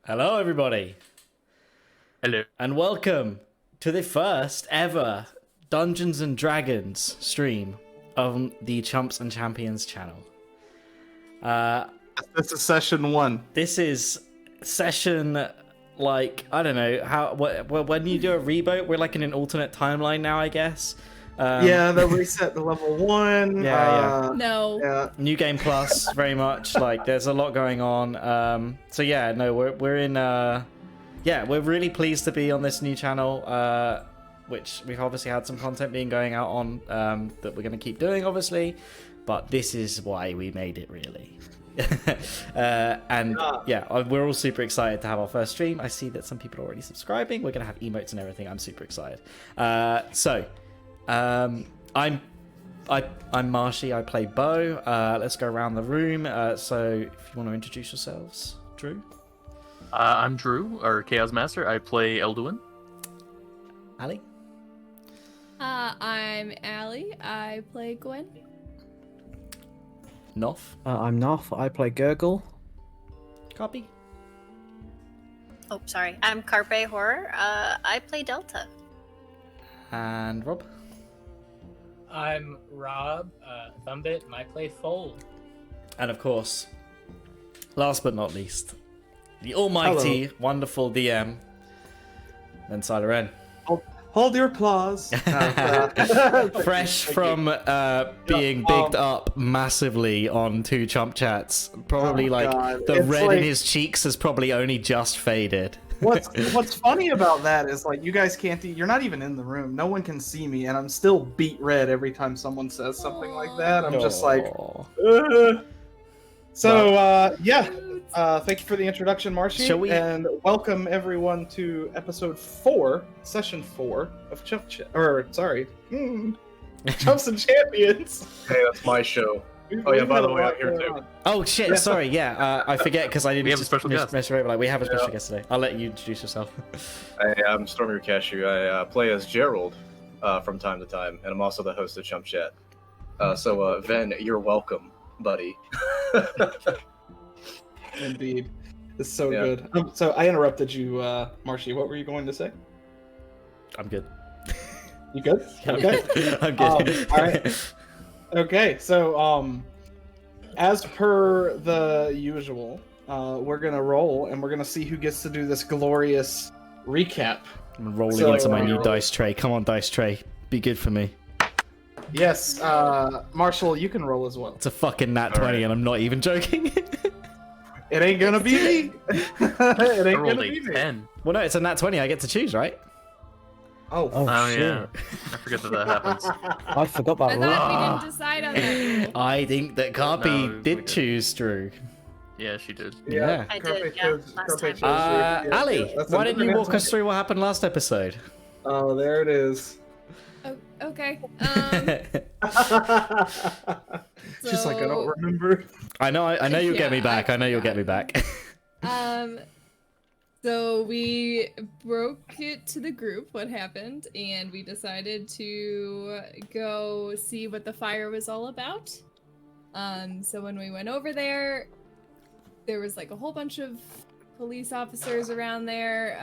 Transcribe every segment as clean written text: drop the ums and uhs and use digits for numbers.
Hello, everybody, Hello. and welcome to the first ever Dungeons and Dragons stream on the Chumps and Champions channel. This is session 1. This is session, like, I don't know when you do a reboot, we're like in an alternate timeline now, I guess. They reset the level 1. No. New game plus, very much. Like, there's a lot going on. So yeah, no, we're in. We're really pleased to be on this new channel, which we've obviously had some content being going out on that we're going to keep doing, obviously. But this is why we made it, really. We're all super excited to have our first stream. I see that some people are already subscribing. We're going to have emotes and everything. I'm super excited. I'm Marshy. I play Bo. Let's go around the room. So if you want to introduce yourselves, Drew. I'm Drew, or Chaos Master. I play Elduin. Ali. I'm Allie. I play Gwen. Noff. I'm Noff. I play Gurgle. Copy. Oh, sorry. I'm Carpe Horror. I play Delta. And Rob. I'm Rob Thumbit, and I play Fold. And of course, last but not least, the almighty, wonderful DM, and Siler Hold your applause. Fresh from being bigged up massively on 2 Chump Chats. Probably the It's red like- in his cheeks has probably only just faded. What's funny about that is, like, you guys can't. You're not even in the room. No one can see me, and I'm still beat red every time someone says something like that. I'm just like, Aw. Thank you for the introduction, Marshy, Shall we- and welcome everyone to episode 4, session 4 of Chumps and Champions. Hey, that's my show. Oh yeah, by the way, I'm here too. Oh shit! Yeah. Sorry, yeah, I forget because I didn't. We have a just special guest. mess around, we have a special guest today. I'll let you introduce yourself. I'm Stormy Cashew. I play as Gerald from time to time, and I'm also the host of Chump Chat. Ven, you're welcome, buddy. Indeed, it's so Yeah. good. So I interrupted you, Marshy. What were you going to say? I'm good. You good? Okay. I'm good. All right. Okay, so as per the usual, we're gonna roll and we're gonna see who gets to do this glorious recap. I'm rolling So, into my new dice tray. Come on, dice tray. Be good for me. Yes, Marshall, you can roll as well. It's a fucking nat 20, and I'm not even joking. It ain't gonna be me. It ain't I rolled gonna a be me. 10. Well, no, it's a nat 20. I get to choose, right? Oh, Oh, shit. yeah. I forget that happens. I forgot I that rule. thought we didn't decide on that. I think that Carpi No, we did did. choose Drew. Yeah, she did. Yeah. I Carpe did, yeah, chose- last Carpe time. chose you. Yeah, Ali, that's why a don't you good walk us answer. through what happened last episode? Oh, there it is. Oh, okay. She's like, I don't So- remember. I know you'll get me Yeah, back. I I know you'll get me forgot. back. So we broke it to the group what happened, and we decided to go see what the fire was all about. So when we went over there, there was like a whole bunch of police officers around there.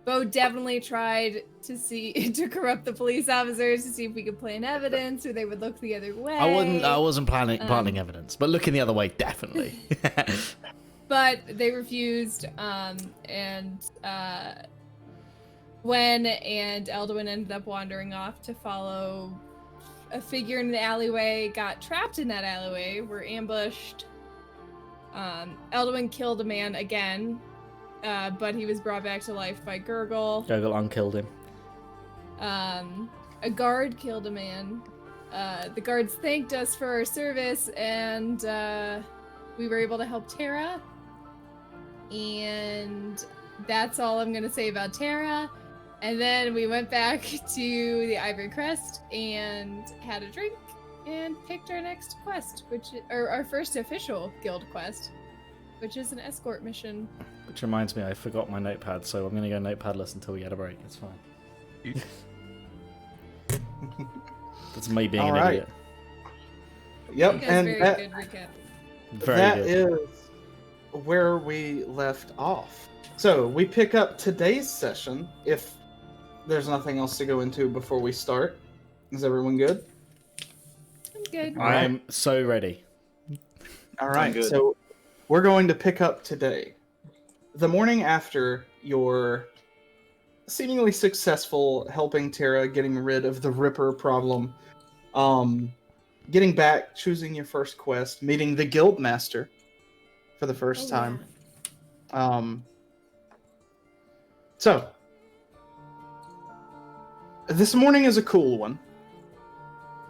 Bo definitely tried to corrupt the police officers to see if we could plant evidence or they would look the other way. I wasn't planting evidence, but looking the other way, definitely. But they refused, and Gwen and Elduin ended up wandering off to follow a figure in the alleyway, got trapped in that alleyway, were ambushed. Elduin killed a man again, but he was brought back to life by Gurgle. Gogol unkilled him. A guard killed a man. The guards thanked us for our service, and we were able to help Tara. And that's all I'm gonna say about Tara. And then we went back to the Ivory Crest and had a drink and picked our next quest, or our first official guild quest, which is an escort mission. Which reminds me, I forgot my notepad, so I'm going to go notepadless until we get a break. It's fine. That's me being All an right. idiot. Yep, You guys and very that, good recap. Very that good. is where we left off. So we pick up today's session, if there's nothing else to go into before we start. Is everyone good? I'm good. I am so ready. All I'm right, good. so we're going to pick up today. The morning after your seemingly successful helping Tara getting rid of the Ripper problem, getting back, choosing your first quest, meeting the guild master for the first time. So this morning is a cool one.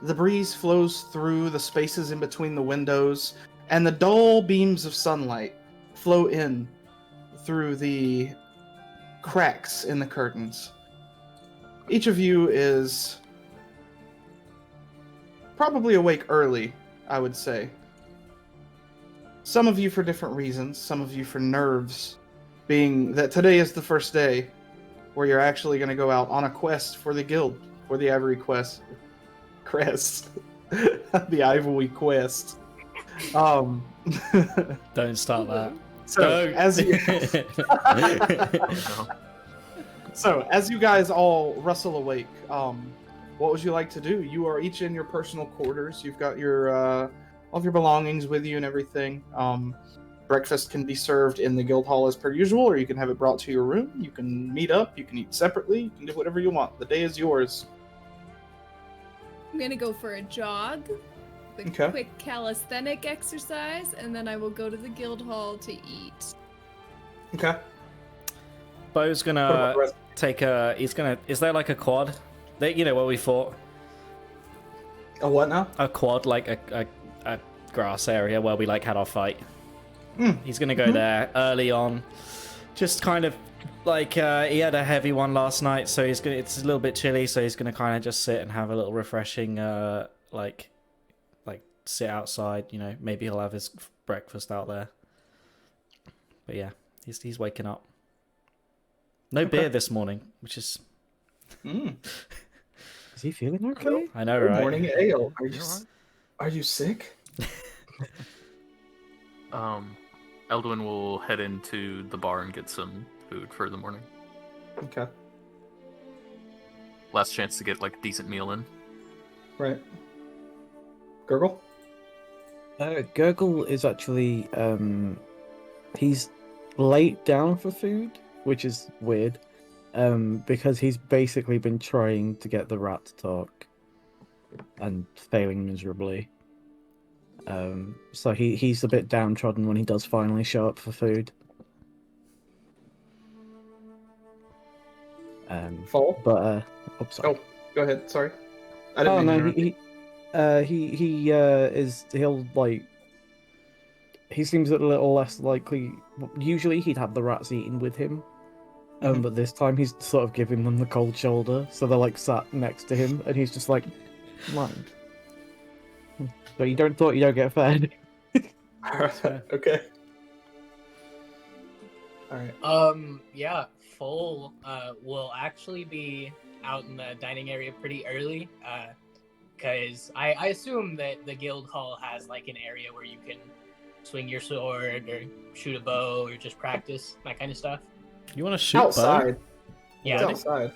The breeze flows through the spaces in between the windows, and the dull beams of sunlight flow in through the cracks in the curtains. Each of you is probably awake early, I would say. Some of you for different reasons, some of you for nerves, being that today is the first day where you're actually going to go out on a quest for the guild, for the Ivory Crest. The Ivory Quest. Don't start that. So Don't. as you guys all rustle awake, what would you like to do? You are each in your personal quarters. You've got your all of your belongings with you and everything. Breakfast can be served in the guild hall as per usual, or you can have it brought to your room. You can meet up. You can eat separately. You can do whatever you want. The day is yours. I'm gonna go for a jog, a Okay. quick calisthenic exercise, and then I will go to the guild hall to eat. Okay. Bo's What gonna about the rest? take a. He's gonna. Is there like a quad? You know where we fought? A what now? A quad, like a grass area where we like had our fight. He's gonna go there early on. Just kind of like he had a heavy one last night, so he's gonna. It's a little bit chilly, so he's gonna kind of just sit and have a little refreshing, like sit outside. You know, maybe he'll have his breakfast out there. But yeah, he's waking up. No beer this morning, which is. Is he feeling okay? I know, Good right? morning, Ale. alright? Are you sick? Eldwin will head into the bar and get some food for the morning. Okay. Last chance to get like a decent meal in. Right. Gurgle? Gurgle is actually he's laid down for food, which is weird. Because he's basically been trying to get the rat to talk and failing miserably. So he's a bit downtrodden when he does finally show up for food. Fall? But sorry. Oh, go ahead. Sorry. I didn't Oh mean to no, interrupt. he'll like. He seems a little less likely. Usually he'd have the rats eaten with him. But this time he's sort of giving them the cold shoulder, so they're like sat next to him, and he's just like, mind. So you don't get fed. Okay. Alright. Yeah, Full will actually be out in the dining area pretty early, because I assume that the guild hall has like an area where you can swing your sword or shoot a bow or just practice that kind of stuff. You want to shoot Outside. Yeah, It's outside.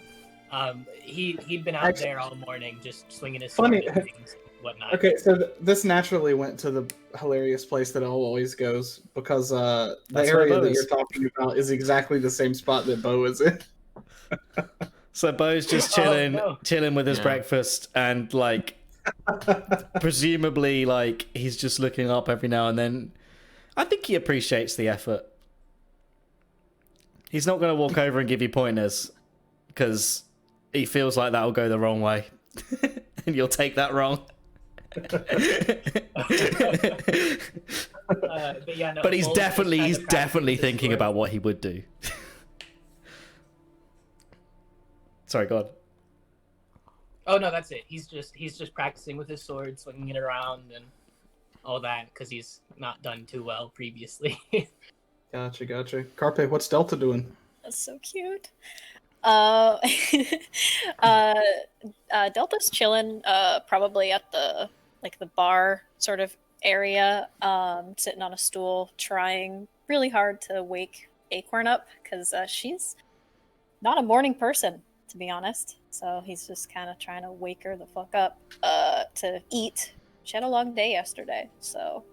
he'd been out Actually- there all morning just swinging his sword Funny- and things, whatnot. Okay, so this naturally went to the hilarious place that it always goes, because the That's where area Bo that is. you're talking about is exactly the same spot that Bo is in. So Bo's just chilling, Oh, no. chilling with his Yeah. breakfast, and like, presumably, like he's just looking up every now and then. I think he appreciates the effort. He's not going to walk over and give you pointers because he feels like that'll go the wrong way, and you'll take that wrong. But yeah, no, But he's Full's just definitely kinda he's practicing definitely his thinking sword. about what he would do. Sorry, God. Oh no, that's it. He's just practicing with his sword, swinging it around, and all that because he's not done too well previously. Gotcha. Carpe, what's Delta doing? That's so cute. Delta's chilling, probably at the bar sort of area, sitting on a stool, trying really hard to wake Acorn up because she's not a morning person, to be honest. So he's just kind of trying to wake her the fuck up to eat. She had a long day yesterday, so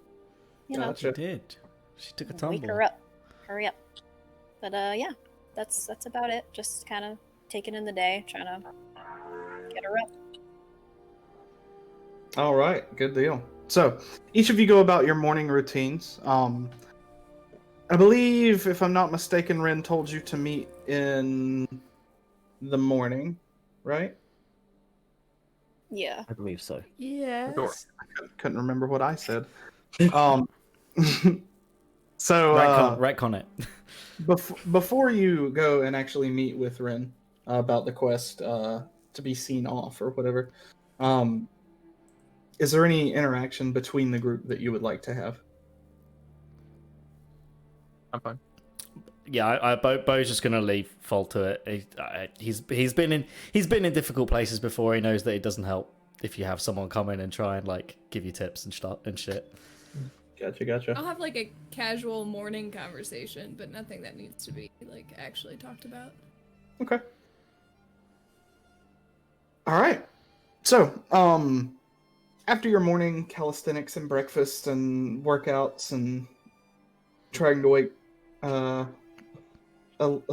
you know. She did. She took a tumble. Wake her up. Hurry up. But yeah, that's about it. Just kind of taking in the day, trying to get her up. All right, good deal. So each of you go about your morning routines. I believe, if I'm not mistaken, Ren told you to meet in the morning, right? Yeah. I believe so. Yes. Sure. Couldn't remember what I said. So retcon it. before you go and actually meet with Ren about the quest to be seen off or whatever, is there any interaction between the group that you would like to have? I'm fine. Yeah, Bo's just gonna leave. Fall to it. He's been in difficult places before. He knows that it doesn't help if you have someone come in and try and like give you tips and stuff and shit. Gotcha. I'll have like a casual morning conversation, but nothing that needs to be like actually talked about. Okay. All right. So, after your morning calisthenics and breakfast and workouts and trying to wake a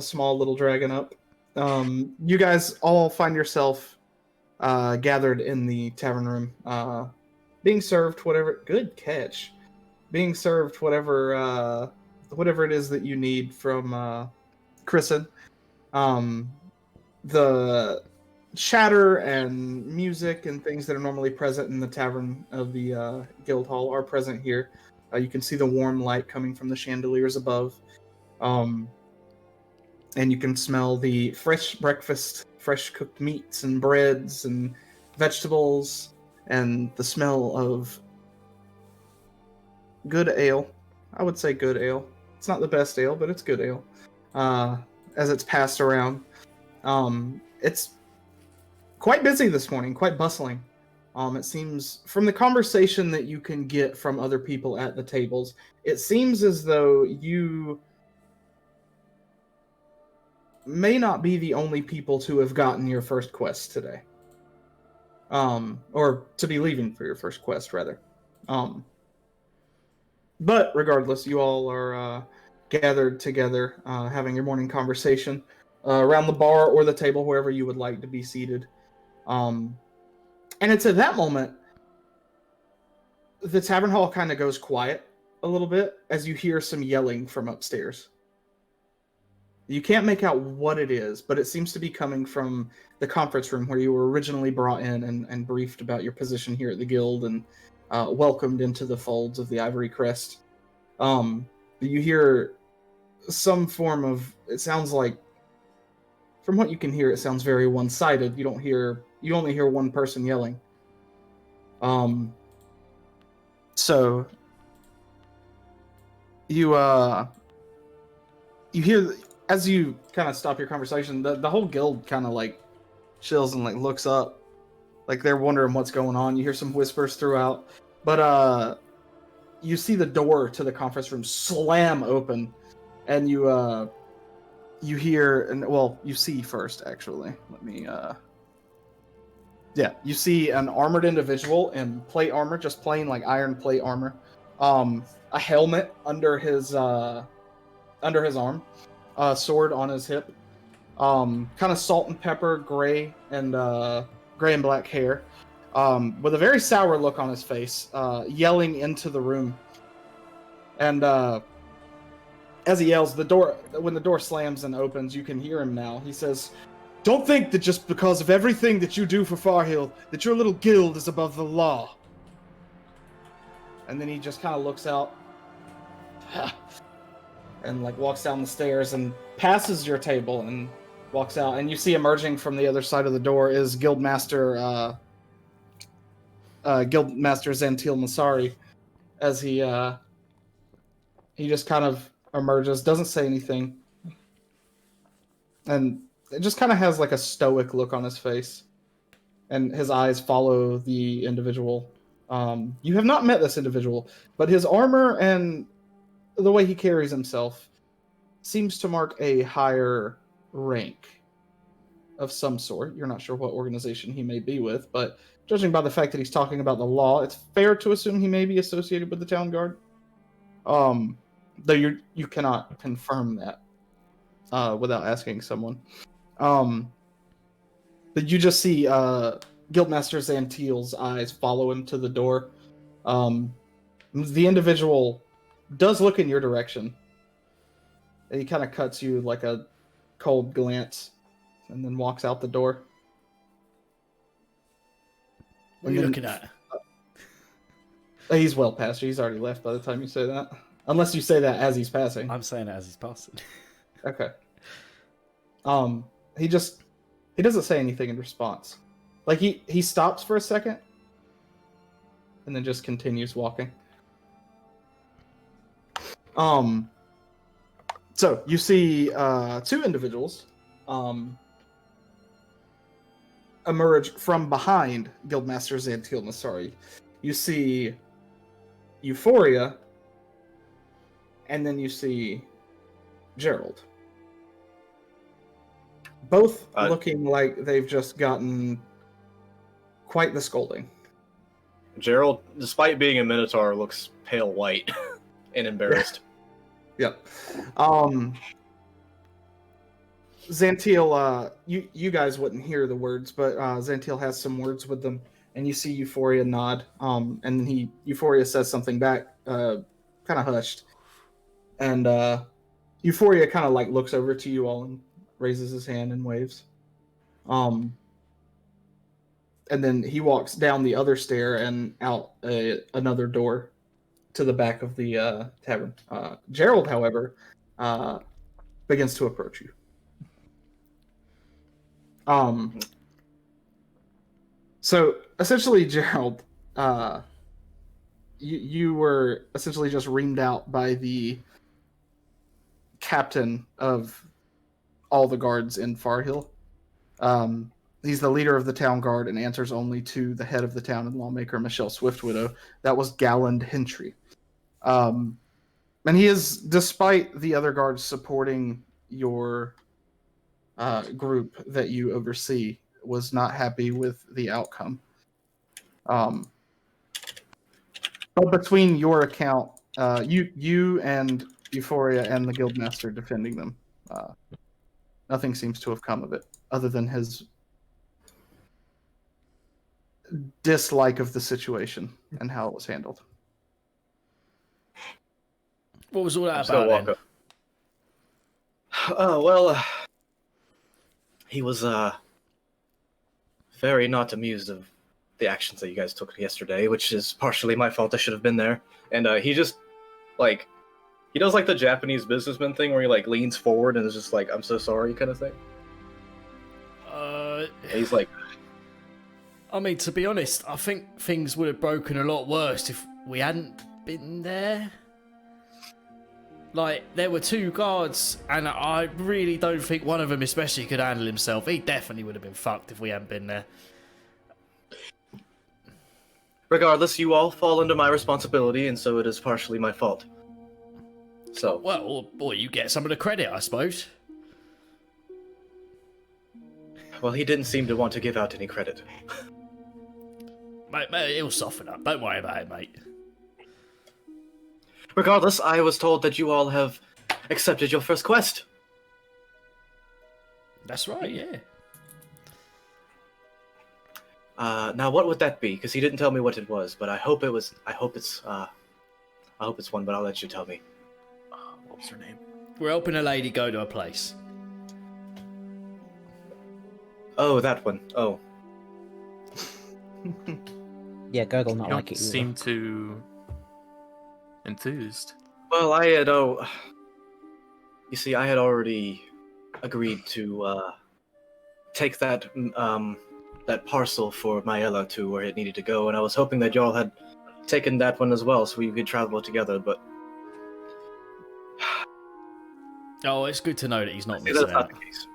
small little dragon up, you guys all find yourself gathered in the tavern room, being served whatever. Good catch. Being served whatever it is that you need from Chrisen. The chatter and music and things that are normally present in the tavern of the guild hall are present here. You can see the warm light coming from the chandeliers above. And you can smell the fresh breakfast, fresh cooked meats and breads and vegetables, and the smell of good ale. I would say good ale. It's not the best ale, but it's good ale. As it's passed around. It's quite busy this morning, quite bustling. It seems, from the conversation that you can get from other people at the tables, it seems as though you may not be the only people to have gotten your first quest today. Or to be leaving for your first quest, rather. But regardless, you all are gathered together, having your morning conversation around the bar or the table, wherever you would like to be seated. And it's at that moment the tavern hall kind of goes quiet a little bit as you hear some yelling from upstairs. You can't make out what it is, but it seems to be coming from the conference room where you were originally brought in and briefed about your position here at the guild and welcomed into the folds of the Ivory Crest. You hear some form of, it sounds like, from what you can hear, it sounds very one-sided. You only hear one person yelling. So you hear, as you kind of stop your conversation, the whole guild kind of like chills and like looks up, like they're wondering what's going on. You hear some whispers throughout, but you see the door to the conference room slam open, and you hear, and well, you see first, actually. Let me, yeah, you see an armored individual in plate armor, just plain like iron plate armor. A helmet under his arm, a sword on his hip, kind of salt and pepper, gray and black hair, with a very sour look on his face, yelling into the room. And as he yells, when the door slams and opens, you can hear him now. He says, "Don't think that just because of everything that you do for Farhill, that your little guild is above the law." And then he just kind of looks out and like walks down the stairs and passes your table and walks out. And you see emerging from the other side of the door is Guildmaster Zantil Masari, as he just kind of emerges, doesn't say anything, and it just kind of has like a stoic look on his face, and his eyes follow the individual. You have not met this individual, but his armor and the way he carries himself seems to mark a higher rank of some sort. You're not sure what organization he may be with, but judging by the fact that he's talking about the law, it's fair to assume he may be associated with the town guard. Though you cannot confirm that without asking someone. But you just see Guildmaster Zantiel's eyes follow him to the door. The individual does look in your direction. He kind of cuts you like a cold glance and then walks out the door. What are you looking at? He's well past you. He's already left by the time you say that. Unless you say that as he's passing. I'm saying it as he's passing. Okay. He doesn't say anything in response. Like he stops for a second and then just continues walking. So you see two individuals emerge from behind Guildmaster Zantiel Nasari. You see Euphoria, and then you see Gerald. Both looking like they've just gotten quite the scolding. Gerald, despite being a Minotaur, looks pale white and embarrassed. Yep. Zantiel, you guys wouldn't hear the words, but Zantiel has some words with them, and you see Euphoria nod. And then Euphoria says something back, kind of hushed, and Euphoria kind of like looks over to you all and raises his hand and waves. And then he walks down the other stair and out another door to the back of the tavern. Gerald, however, begins to approach you. So essentially, Gerald, you were essentially just reamed out by the captain of all the guards in Farhill. He's the leader of the town guard and answers only to the head of the town and lawmaker, Michelle Swiftwidow. That was Galland Hentry. And he is, despite the other guards supporting your group that you oversee, was not happy with the outcome. But between your account, you and Euphoria and the Guildmaster defending them, nothing seems to have come of it, other than his dislike of the situation and how it was handled. What was all that about then? Oh, well, he was very not amused of the actions that you guys took yesterday, which is partially my fault. I should have been there. And he just, like, he does like the Japanese businessman thing where he like leans forward and is just like, "I'm so sorry," kind of thing. He's like, I mean, to be honest, I think things would have broken a lot worse if we hadn't been there. Like, there were two guards, and I really don't think one of them especially could handle himself. He definitely would have been fucked if we hadn't been there. regardless, you all fall under my responsibility, and so it is partially my fault. So. Well, boy, you get some of the credit, I suppose. Well, he didn't seem to want to give out any credit. Mate, he'll soften up. Don't worry about it, mate. Regardless, I was told that you all have accepted your first quest. That's right, yeah. Now, what would that be? Because he didn't tell me what it was, but I hope it's one. But I'll let you tell me. What was her name? We're helping a lady go to a place. Oh, that one. Oh. Yeah, Gurgle not You like don't it either. seem too enthused. Well, I had you see, I had already agreed to take that that parcel for Maella to where it needed to go, and I was hoping that y'all had taken that one as well, so we could travel together. But Oh, it's good to know that he's not see, missing that's not out. the case.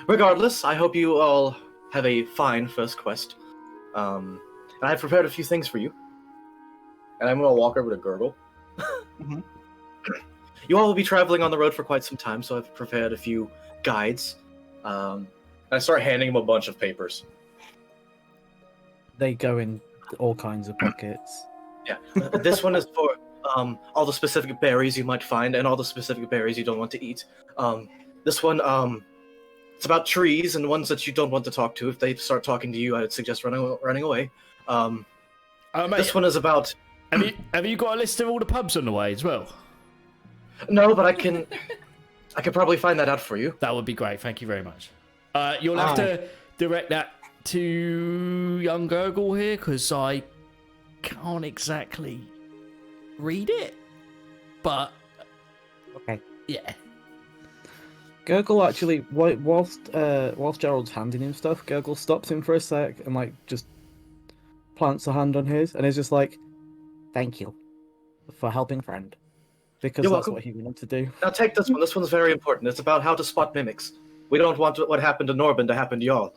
Regardless, I hope you all have a fine first quest. And I've prepared a few things for you. and I'm gonna walk over to Gurgle. Mhm. You all will be traveling on the road for quite some time, so I've prepared a few guides. And I start handing him a bunch of papers. They go in all kinds of pockets. Yeah, this one is for all the specific berries you might find and all the specific berries you don't want to eat. This one, it's about trees and ones that you don't want to talk to. If they start talking to you, I would suggest running away. Mate, This one is about... have you got a list of all the pubs on the way as well? No, but I can probably find that out for you. That would be great. Thank you very much. You'll have to direct that to young Gurgle here, because I can't exactly read it. But Okay. yeah. Gurgle actually, whilst Gerald's handing him stuff, Gurgle stops him for a sec and like just plants a hand on his, and is just like, "Thank you for helping friend," because You're that's welcome. what he wanted to do. Now take this one. This one's very important. It's about how to spot mimics. We don't want what happened to Norbin to happen to y'all.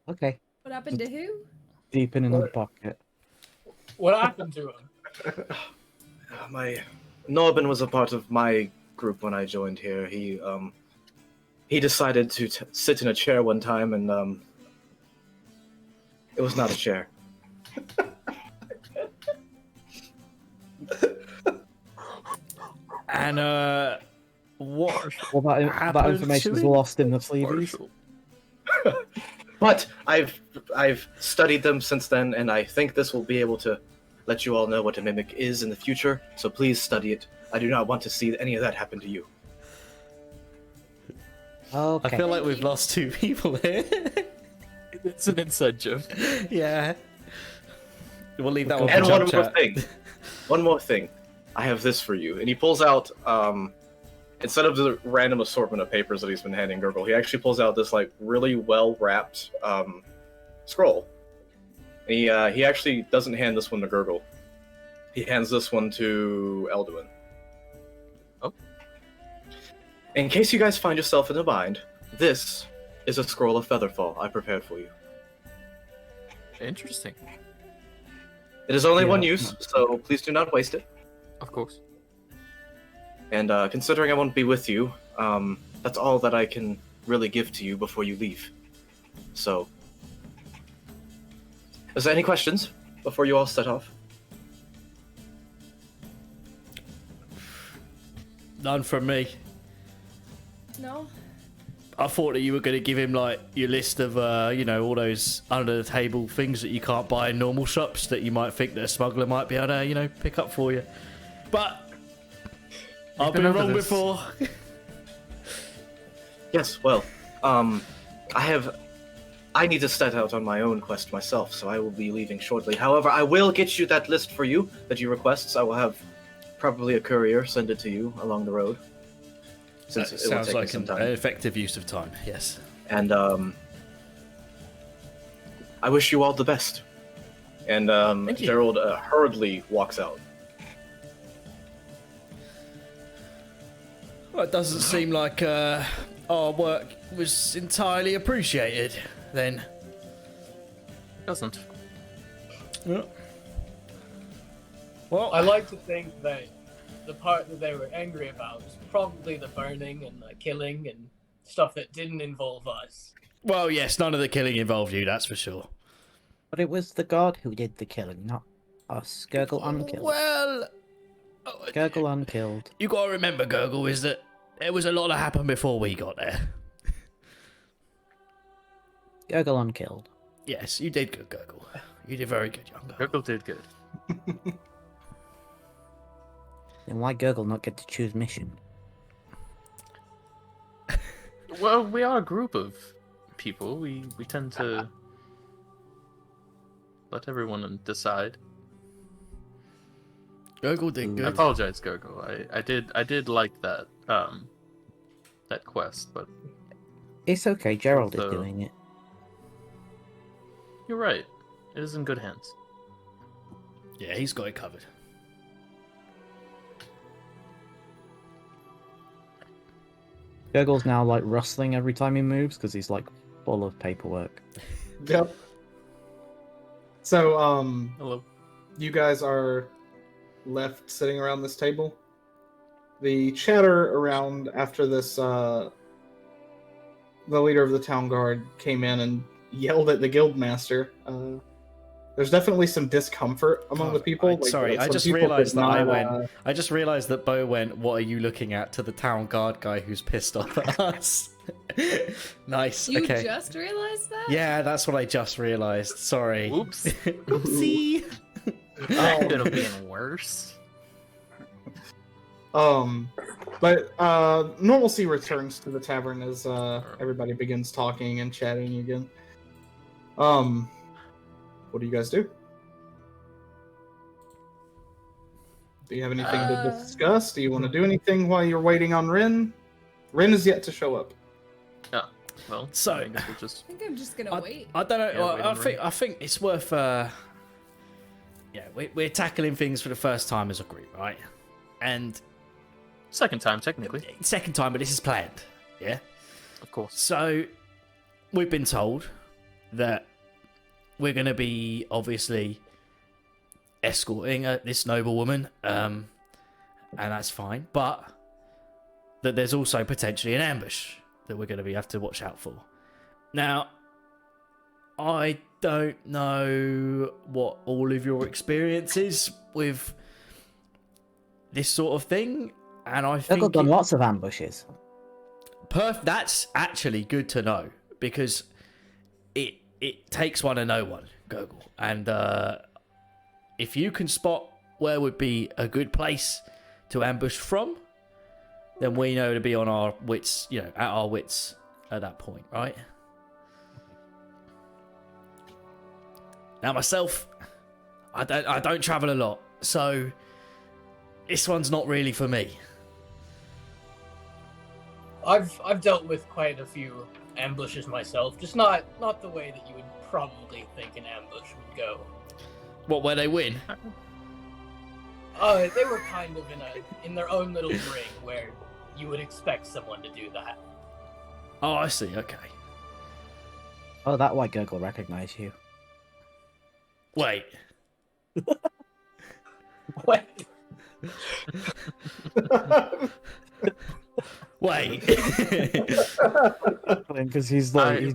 Okay. What happened to who? Deep in the pocket. What happened to him? Norbin was a part of my group when I joined here. He decided to sit in a chair one time, and it was not a chair. And what Well, that happened information to is him? lost in the sleeves. But I've studied them since then, and I think this will be able to let you all know what a mimic is in the future. So please study it. I do not want to see any of that happen to you. Okay. I feel like we've lost two people here. It's an inside joke. Yeah. We'll leave that one for And one jump more chat. thing. One more thing. I have this for you. And he pulls out, instead of the random assortment of papers that he's been handing Gurgle, he actually pulls out this like really well wrapped scroll. And he actually doesn't hand this one to Gurgle. He hands this one to Elduin. Oh. In case you guys find yourself in a bind, this is a scroll of Featherfall I prepared for you. Interesting. It is only Yeah. one use, so please do not waste it. Of course. And considering I won't be with you, that's all that I can really give to you before you leave. So, is there any questions before you all set off? None from me. No. I thought that you were going to give him like your list of, all those under the table things that you can't buy in normal shops that you might think that a smuggler might be able to, pick up for you. But I've been over wrong this. before. Yes, well, I need to set out on my own quest myself, so I will be leaving shortly. However, I will get you that list for you that you request. I will have probably a courier send it to you along the road. Since That it will sounds take me like some an time. effective use of time. Yes. And I wish you all the best. And Thank you. Gerald hurriedly walks out. Well, it doesn't seem like our work was entirely appreciated then. Doesn't. Yeah. Well, I like to think that the part that they were angry about was probably the burning and the killing and stuff that didn't involve us. well, yes, none of the killing involved you, that's for sure. But it was the god who did the killing, not us. Gurgle unkilled. Well, Gurgle unkilled. you got to remember, Gurgle, is that there was a lot that happened before we got there. Gurgle unkilled. Yes, you did good, Gurgle. You did very good, young Gurgle. Gurgle did good. Then why Gurgle not get to choose mission? Well, we are a group of people. We tend to let everyone decide. Gurgle did I good. apologize, Gurgle. I did like that that quest, but It's okay, Gerald is So- doing it. you're right. It is in good hands. Yeah, he's got it covered. Gurgle's now like rustling every time he moves because he's like full of paperwork. Yep. So, Hello. you guys are left sitting around this table. The chatter around after this, the leader of the town guard came in and yelled at the guild master. There's definitely some discomfort among the people. Sorry, I some just people realized did that I not, went. I just realized that Bo went, "What are you looking at?" to the town guard guy who's pissed off at us. Nice. You okay. just realized that? Yeah, that's what I just realized. Sorry. Whoops. Oopsie. That could have been worse. But normalcy returns to the tavern as everybody begins talking and chatting again. What do you guys do? Do you have anything to discuss? Do you want to do anything while you're waiting on Rin? Rin is yet to show up. Yeah. Well, So- I guess we'll just. I think I'm just gonna wait. I don't know. Yeah, well, wait I and think it's worth. Yeah, we're tackling things for the first time as a group, right? And Second time, technically. second time, but this is planned. Yeah. Of course. So we've been told that we're going to be obviously escorting this noble woman, and that's fine. But that there's also potentially an ambush that we're going to have to watch out for. Now, I don't know what all of your experience is with this sort of thing, and I think I've done lots of ambushes. that's actually good to know, because it takes one to know one, Gurgle. And if you can spot where would be a good place to ambush from, then we know to be on our wits, at our wits at that point, right? Now myself, I don't travel a lot, so this one's not really for me. I've dealt with quite a few ambushes myself, just not the way that you would probably think an ambush would go. What, where they win? They were kind of in their own little ring where you would expect someone to do that. Oh, I see. Okay. Oh, that white Gurgle recognize you. Wait. What? Wait. Because he's like he's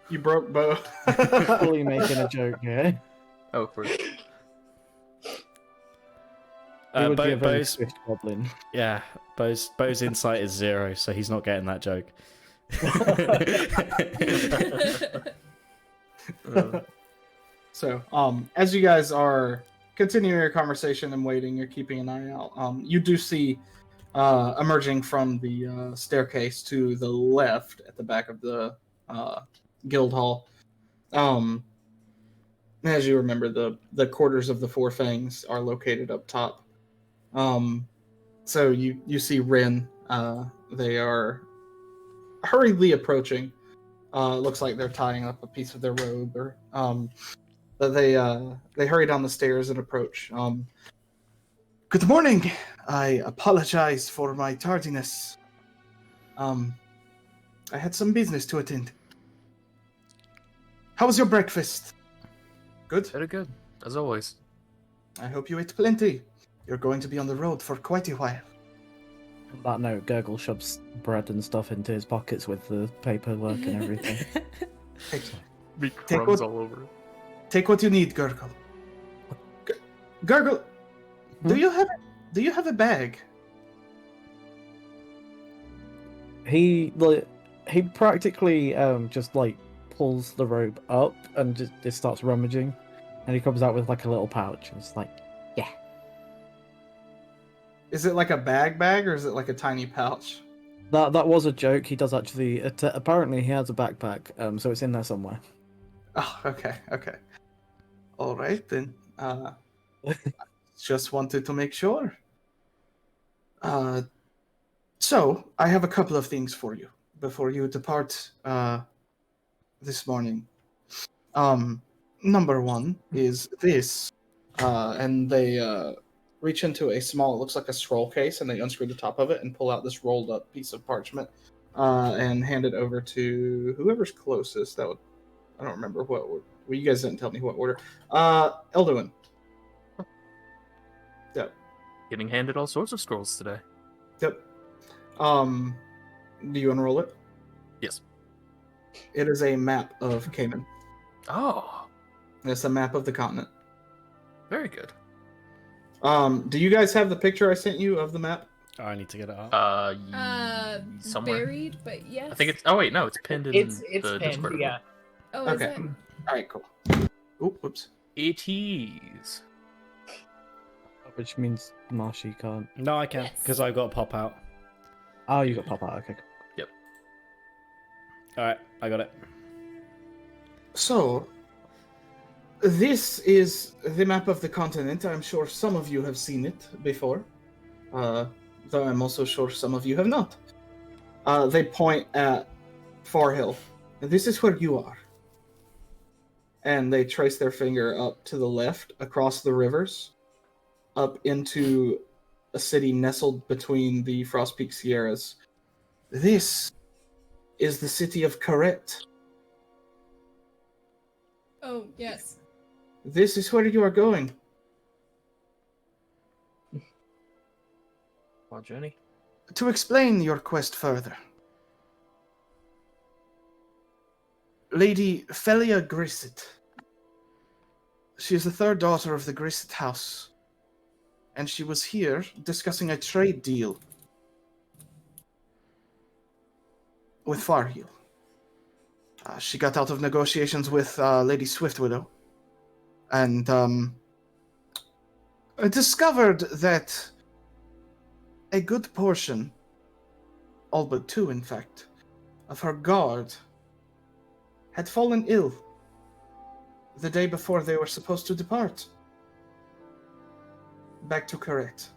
You broke Bo. fully making a joke here. Oh, for He would be a very Bo's, swift goblin. yeah, Bo's insight is 0, so he's not getting that joke. So, as you guys are continuing your conversation and waiting, you're keeping an eye out. You do see emerging from the staircase to the left at the back of the guild hall. As you remember, the quarters of the Four Fangs are located up top. So you see Rin. They are hurriedly approaching. Looks like they're tying up a piece of their robe, or but they hurry down the stairs and approach. Good morning. I apologize for my tardiness. I had some business to attend. How was your breakfast? Good. very good, as always. I hope you ate plenty. You're going to be on the road for quite a while. On that note, Gurgle shoves bread and stuff into his pockets with the paperwork and everything. Be Take crumbs what- all over. Take what you need, Gurgle. Gurgle, do you have a bag? He practically just like pulls the robe up and just starts rummaging, and he comes out with like a little pouch and it's like, yeah. Is it like a bag, or is it like a tiny pouch? That was a joke. He does actually. Apparently, he has a backpack, so it's in there somewhere. Oh, okay. All right then. Just wanted to make sure. So I have a couple of things for you before you depart this morning. Number one is this, and they reach into a small, it looks like a scroll case, and they unscrew the top of it and pull out this rolled up piece of parchment, and hand it over to whoever's closest. I don't remember what order. Well, you guys didn't tell me what order. Elduin. Getting handed all sorts of scrolls today. Yep. Do you unroll it? Yes. It is a map of Cayman. Oh, It's a map of the continent. very good. Do you guys have the picture I sent you of the map? Oh, I need to get it up. Somewhere. Buried, but yes. I think it's. Oh wait, no, it's pinned in It's the pinned, Discord. yeah. Oh, Okay. is it? All right, cool. Oop, whoops. It is. Which means Marshy can't. No, I can, Yes. because I've got a pop out. Oh, you got pop out. Okay. Alright, I got it. So, this is the map of the continent. I'm sure some of you have seen it before, though I'm also sure some of you have not. They point at Far Hill. This is where you are. And they trace their finger up to the left, across the rivers, up into a city nestled between the Frost Peak Sierras. This is the city of Corette. Oh, yes. This is where you are going. Well, Journey. To explain your quest further, Lady Felia Grisset. She is the third daughter of the Grisset house, and she was here discussing a trade deal with Farhill. She got out of negotiations with Lady Swiftwidow, and discovered that a good portion, all but two in fact, of her guard had fallen ill the day before they were supposed to depart back to Corette.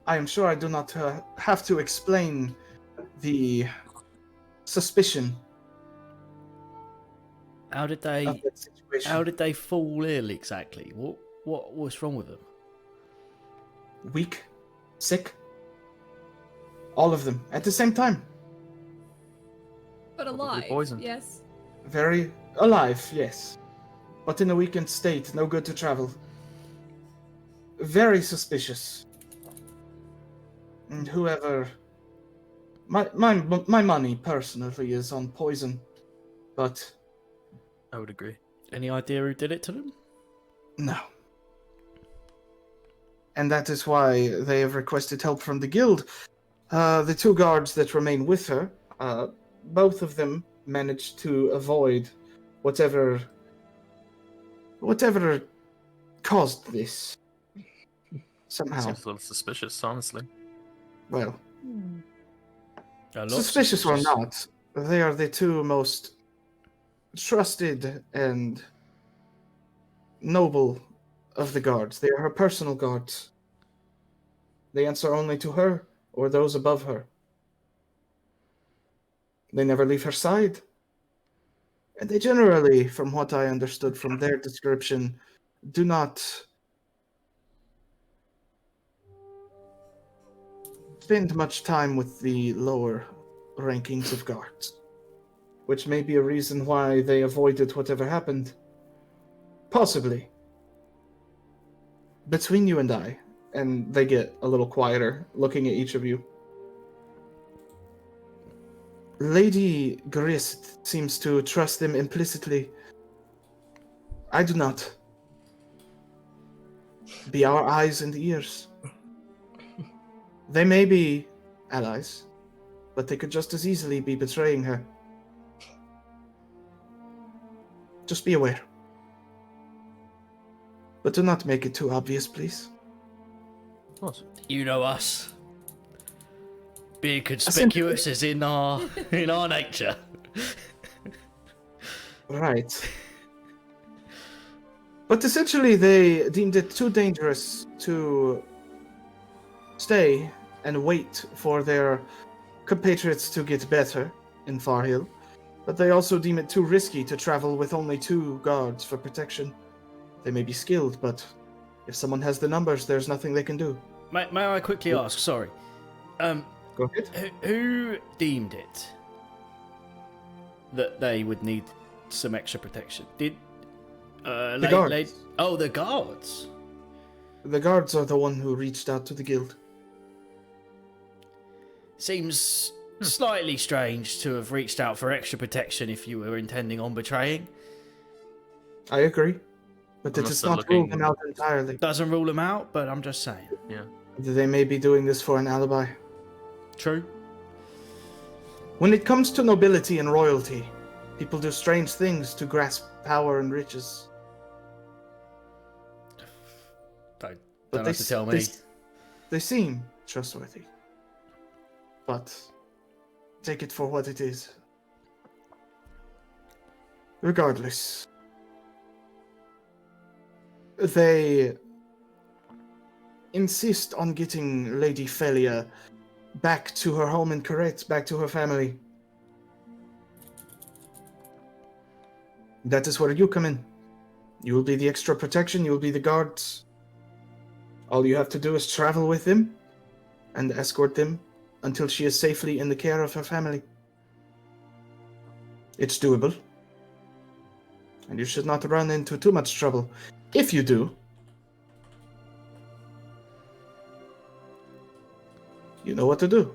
I am sure I do not have to explain the suspicion How did of they that situation. how did they fall ill exactly? What's wrong with them? Weak, sick, all of them at the same time. But Probably alive. poisoned. Yes. Very alive, yes, but in a weakened state, no good to travel. Very suspicious. And whoever, my money personally is on poison, but I would agree. Any idea who did it to them? no. And that is why they have requested help from the guild. The two guards that remain with her, both of them managed to avoid whatever caused this. Somehow. Seems a little suspicious, honestly. Well, A lot suspicious or suspicious. not, they are the two most trusted and noble of the guards. They are her personal guards. They answer only to her or those above her. They never leave her side. And they generally, from what I understood from their description, do not spend much time with the lower rankings of guards. Which may be a reason why they avoided whatever happened. Possibly. Between you and I, and they get a little quieter, looking at each of you. Lady Grist seems to trust them implicitly. I do not. Be our eyes and ears. They may be allies, but they could just as easily be betraying her. Just be aware. But do not make it too obvious, please. Of course. You know us. Being conspicuous is in our nature. Right. But essentially, they deemed it too dangerous to stay and wait for their compatriots to get better in Farhill. But they also deem it too risky to travel with only two guards for protection. They may be skilled, but if someone has the numbers, there's nothing they can do. May I quickly ask? Sorry. Go ahead. Who deemed it that they would need some extra protection? Did The guards. Oh, the guards. the guards are the one who reached out to the guild. Seems slightly strange to have reached out for extra protection if you were intending on betraying. I agree, but it Unless does they're not rule looking- them out entirely. Doesn't rule them out, but I'm just saying. Yeah. They may be doing this for an alibi. True. When it comes to nobility and royalty, people do strange things to grasp power and riches. Don't have to tell me. They seem trustworthy. But take it for what it is. Regardless, they insist on getting Lady Felia back to her home in Corette, back to her family. That is where you come in. You will be the extra protection, you will be the guards. All you have to do is travel with them and escort them until she is safely in the care of her family. It's doable. And you should not run into too much trouble. If you do, you know what to do.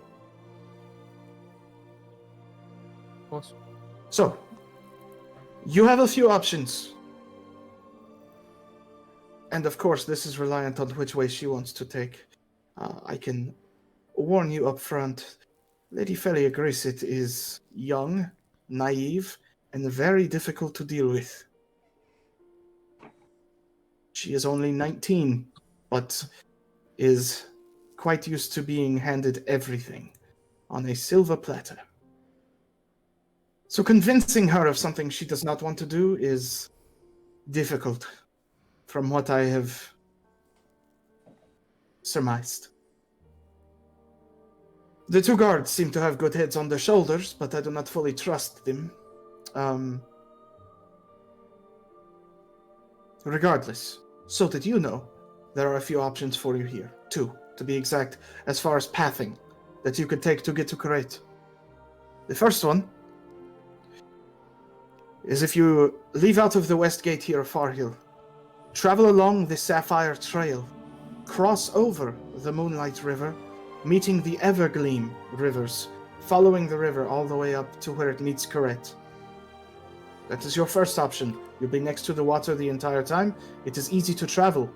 Of course. So, you have a few options. And of course, this is reliant on which way she wants to take. I can warn you up front. Lady Felia Grisset is young, naive, and very difficult to deal with. She is only 19, but is quite used to being handed everything on a silver platter. So convincing her of something she does not want to do is difficult, from what I have surmised. The two guards seem to have good heads on their shoulders, but I do not fully trust them. Regardless, so that you know, there are a few options for you here. Two, to be exact, as far as pathing that you could take to get to Corette. The first one is if you leave out of the west gate here of Farhill, travel along the Sapphire Trail, cross over the Moonlight River, meeting the Evergleam rivers, following the river all the way up to where it meets Corette. That is your first option. You'll be next to the water the entire time. It is easy to travel,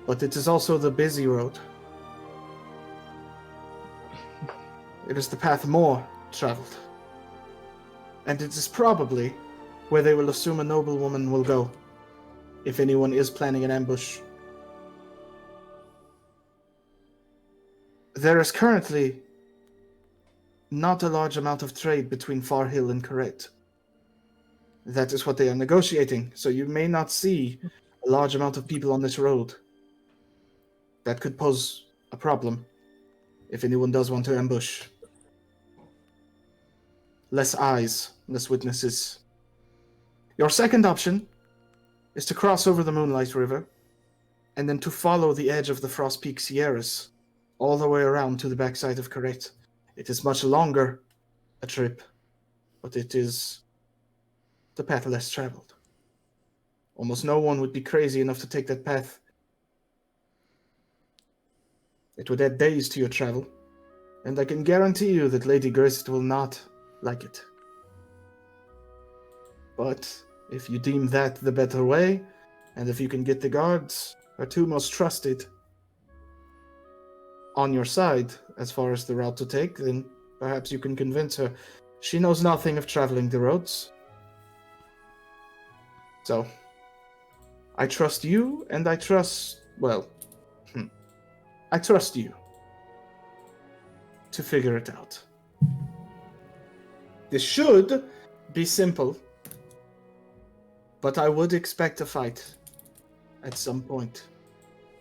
but it is also the busy road. It is the path more traveled. And it is probably where they will assume a noblewoman will go, if anyone is planning an ambush. There is currently not a large amount of trade between Farhill and Corette. That is what they are negotiating, so you may not see a large amount of people on this road. That could pose a problem if anyone does want to ambush. Less eyes, less witnesses. Your second option is to cross over the Moonlight River and then to follow the edge of the Frost Peak Sierras all the way around to the backside of Corette. It is much longer a trip, but it is the path less traveled. Almost no one would be crazy enough to take that path. It would add days to your travel, and I can guarantee you that Lady Grisset will not like it. But if you deem that the better way, and if you can get the guards, her two most trusted, on your side as far as the route to take, then perhaps you can convince her. She knows nothing of traveling the roads. So, I trust you, and I trust, I trust you to figure it out. This should be simple, but I would expect a fight at some point.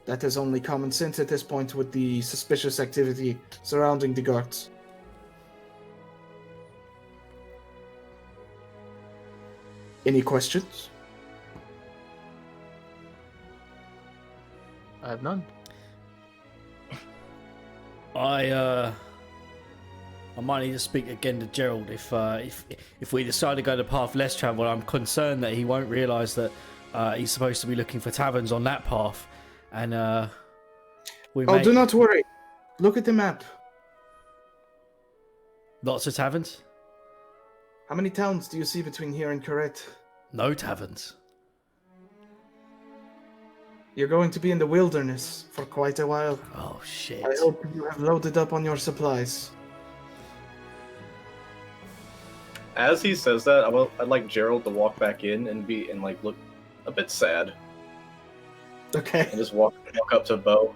That is only common sense at this point with the suspicious activity surrounding the guards. Any questions? I have none. I might need to speak again to Gerald if we decide to go the path less traveled. I'm concerned that he won't realise that he's supposed to be looking for taverns on that path, and we Oh, make do not worry. Look at the map. lots of taverns. How many towns do you see between here and Corette? No taverns. You're going to be in the wilderness for quite a while. Oh shit! I hope you have loaded up on your supplies. As he says that, I'd like Gerald to walk back in and look a bit sad, Okay. and just walk up to Bo.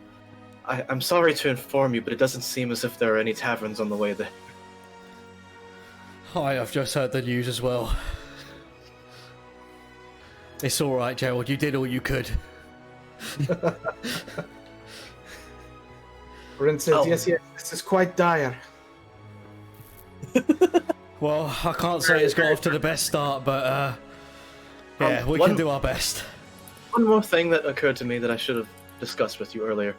I'm sorry to inform you, but it doesn't seem as if there are any taverns on the way there. Hi, I've just heard the news as well. It's all right, Gerald. You did all you could. Rin says, Oh. yes, this is quite dire. Well, I can't say it's got off to the best start, but yeah, we can do our best. One more thing that occurred to me that I should have discussed with you earlier.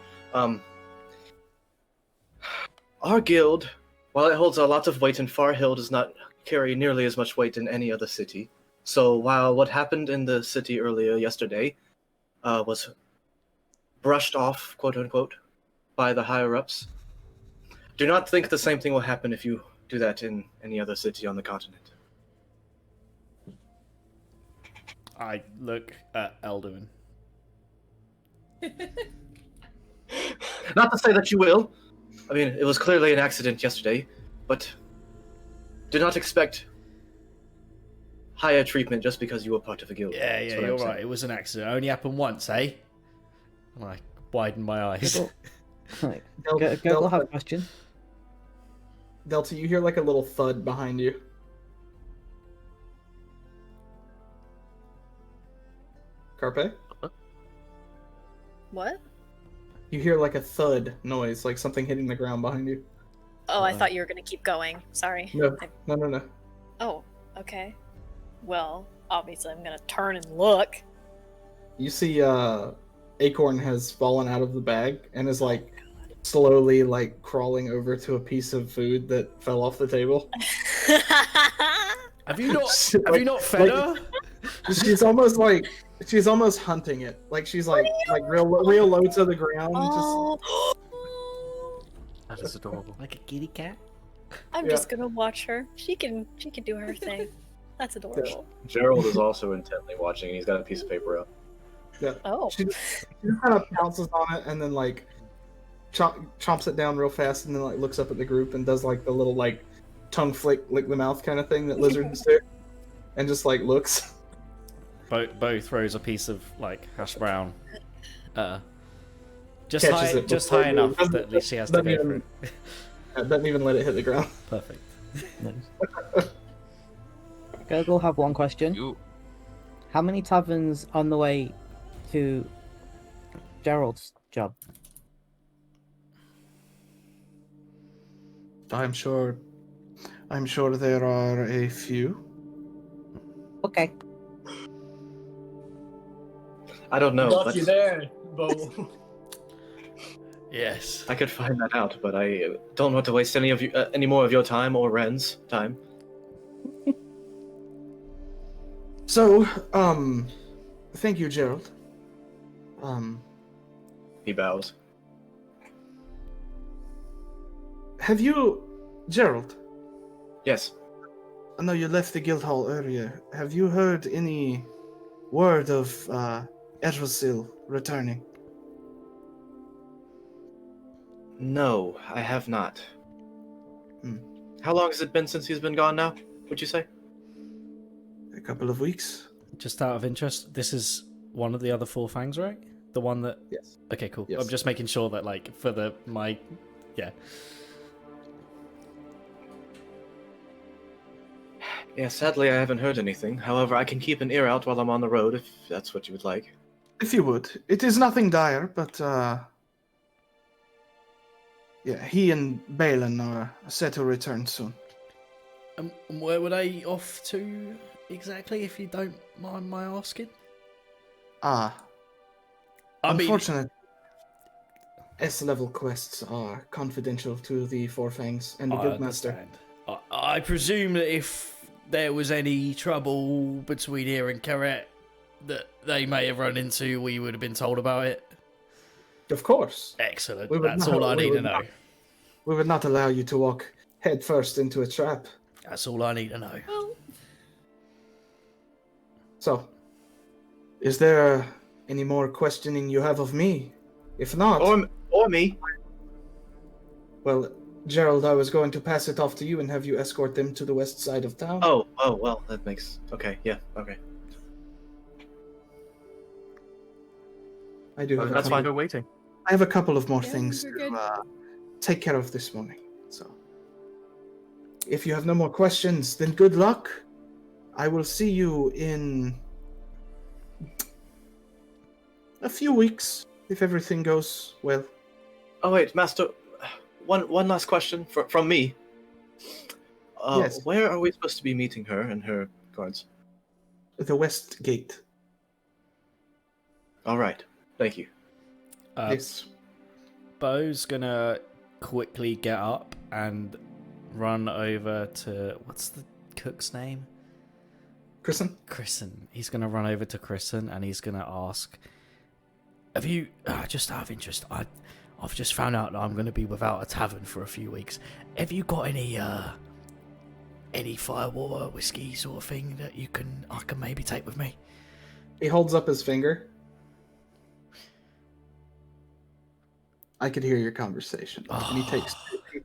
Our guild, while it holds a lot of weight in Far Hill, does not carry nearly as much weight in any other city. So while what happened in the city earlier yesterday was brushed off, quote unquote, by the higher ups, do not think the same thing will happen if you do that in any other city on the continent. I look at Elduin. Not to say that you will. I mean, it was clearly an accident yesterday, but do not expect higher treatment just because you were part of a guild. Yeah, That's what you're I'm saying. right. It was an accident. It only happened once, eh? And I widen my eyes. Right. Del- Gurgle have a Delta, question. Delta, you hear like a little thud behind you. Carpe? What? You hear like a thud noise, like something hitting the ground behind you. Oh, I thought you were gonna keep going. Sorry. No, I- no. Oh, okay. Well, obviously I'm gonna turn and look. You see, Acorn has fallen out of the bag and is like slowly like crawling over to a piece of food that fell off the table. Have you not? Like- Have you not fed like- her? She's almost hunting it. Like she's like real low to the ground. Oh, That is adorable. Like a kitty cat? I'm Yeah. just gonna watch her. She can do her thing. That's adorable. Gerald is also intently watching, and he's got a piece of paper up. Yeah. Oh. She just kind of pounces on it and then like chomps it down real fast and then like looks up at the group and does like the little like tongue lick the mouth kind of thing that lizards do, and just like looks. Bo throws a piece of like hash brown. Just Catches high, it just before high it enough moves. that at least she has to Doesn't go for even- it. Doesn't even let it hit the ground. Perfect. Gurgle have one question. You. How many taverns on the way to Gerald's job? I'm sure there are a few. Okay. I don't know, Got but you there, Bo. Yes. I could find that out. But I don't want to waste any more of your time or Ren's time. So, thank you, Gerald. He bows. Have you, Gerald? Yes. I know you left the guild hall earlier. Have you heard any word of Errosil returning? No, I have not. Hmm. How long has it been since he's been gone now, would you say? A couple of weeks. Just out of interest, this is one of the other four fangs, right? The one that. Yes. Okay, cool. Yes. I'm just making sure that like for yeah. Yeah, sadly I haven't heard anything. However, I can keep an ear out while I'm on the road if that's what you would like. If you would. It is nothing dire, but yeah, he and Balin are set to return soon. Where were they off to exactly, if you don't mind my asking? Ah, I mean, unfortunate. S-level quests are confidential to the Four Fangs and the I Guildmaster. understand. I presume that if there was any trouble between here and Carrette that they may have run into, we would have been told about it. Of course. Excellent. We would That's not- all I we need would to know. not- We would not allow you to walk headfirst into a trap. That's all I need to know. Well, So, is there any more questioning you have of me? If not, Or me. well, Gerald, I was going to pass it off to you and have you escort them to the west side of town. Oh, well, that makes... Okay, yeah, okay. I do. Have a That's couple- why we're waiting. I have a couple of more Yeah, things we're to good. take care of this morning. So, if you have no more questions, then good luck. I will see you in a few weeks if everything goes well. Oh, wait, Master, one last question from me. Yes. Where are we supposed to be meeting her and her guards? The west gate. All right, thank you. Yes. Bo's gonna quickly get up and run over to what's the cook's name? Kristen? Chrisen. He's gonna run over to Chrisen and he's gonna ask, "Have you just out of interest? I've just found out that I'm gonna be without a tavern for a few weeks. Have you got any firewater whiskey sort of thing that I can maybe take with me?" He holds up his finger. I could hear your conversation. And he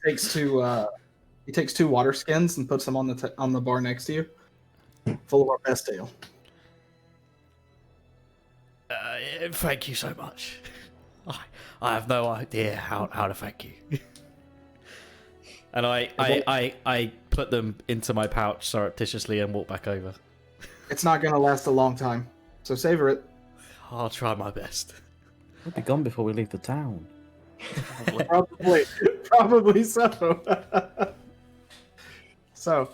takes two water skins and puts them on the bar next to you, full of our best ale. Thank you so much. I have no idea how to thank you. And I put them into my pouch surreptitiously and walk back over. It's not going to last a long time, so savor it. I'll try my best. We'll be gone before we leave the town. Probably so. So,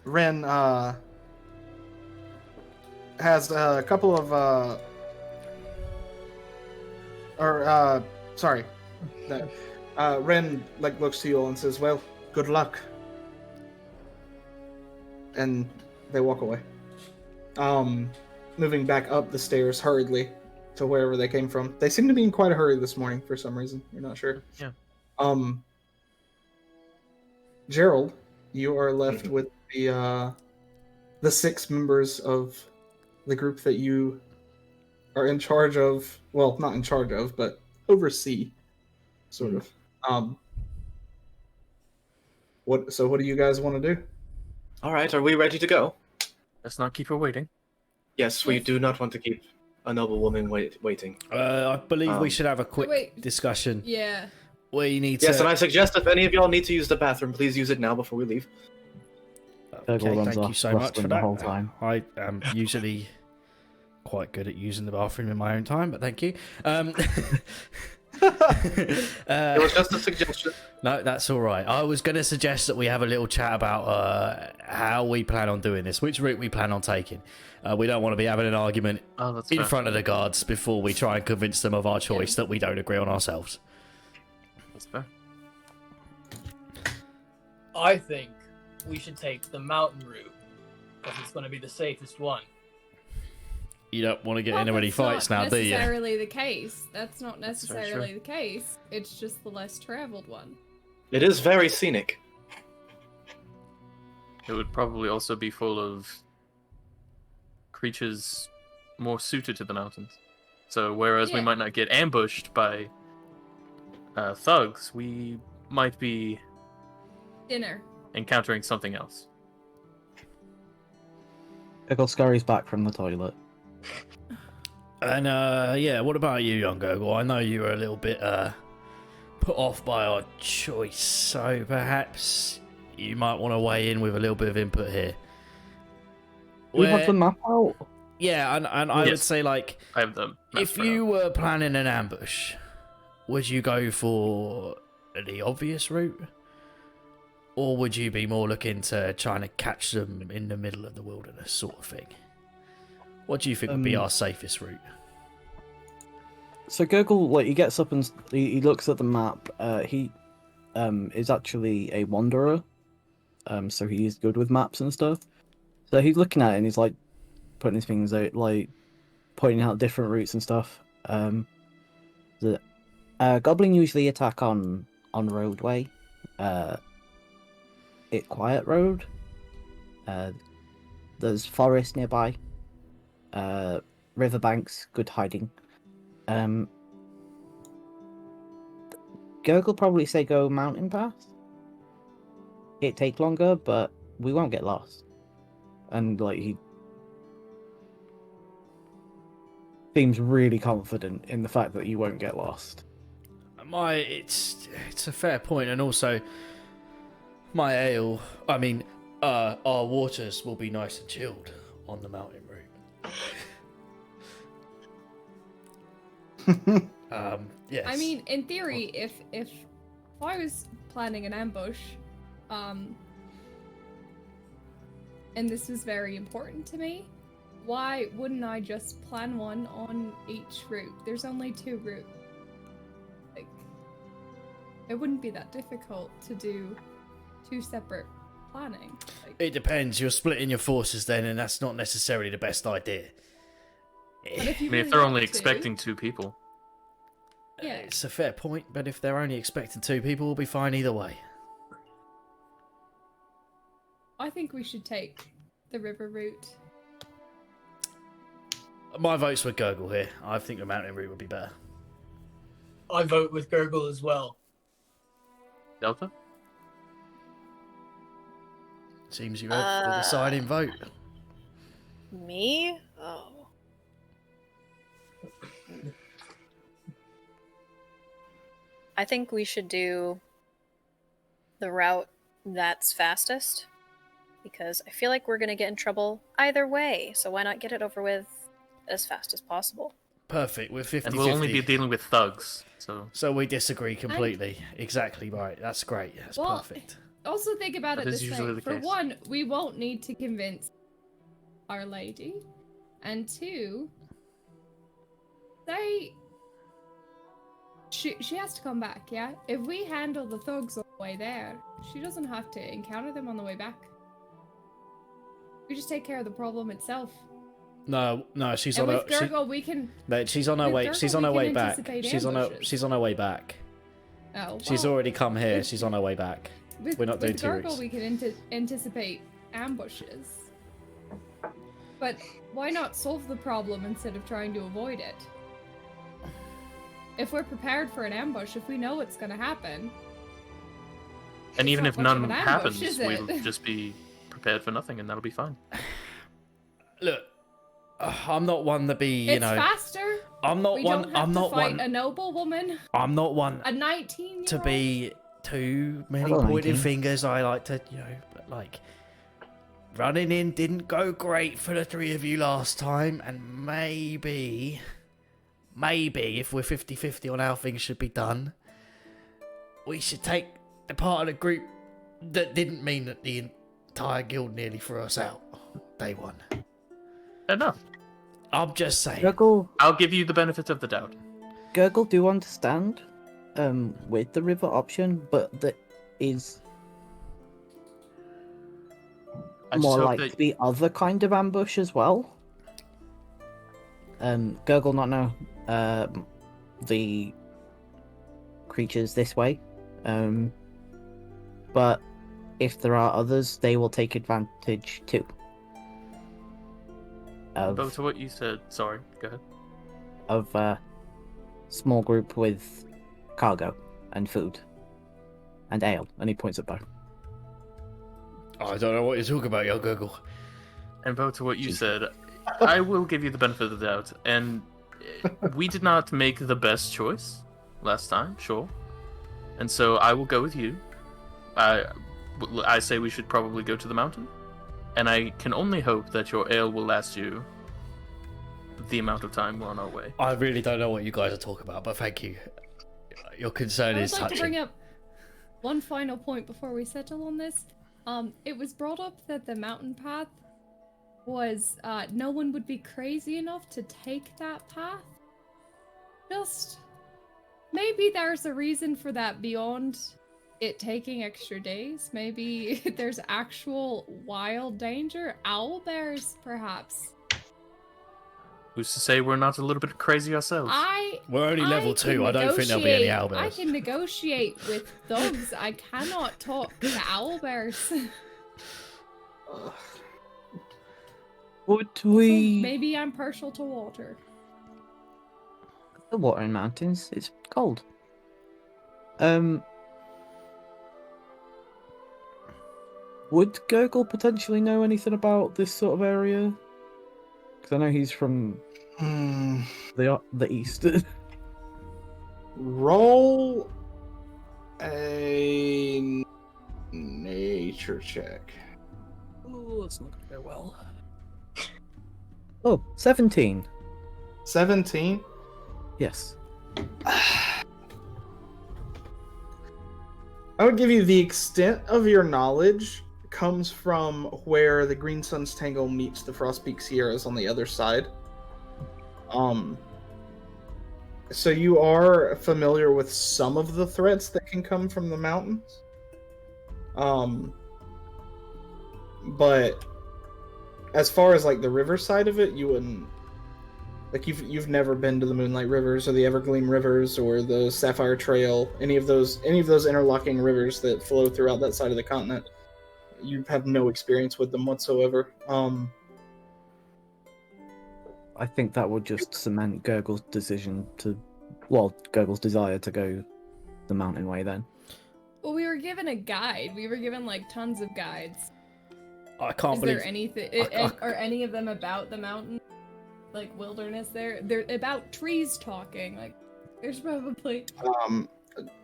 Ren has a couple of Ren looks to you all and says, "Well, good luck." And they walk away. Moving back up the stairs hurriedly to wherever they came from. They seem to be in quite a hurry this morning for some reason. You're not sure. Yeah. Gerald, you are left with the 6 members of the group that you are in charge of. Well, not in charge of, but oversee, sort of. What do you guys want to do? All right, are we ready to go? Let's not keep her waiting. Yes, we Yes. do not want to keep a noble woman waiting. I believe we should have a quick Wait. discussion. yeah. We need Yes, to. and I suggest if any of y'all need to use the bathroom, please use it now before we leave. Gurgle Okay, runs thank you off, so much rustling for the that. whole time. I am usually quite good at using the bathroom in my own time, but thank you. It was just a suggestion. No, that's all right. I was going to suggest that we have a little chat about how we plan on doing this, which route we plan on taking. We don't want to be having an argument Oh, that's in fair. front of the guards before we try and convince them of our choice that we don't agree on ourselves. That's fair. I think we should take the mountain route because it's going to be the safest one. You don't want to get Well, into any that's fights not now, do you? necessarily the case. That's not very necessarily true. the case. It's just the less traveled one. It is very scenic. It would probably also be full of creatures more suited to the mountains. So whereas we Yeah. might not get ambushed by thugs, we might be Dinner. encountering something else. Gurgle scurries back from the toilet. And yeah, what about you, young Gurgle? I know you were a little bit put off by our choice, so perhaps you might want to weigh in with a little bit of input here. We have Where- the map out. Yeah, and I would Yes. say, like, I have them. if you were planning an ambush, would you go for the obvious route? Or would you be more looking to trying to catch them in the middle of the wilderness sort of thing? What do you think would be our safest route? So Gurgle, like, he gets up and he looks at the map. He is actually a wanderer, so he is good with maps and stuff. So he's looking at it and he's like putting his things out, like pointing out different routes and stuff. The goblin usually attack on roadway, quiet road. There's forest nearby. Riverbanks, good hiding. Gurgle probably say go mountain path. It take longer, but we won't get lost. And like he seems really confident in the fact that you won't get lost. It's a fair point, and also our waters will be nice and chilled on the mountain route. Yes. I mean, in theory, if I was planning an ambush, and this was very important to me, why wouldn't I just plan one on each route? There's only 2 routes. Like, it wouldn't be that difficult to do 2 separate planning. Like, it depends. You're splitting your forces then, and that's not necessarily the best idea. but if you I mean, really if they're only want to- expecting 2 people. Yeah. It's a fair point, but if they're only expecting 2 people, we'll be fine either way. I think we should take the river route. My vote's with Gurgle here. I think the mountain route would be better. I vote with Gurgle as well. Delta? Seems you have the deciding vote. Me? Oh. I think we should do the route that's fastest, because I feel like we're going to get in trouble either way, so why not get it over with as fast as possible? Perfect. We're 50-50. And we'll only be dealing with thugs, so... So we disagree completely. Exactly right. That's great. That's Well, perfect. Also think about That it is this usually way. the For case. one, we won't need to convince Our Lady. And 2, she has to come back, yeah? If we handle the thugs on the way there, she doesn't have to encounter them on the way back. We just take care of the problem itself. No, she's And on with her. Gurgle, we can... She's on her with way. Gurgle, She's on we her can way back. anticipate She's on her. ambushes. She's on her way back. Oh, She's well, already come here. with- She's on her way back. We're not doing with 2 Gurgle, routes. we can anticipate ambushes. But why not solve the problem instead of trying to avoid it? If we're prepared for an ambush, if we know it's going to happen... And it's even not if much of none an ambush, happens, is we'll it? just be prepared for nothing, and that'll be fine. Look, I'm not one to be. It's faster. I'm not We one. don't have I'm to not fight one. a noble woman, I'm not one a 19-year-old. to be too many Hello, pointed 19. fingers. I like to, but like running in didn't go great for the 3 of you last time, and maybe if we're 50-50 on how things should be done, we should take the part of the group that didn't mean that the entire guild nearly threw us out day 1. Enough. I'm just saying. Gurgle I'll give you the benefit of the doubt. do understand with the river option, but that is I just more hope likely that to be other kind of ambush as well. Gurgle not know the creatures this way, but if there are others, they will take advantage too. But to what you said, sorry, go ahead. Of a small group with cargo and food and ale, and he points at Bo. I don't know what you're talking about, young Google. And Bo, to what you said, I will give you the benefit of the doubt. And we did not make the best choice last time, sure. And so I will go with you. I say we should probably go to the mountain. And I can only hope that your ale will last you the amount of time we're on our way. I really don't know what you guys are talking about, but thank you. Your concern I is would like to touching. bring up one final point before we settle on this. It was brought up that the mountain path was no one would be crazy enough to take that path. Just maybe there's a reason for that beyond it taking extra days. Maybe there's actual wild danger. Owl bears, perhaps. Who's to say we're not a little bit crazy ourselves? We're only level 2. I don't think there'll be any owlbears. I can negotiate with thugs. I cannot talk to owlbears. Would we? Maybe I'm partial to water. The water in mountains, it's cold. Would Gurgle potentially know anything about this sort of area? Because I know he's from the east. Roll a nature check. Oh, it's not going very well. Oh, 17. 17? Yes. I would give you the extent of your knowledge comes from where the Green Sun's Tangle meets the Frost Peak Sierras on the other side. So you are familiar with some of the threats that can come from the mountains. But as far as like the river side of it, you wouldn't like you've never been to the Moonlight Rivers or the Evergleam Rivers or the Sapphire Trail, any of those interlocking rivers that flow throughout that side of the continent. You have no experience with them whatsoever. I think that would just cement Gurgle's decision to, well, Gurgle's desire to go the mountain way then. Well, we were given a guide. We were given like tons of guides. I can't believe. Is there anything? Are any of them about the mountain, like wilderness? They're about trees talking. Like, there's probably.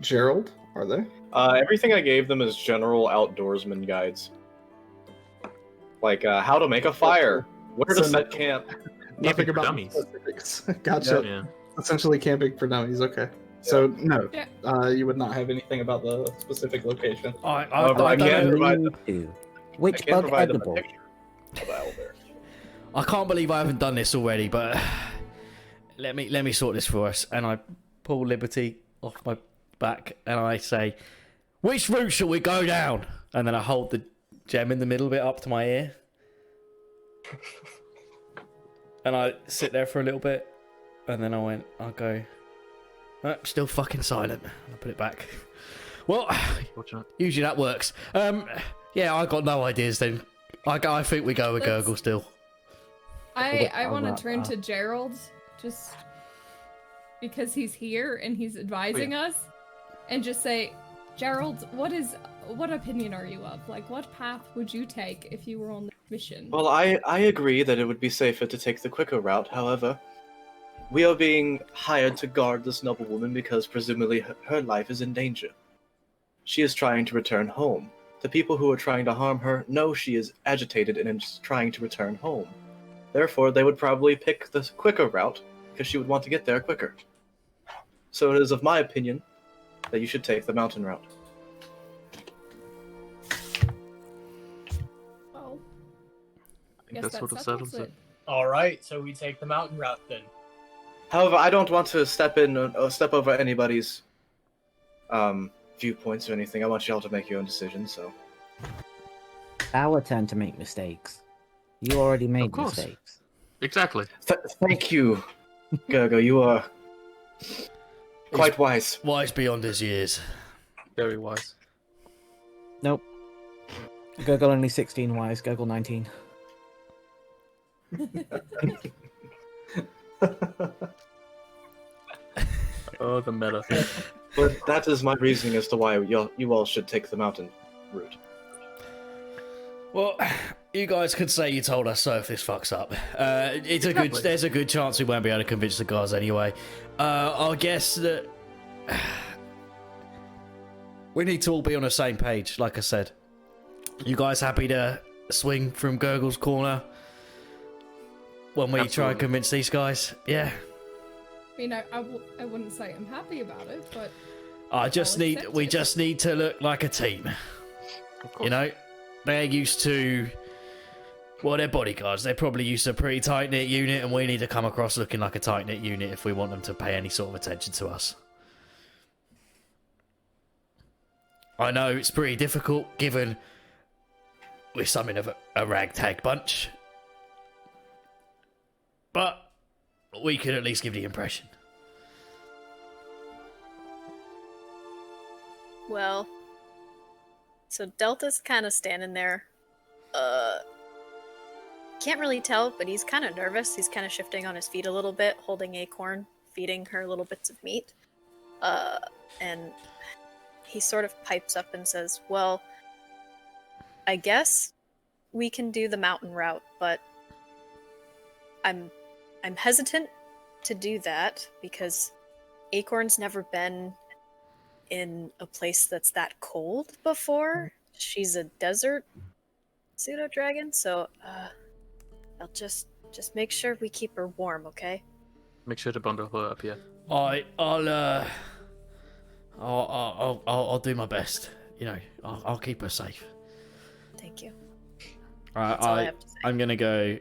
Gerald, are they? Everything I gave them is general outdoorsman guides. Like how to make a fire, where to set camp. Nothing for about dummies. specifics. Gotcha. Yeah. Essentially camping for dummies. Okay. So no, Yeah. you would not have anything about the specific location. However, I I don't can know. provide Which I can bug provide them a edible? picture of the owlbear. I can't believe I haven't done this already, but let me sort this for us. And I pull Liberty off my back and I say, which route shall we go down? And then I hold the gem in the middle bit up to my ear. And I sit there for a little bit. And then I'll go, still fucking silent. I'll put it back. Well, usually that works. Yeah, I got no ideas then. I think we go with Gurgle still. I want to turn to Gerald, just because he's here and he's advising us, and just say, Gerald, what opinion are you of? Like, what path would you take if you were on the mission? Well, I agree that it would be safer to take the quicker route. However, we are being hired to guard this noble woman because presumably her life is in danger. She is trying to return home. The people who are trying to harm her know she is agitated and is trying to return home. Therefore, they would probably pick the quicker route because she would want to get there quicker. So it is of my opinion that you should take the mountain route. Well, I think that sort of settles it. All right, so we take the mountain route then. However, I don't want to step over anybody's viewpoints or anything. I want y'all to make your own decisions. So, Our turn to make mistakes. You already made course. mistakes. Exactly. Thank you, Gurgo. You are quite wise. Wise beyond his years. Very wise. Nope. Gurgle only 16 wise, Gurgle 19. Oh, the meta. But that is my reasoning as to why you all should take the mountain route. Well, you guys could say you told us so if this fucks up. There's a good chance we won't be able to convince the guards anyway. I guess that we need to all be on the same page, like I said. You guys happy to swing from Gurgle's corner when we try and convince these guys? Yeah. I mean, I wouldn't say I'm happy about it, but we just need to look like a team. You know, they're used to, well, they're bodyguards. They're probably used to a pretty tight-knit unit, and we need to come across looking like a tight-knit unit if we want them to pay any sort of attention to us. I know it's pretty difficult, given we're something of a ragtag bunch. But we could at least give the impression. Well, so Delta's kind of standing there. Can't really tell, but he's kind of nervous. He's kind of shifting on his feet a little bit, holding Acorn, feeding her little bits of meat. And he sort of pipes up and says, well, I guess we can do the mountain route, but I'm hesitant to do that because Acorn's never been in a place that's that cold before. She's a desert pseudo dragon, so I'll just make sure we keep her warm, okay? Make sure to bundle her up, yeah. I'll do my best. You know, I'll keep her safe. Thank you. That's all I have to say. I'm gonna go.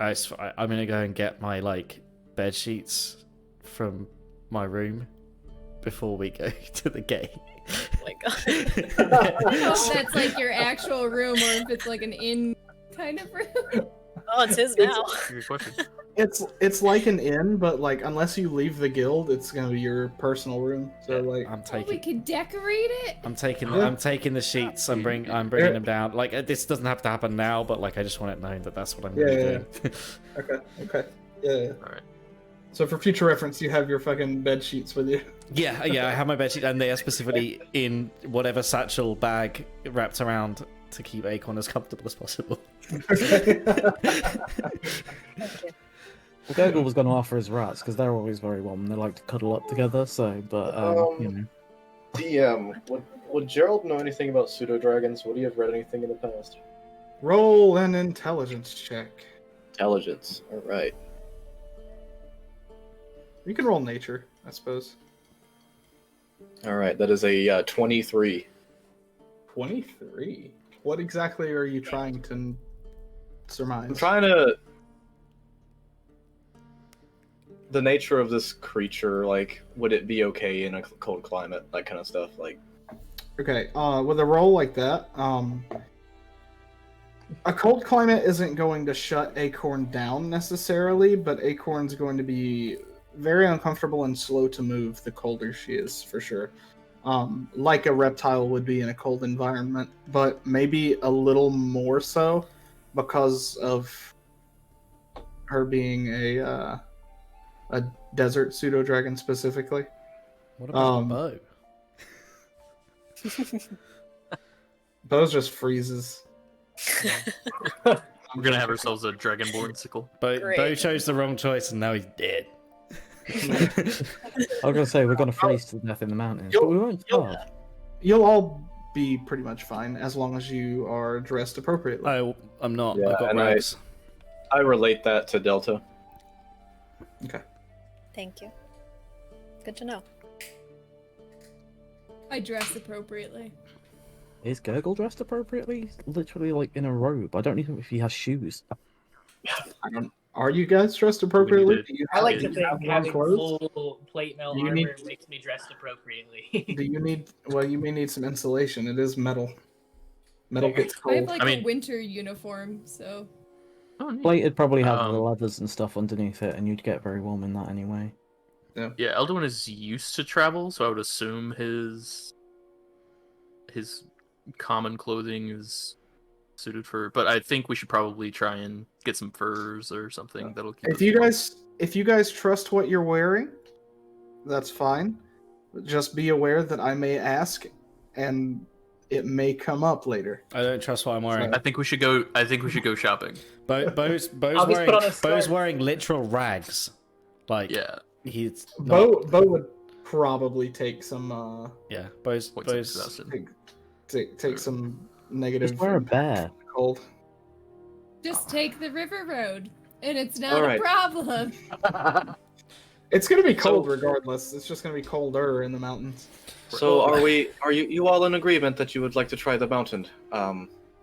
I'm gonna go and get my bed sheets from my room before we go to the gate. Oh my god. I don't know if that's like your actual room or if it's like an inn kind of room. Oh, it's his now. Good question. It's like an inn, but unless you leave the guild, it's gonna be your personal room. So I'm Oh, we taking. could decorate it. I'm taking. Yeah. I'm taking the sheets. I'm bringing them down. This doesn't have to happen now, but I just want it known that that's what I'm gonna be doing. Okay. Yeah. All right. So for future reference, you have your fucking bed sheets with you. Yeah. I have my bedsheet, and they are specifically in whatever satchel bag wrapped around to keep Acorn as comfortable as possible. Well, Gurgle was going to offer his rats because they're always very warm. They like to cuddle up together. So, but you know. DM, would Gerald know anything about pseudo dragons? Would he have read anything in the past? Roll an intelligence check. Intelligence. All right. You can roll nature, I suppose. All right. That is a 23. 23. What exactly are you trying to surmise? I'm trying to. The nature of this creature, would it be okay in a cold climate? That kind of stuff. Okay, with a roll like that, a cold climate isn't going to shut Acorn down necessarily, but Acorn's going to be very uncomfortable and slow to move the colder she is, for sure. Like a reptile would be in a cold environment, but maybe a little more so because of her being a desert pseudo dragon specifically. What about Bo? Bose just freezes. We're gonna have ourselves a dragonborn sickle. Bo Great. chose the wrong choice, and now he's dead. I was going to say we're going to freeze to death in the mountains, but we won't starve. You'll all be pretty much fine as long as you are dressed appropriately. I'm not. Yeah, I've got and rags. I relate that to Delta. Okay. Thank you. Good to know. I dress appropriately. Is Gurgle dressed appropriately? He's literally in a robe. I don't even know if he has shoes. Are you guys dressed appropriately? did. Do you I like to have think warm having clothes? full plate mail You armor need- makes me dressed appropriately. Do you need? Well, you may need some insulation. It is metal. Metal gets I have cold. like I a mean- winter uniform, so Oh, neat. Plate would probably have the Um, leathers and stuff underneath it, and you'd get very warm in that anyway. Yeah, Elduin is used to travel, so I would assume his common clothing is suited for. But I think we should probably try and get some furs or something that'll keep. If you guys trust what you're wearing, that's fine. Just be aware that I may ask, and it may come up later. I don't trust what I'm wearing. I think we should go. I think we should go shopping. Bo's I'll just put on a Bo's scarf. wearing literal rags. Yeah. He's not, Bo would probably take some yeah. Bo's Points of exhaustion. take some negative Just wear a bear. cold. just take the river road, and it's not All a right. problem. It's gonna be cold regardless. It's just gonna be colder in the mountains. So are you all in agreement that you would like to try the mountain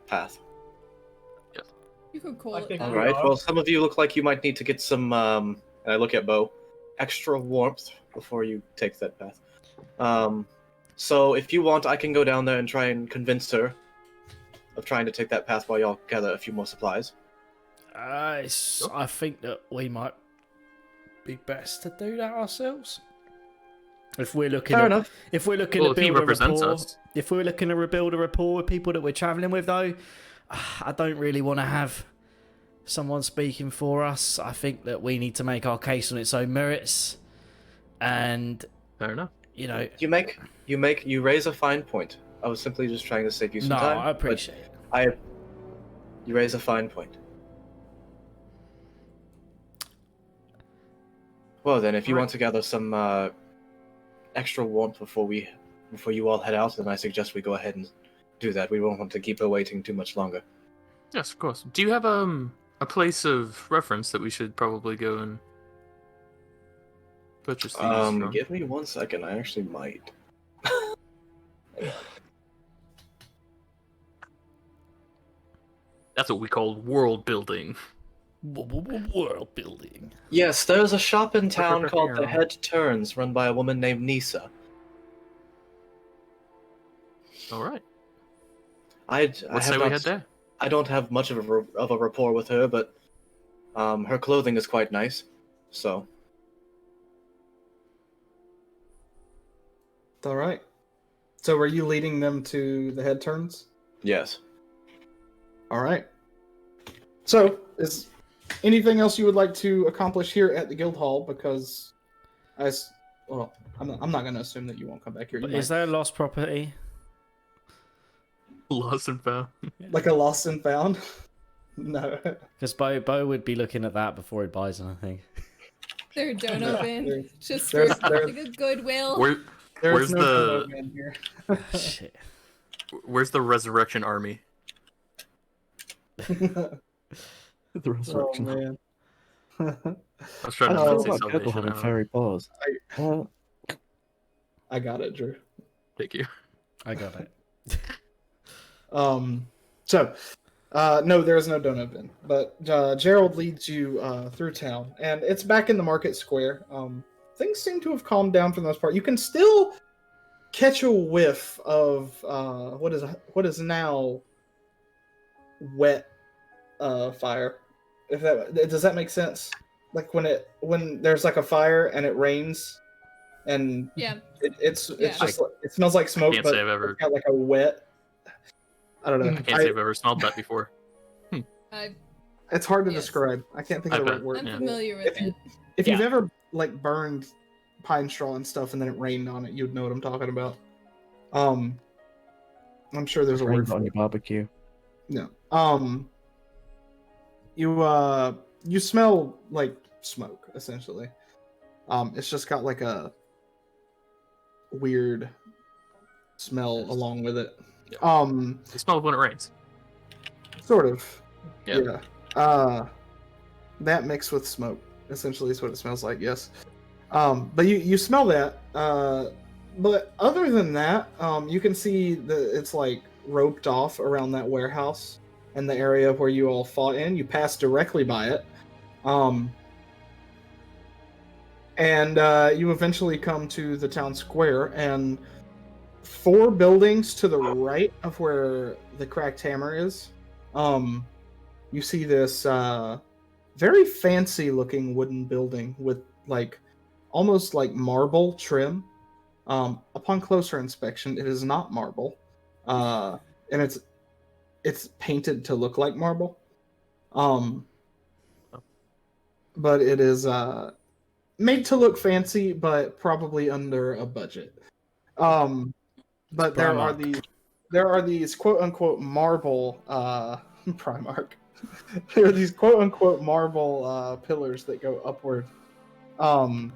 path? You could call I it think that. All we right. are. Well, some of you look like you might need to get some. And I look at Bo, extra warmth before you take that path. So if you want, I can go down there and try and convince her of trying to take that path while y'all gather a few more supplies. I think that we might be best to do that ourselves. If we're looking Fair at, enough. if we're looking Well, to if he build a represents rapport, us. if we're looking to rebuild a rapport with people that we're traveling with, though, I don't really want to have someone speaking for us. I think that we need to make our case on its own merits, and Fair enough. you know, You raise a fine point. I was simply just trying to save you some no, time. I appreciate it. You raise a fine point. Well then, if you want to gather some extra warmth before you all head out, then I suggest we go ahead and do that. We won't want to keep her waiting too much longer. Yes, of course. Do you have a place of reference that we should probably go and purchase these from? Give me 1 second. I actually might. That's what we call world building. World building. Yes, there's a shop in town called the Head Turns, run by a woman named Nisa. All right. Let's say we head there. I don't have much of a rapport with her, but her clothing is quite nice. So All right. So are you leading them to the Head Turns? yes. All right. So is anything else you would like to accomplish here at the guild hall? Because I'm not going to assume that you won't come back here. You But is might. there a lost property? Lost and found. Like a lost and found? No. Because Bo would be looking at that before he buys anything. There don't open. There- Just there's- for there's- like a goodwill. There's Where's no the- Komodo man here. Shit. Where's the resurrection army? The Oh resurrection. man. I was trying I to don't know say about Gurgle salvation. having fairy paws. I got it, Drew. Thank you. I got it. No, there is no donut bin, but Gerald leads you through town, and it's back in the market square. Things seem to have calmed down for the most part. You can still catch a whiff of what is now wet fire. If that does that make sense? Like when there's like a fire and it rains, and Yeah. it's Yeah. just it smells like smoke, Can't but say I've ever- it's got like a wet. I don't know. I can't say I've ever smelled that before. It's hard to Yes. describe. I can't think of I the bet. right word. I'm Yeah. familiar with If you- it. If you've Yeah. ever like burned pine straw and stuff and then it rained on it, you'd know what I'm talking about. I'm sure there's a word Rained for on it. your barbecue. No. You smell like smoke essentially. It's just got like a weird smell along with it. The smell of when it rains. Sort of. Yeah. That mixed with smoke essentially is what it smells like. Yes. But you smell that. But other than that, you can see that it's like roped off around that warehouse and the area where you all fought in. You pass directly by it. And you eventually come to the town square, and 4 buildings to the right of where the cracked hammer is, you see this very fancy looking wooden building with like almost like marble trim. Upon closer inspection, it is not marble, and it's painted to look like marble. But it is made to look fancy, but probably under a budget. But there are these quote unquote marble Primark. There are these quote unquote marble pillars that go upward to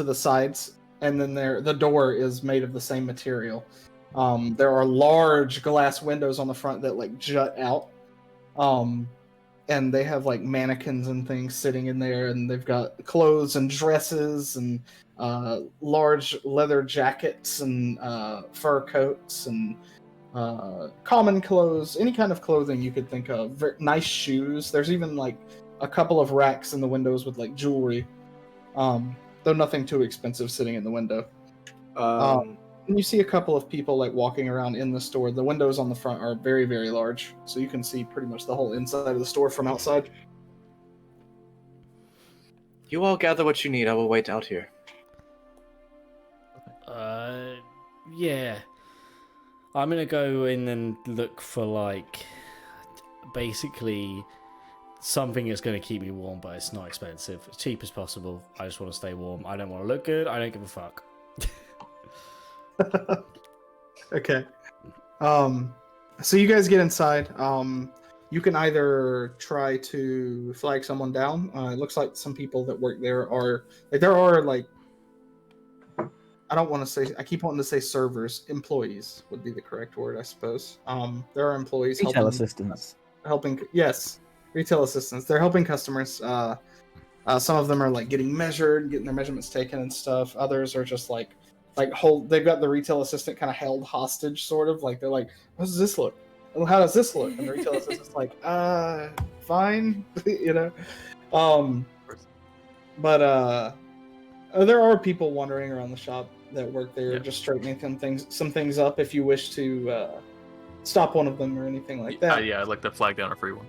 the sides, and then the door is made of the same material. There are large glass windows on the front that like jut out. And they have like mannequins and things sitting in there, and they've got clothes and dresses and large leather jackets and fur coats and common clothes, any kind of clothing you could think of. Nice shoes. There's even like a couple of racks in the windows with like jewelry, though nothing too expensive sitting in the window. And you see a couple of people like walking around in the store. The windows on the front are very, very large, so you can see pretty much the whole inside of the store from outside. You all gather what you need. I will wait out here. Yeah. I'm gonna go in and look for, like, basically something that's gonna keep me warm, but it's not expensive. As cheap as possible. I just want to stay warm. I don't want to look good. I don't give a fuck. Okay. So you guys get inside. You can either try to flag someone down. It looks like some people that work there are I don't want to say. I keep wanting to say servers. Employees would be the correct word, I suppose. There are employees Retail assistants. Yes, retail assistants. They're helping customers. Some of them are like getting measured, getting their measurements taken and stuff. Others are just like they've got the retail assistant kind of held hostage, sort of like they're like, how does this look? Well, how does this look? And the retail assistant's like, fine, you know. But there are people wandering around the shop that work there, just straightening some things up. If you wish to stop one of them or anything like that. Yeah, I'd like to flag down a free one.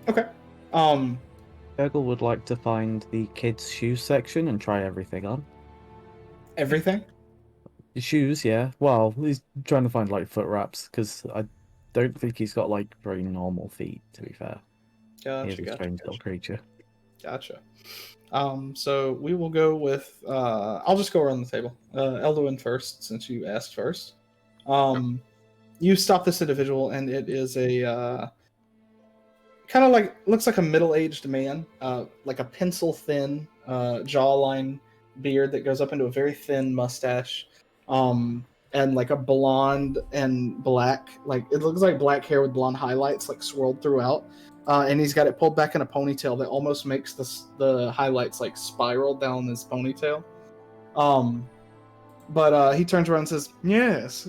Okay. Urgle would like to find the kids' shoes section and try everything on. Everything? The shoes, yeah. Well, he's trying to find like foot wraps because I don't think he's got like very normal feet. To be fair, he's a strange little creature. Gotcha. So we will go with. I'll just go around the table. Elduin first, since you asked first. You stop this individual, and it is a kind of like looks like a middle-aged man, like a pencil-thin jawline, beard that goes up into a very thin mustache, and like a blonde and black, like it looks like black hair with blonde highlights like swirled throughout. And he's got it pulled back in a ponytail that almost makes the highlights like spiral down his ponytail. But he turns around and says, "Yes.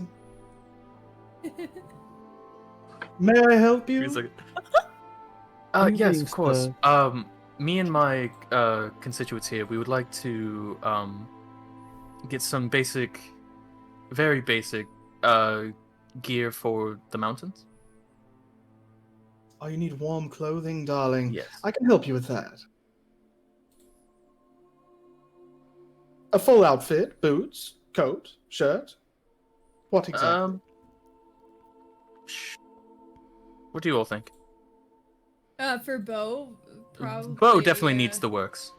May I help you?" He's like, yes, of course. Me and my constituents here, we would like to get some very basic gear for the mountains. Oh, you need warm clothing, darling. Yes. I can help you with that. A full outfit, boots, coat, shirt. What exactly? What do you all think? For Bo, probably. Bo definitely needs the works.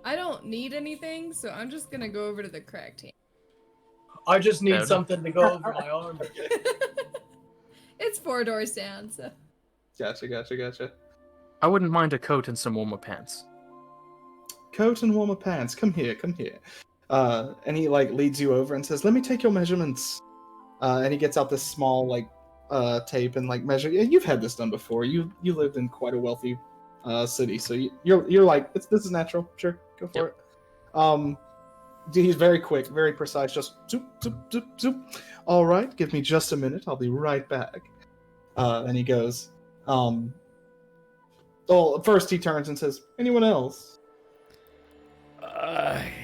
I don't need anything, so I'm just gonna go over to the crack team. I just need something to go over my arm. It's 4 doors down, so. Gotcha. I wouldn't mind a coat and some warmer pants. Coat and warmer pants. Come here. And he like leads you over and says, "Let me take your measurements." And he gets out this small like tape and like measure. Yeah, you've had this done before. You lived in quite a wealthy city, so you're like, this is natural. Sure, go for it. He's very quick, very precise. Just zoop, zoop, zoop, zoop. All right, give me just a minute. I'll be right back. And he goes. Well, first he turns and says, "Anyone else?"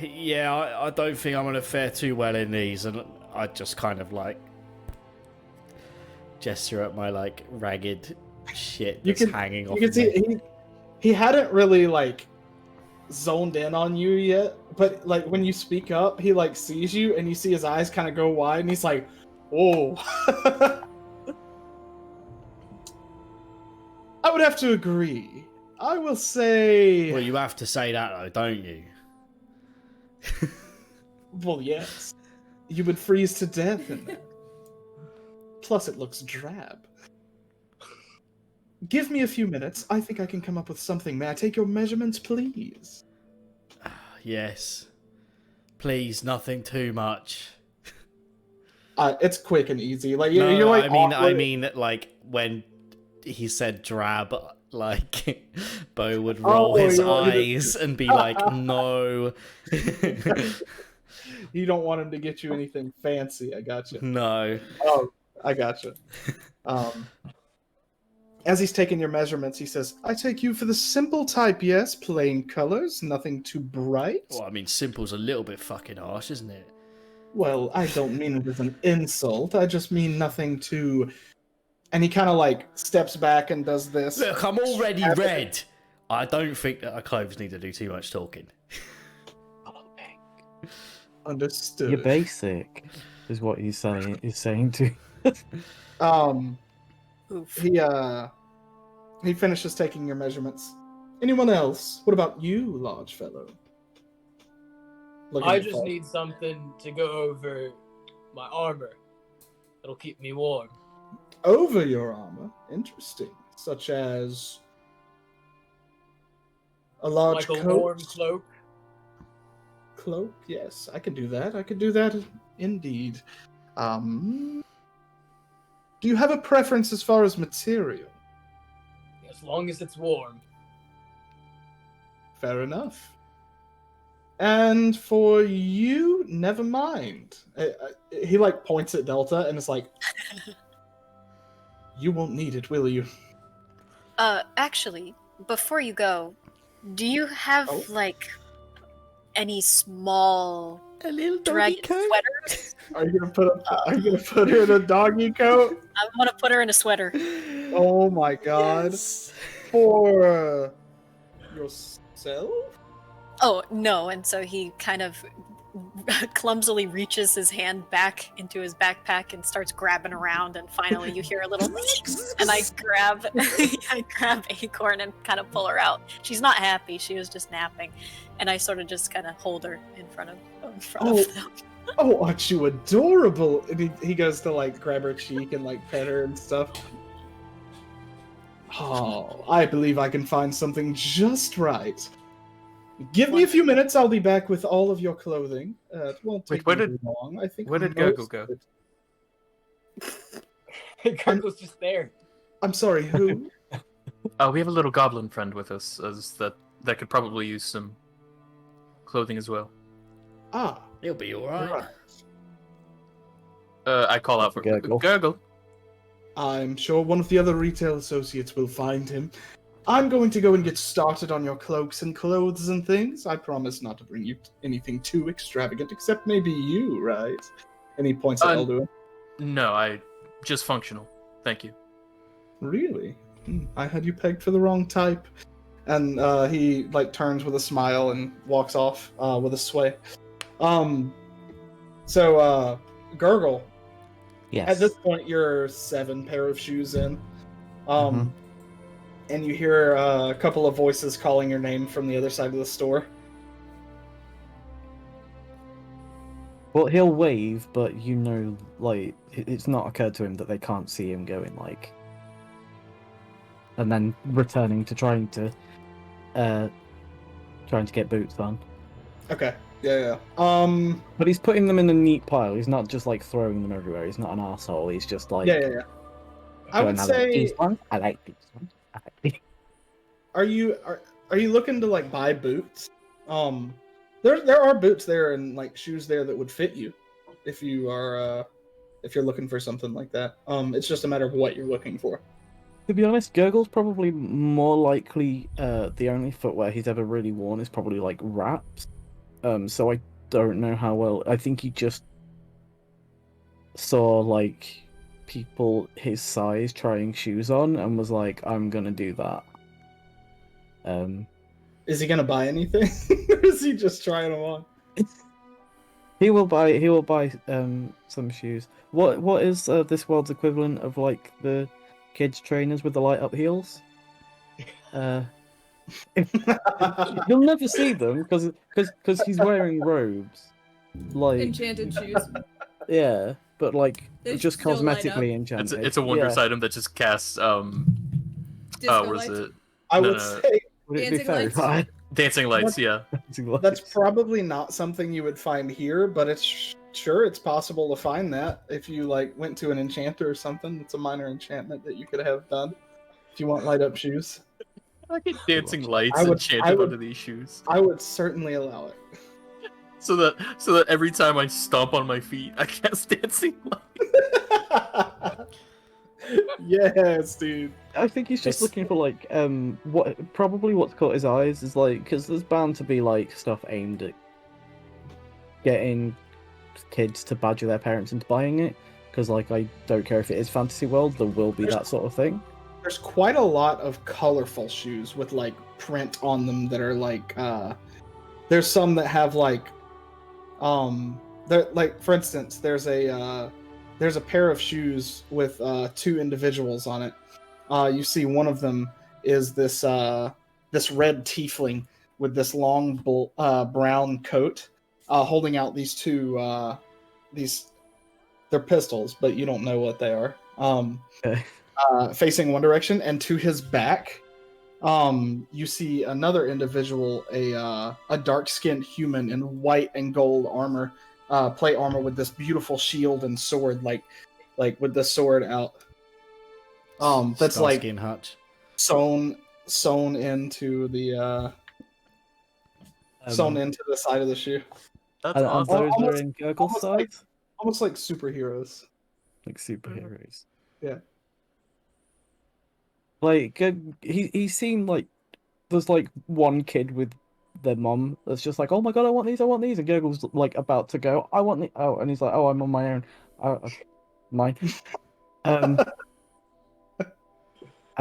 Yeah, I don't think I'm gonna fare too well in these, and I just kind of like gesture at my like ragged shit that's hanging off. You can see he hadn't really like zoned in on you yet, but like when you speak up, he like sees you and you see his eyes kind of go wide, and he's like, "Oh." I would have to agree. I will say. Well, you have to say that though, don't you? Well, yes. You would freeze to death in that. Plus, it looks drab. Give me a few minutes. I think I can come up with something. May I take your measurements, please? Yes. Please, nothing too much. It's quick and easy. Like No, you're like. I mean, like when he said drab, like Bo would roll his eyes and be like, "No." You don't want him to get you anything fancy. I gotcha. No. Oh, I gotcha. As he's taking your measurements, he says, "I take you for the simple type, yes, plain colors, nothing too bright." Well, I mean, simple's a little bit fucking harsh, isn't it? Well, I don't mean it as an insult. I just mean nothing too. And he kind of like steps back and does this. Look, I'm already red. I don't think that our clothes need to do too much talking. Understood. You're basic, is what he's saying. Is saying to. Oof. He finishes taking your measurements. Anyone else? What about you, large fellow? Looking I at just Paul. need something to go over my armor. It'll keep me warm. Over your armor. Interesting. Such as a large Like a coat. warm cloak. Cloak? Yes, I could do that. I could do that indeed. Do you have a preference as far as material? As long as it's warm. Fair enough. And for you, never mind. He like points at Delta and is like, "You won't need it, will you?" Actually, before you go, do you have Oh. like any small A little dragon sweaters? Are you gonna put her in a doggy coat? I want to put her in a sweater. Oh my god! Yes. For yourself? Oh no! And so he kind of clumsily reaches his hand back into his backpack and starts grabbing around. And finally, you hear a little, and I grab Acorn and kind of pull her out. She's not happy; she was just napping, and I sort of just kind of hold her in front of them. Oh, aren't you adorable? And he goes to like grab her cheek and like pet her and stuff. Oh, I believe I can find something just right. Give me a few minutes. I'll be back with all of your clothing. It won't take where me did- too long. I think. where did most Gurgle go? of it- Gurgle's just there. I'm sorry. Who? We have a little goblin friend with us, that could probably use some clothing as well. Ah, He'll be alright. right. I call out for Gurgle. Gurgle. I'm sure one of the other retail associates will find him. I'm going to go and get started on your cloaks and clothes and things. I promise not to bring you anything too extravagant, except maybe you, right? And he points at Elduin. No, I just functional. Thank you. Really? I had you pegged for the wrong type. And he like turns with a smile and walks off with a sway. So Gurgle, Yes. at this point you're 7 pair of shoes in. Mhm. And you hear a couple of voices calling your name from the other side of the store. Well, he'll wave, but you know, like, it's not occurred to him that they can't see him going, like, and then returning to trying to get boots on. Okay. Yeah. But he's putting them in a neat pile. He's not just like throwing them everywhere. He's not an asshole. He's just like, Yeah. I would like say, these ones. I like these ones. I like these. are you looking to like buy boots? There are boots there and like shoes there that would fit you, if you're looking for something like that. It's just a matter of what you're looking for. To be honest, Gurgle's probably more likely the only footwear he's ever really worn is probably like wraps. So I don't know how well. I think he just saw like people his size trying shoes on and was like, I'm gonna do that. Is he gonna buy anything? Or is he just trying them on? He will buy some shoes. What is this world's equivalent of like the kids trainers with the light up heels? You'll never see them because he's wearing robes. Like Enchanted shoes. yeah, but like They just still light cosmetically up. enchanted. It's a wondrous Yeah. item that just casts Disco what is lights. it? I No, would no. say Would it be Dancing fairy lights? light? Dancing lights, yeah. Dancing lights. that's probably not something you would find here, but it's sure it's possible to find that if you like went to an enchanter or something. It's a minor enchantment that you could have done if you want light up shoes. I get dancing lights I would- enchanted I would- onto these shoes. I would certainly allow it. So that every time I stomp on my feet, I cast dancing lights. Yes, dude. I think he's just It's- looking for like what's caught his eyes is like because there's bound to be like stuff aimed at getting kids to badger their parents into buying it because like I don't care if it is fantasy world, there will be that sort of thing. There's quite a lot of colorful shoes with like print on them that are like there's some that have like like for instance there's a pair of shoes with 2 individuals on it. You see one of them is this red tiefling with this long brown coat, holding out these 2 they're pistols, but you don't know what they are. Okay. Facing one direction, and to his back, you see another individual, a dark-skinned human in white and gold armor, plate armor with this beautiful shield and sword, like with the sword out. That's Starsky like and Hutch. sewn into the side of the shoe, That's And awesome. those are in Gurgle's almost like- sides? almost like superheroes. Like superheroes. Yeah. Like, he seemed like there's like one kid with their mom that's just like, oh my god, I want these, and Gurgle's like about to go, I want the, oh, and he's like, oh, I'm on my own, mine. And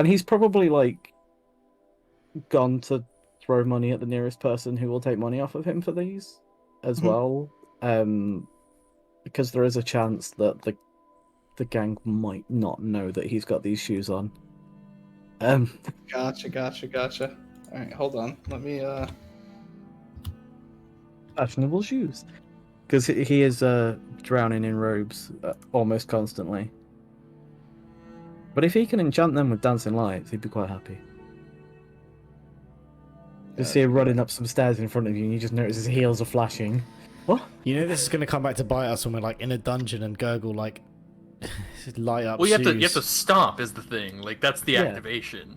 he's probably like gone to throw money at the nearest person who will take money off of him for these as well, because there is a chance that the gang might not know that he's got these shoes on. Gotcha. All right, hold on. Let me. Fashionable shoes, because he is drowning in robes almost constantly. But if he can enchant them with dancing lights, he'd be quite happy. You see him running up some stairs in front of you, and you just notice his heels are flashing. What? You know this is going to come back to bite us when we're like in a dungeon and Gurgle like light up Well, you shoes. have to stop is the thing. Like that's the Yeah. activation.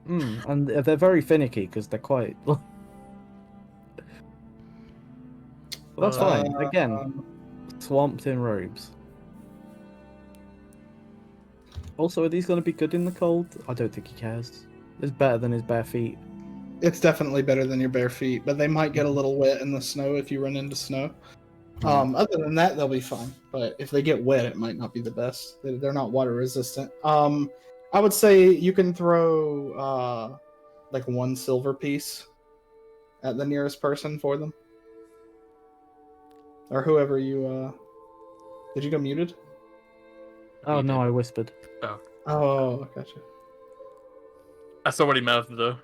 And they're very finicky because they're quite. But that's fine. Again, swamped in robes. Also, are these going to be good in the cold? I don't think he cares. It's better than his bare feet. It's definitely better than your bare feet, but they might get a little wet in the snow if you run into snow. Other than that, they'll be fine. But if they get wet, it might not be the best. They're not water resistant. I would say you can throw like 1 silver piece at the nearest person for them, or whoever you. Did you go muted? Oh no, I whispered. Oh, gotcha. I saw what he mouthed though.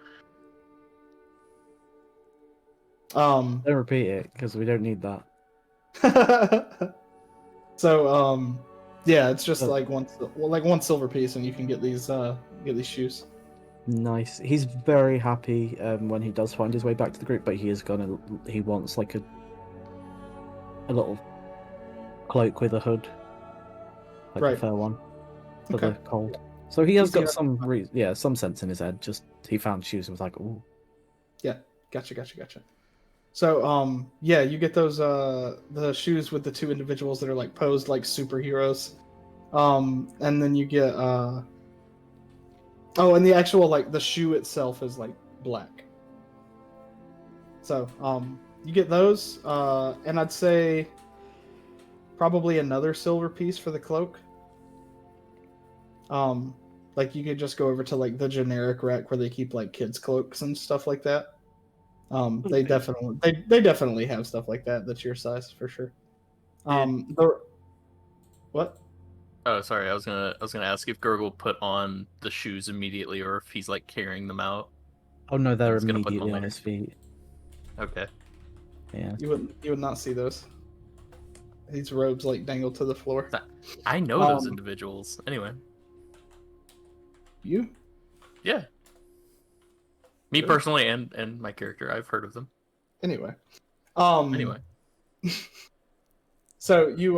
Don't repeat it because we don't need that. So yeah, it's just like one silver piece, and you can get these shoes. Nice. He's very happy when he does find his way back to the group, but he wants like a little cloak with a hood, like Right. a fair one for Okay. the cold. So he has got Yeah. some sense in his head. Just he found shoes and was like, ooh. Gotcha. So yeah, you get those the shoes with the 2 individuals that are like posed like superheroes. And then you get and the actual like the shoe itself is like black. So you get those, and I'd say probably another silver piece for the cloak. Like you could just go over to like the generic rack where they keep like kids cloaks and stuff like that. They definitely have stuff like that that's your size for sure. What? Oh, sorry. I was gonna ask if Gurgle put on the shoes immediately, or if he's like carrying them out. Oh no, they're He's gonna put them immediately on on later. his feet. Okay. Yeah. You would not see those. These robes like dangle to the floor. I know those individuals. Anyway. You? Yeah. Me Sure. personally, and my character, I've heard of them. Anyway. Anyway. So you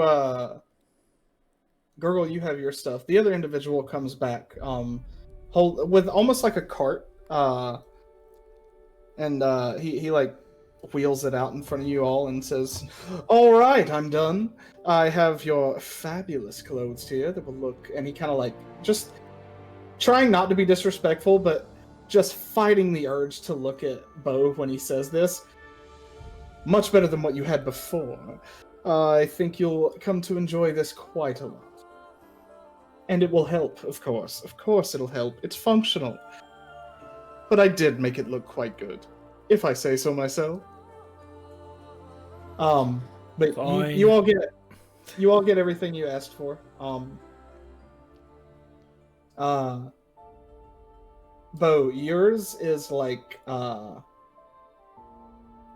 Gurgle, you have your stuff. The other individual comes back, hold with almost like a cart, and he like wheels it out in front of you all and says, "All right, I'm done. I have your fabulous clothes here that will look." And he kind of like just trying not to be disrespectful, but just fighting the urge to look at Bo when he says this. Much better than what you had before. I think you'll come to enjoy this quite a lot. And it will help, of course. Of course it'll help. It's functional. but I did make it look quite good, if I say so myself. But Fine. you all get everything you asked for. Bo, yours is like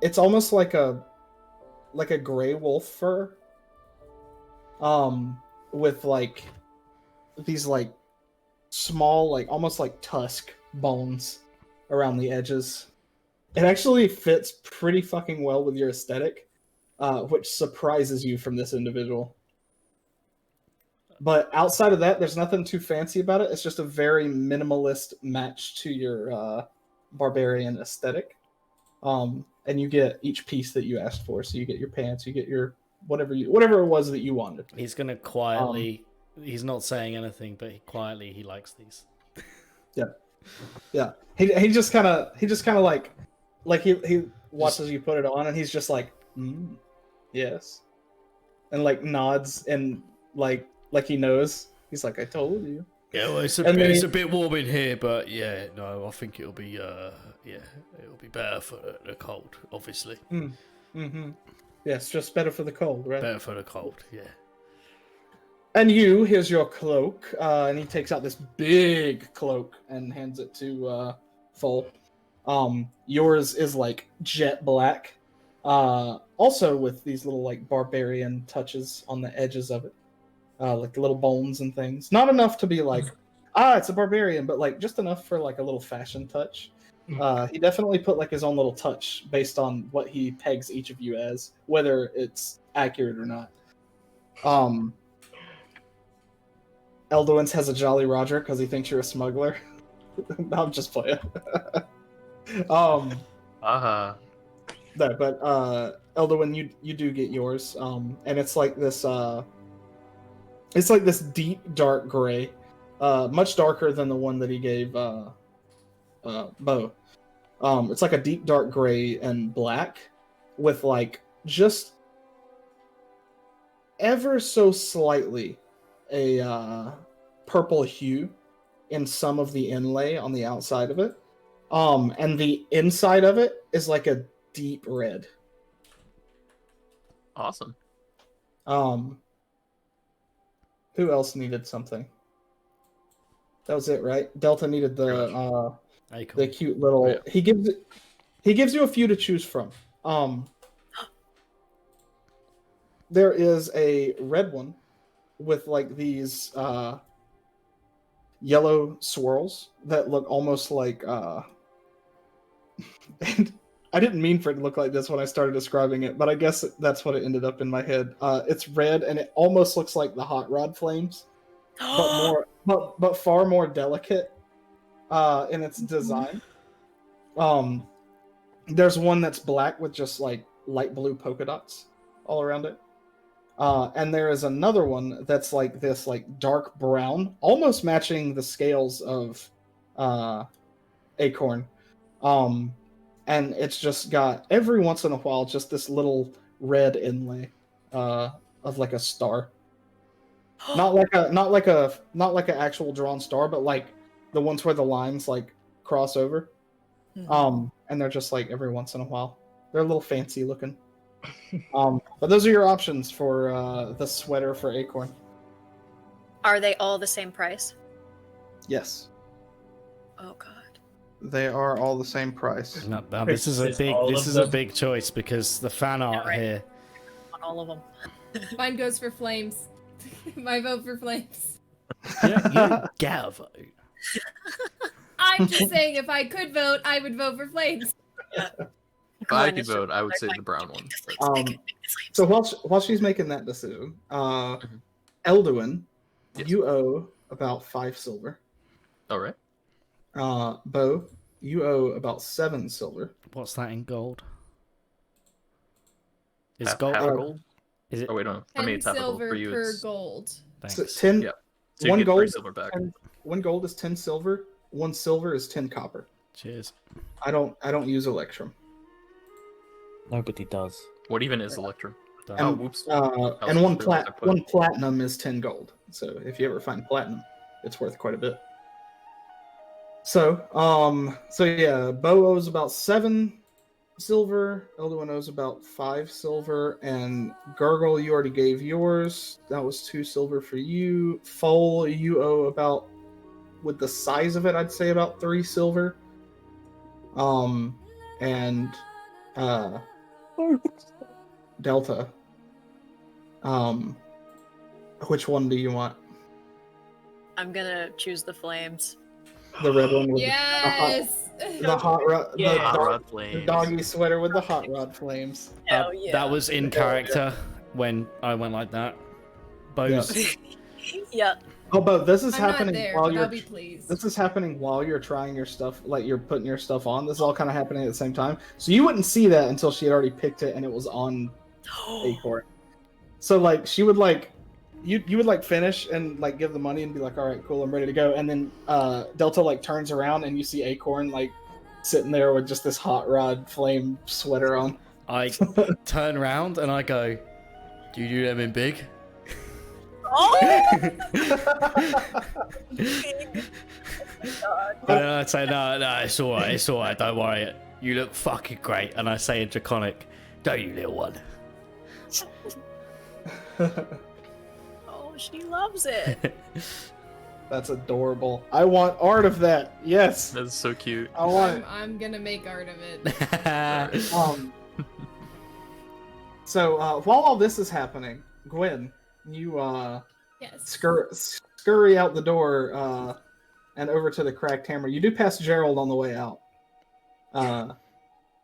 it's almost like a gray wolf fur. With like these like small, like almost like tusk bones around the edges. It actually fits pretty fucking well with your aesthetic, which surprises you from this individual. But outside of that, there's nothing too fancy about it. It's just a very minimalist match to your barbarian aesthetic. And you get each piece that you asked for. So you get your pants, you get your whatever it was that you wanted. He's gonna quietly. He's not saying anything, but he likes these. Yeah. He just kind of like he watches you put it on, and he's just like, yes, and like nods and like he knows. He's like, I told you. Yeah, well, it's a bit warm in here, but yeah, no, I think it'll be it'll be better for the cold, obviously. Mm-hmm. Yes, just better for the cold, right? Better for the cold, yeah. And here's your cloak, and he takes out this big cloak and hands it to Full. Yours is like jet black, also with these little like barbarian touches on the edges of it, like little bones and things. Not enough to be like, it's a barbarian, but like just enough for like a little fashion touch. He definitely put like his own little touch based on what he pegs each of you as, whether it's accurate or not. Elduin's has a Jolly Roger because he thinks you're a smuggler. No, I'm just playing. No, but Elduin, you do get yours, and it's like this deep dark gray, much darker than the one that he gave Bo. It's like a deep dark gray and black with like just ever so slightly a purple hue in some of the inlay on the outside of it. And the inside of it is like a deep red. Awesome. Who else needed something? That was it, right? Delta needed the cute little. Yeah. He gives you a few to choose from. There is a red one with like these yellow swirls that look almost like and I didn't mean for it to look like this when I started describing it, but I guess that's what it ended up in my head. It's red and it almost looks like the hot rod flames, but far more delicate in its design. There's one that's black with just like light blue polka dots all around it. And there is another one that's like this like dark brown, almost matching the scales of Acorn. And it's just got every once in a while just this little red inlay of like a star. Not like an actual drawn star, but like the ones where the lines like cross over. And they're just like every once in a while. They're a little fancy looking. But those are your options for the sweater for Acorn. Are they all the same price? Yes. Oh god. They are all the same price. Now, this is a big choice because the fan art here. On all of them. Mine goes for Flames. My vote for Flames. You don't get a vote. I'm just saying, if I could vote, I would vote for Flames. If I could vote, I would say the brown one. So while she's making that decision, Elduin, Yes. you owe about 5 silver. All right. Bo, you owe about 7 silver. What's that in gold? Is Half gold? gold? Is it? Oh wait, no. For 10 me, it's half a gold. silver For you, per it's gold. Thanks. So 10. Yeah. So you One get 3 gold. silver back. 1 gold is 10 silver. 1 silver is 10 copper. Cheers. I don't use Electrum. Nobody does. What even is Electrum? Done. Oh, whoops. And one platinum is 10 gold. So if you ever find platinum, it's worth quite a bit. So yeah, Bo owes about 7 silver. Elduin owes about 5 silver, and Gargle, you already gave yours. That was 2 silver for you. Foal, you owe about, with the size of it, I'd say about 3 silver. And Delta. Which one do you want? I'm gonna choose the flames. The red one with Yes. the hot rod, Yeah. Hot rod the flames. doggy sweater with the hot rod flames. Hell yeah. That was in character when I went like that. Bo's. Yeah. Oh, but this is I'm not happening there, while but you're. I'll be pleased. This is happening while you're trying your stuff, like you're putting your stuff on. This is all kind of happening at the same time. So you wouldn't see that until she had already picked it and it was on Acorn. So like she would like, you would like finish and like give the money and be like, all right, cool, I'm ready to go. And then Delta like turns around and you see Acorn like sitting there with just this hot rod flame sweater on. I turn around and I go, "Do you do them in big?" Oh! And then I say, no, it's alright, don't worry. You look fucking great. And I say in Draconic, don't you, little one? Oh, she loves it. That's adorable. I want art of that. Yes, That's so cute. I want it. I'm gonna make art of it. So while all this is happening, Gwen, you Yes. scurry out the door and over to the cracked hammer. You do pass Gerald on the way out.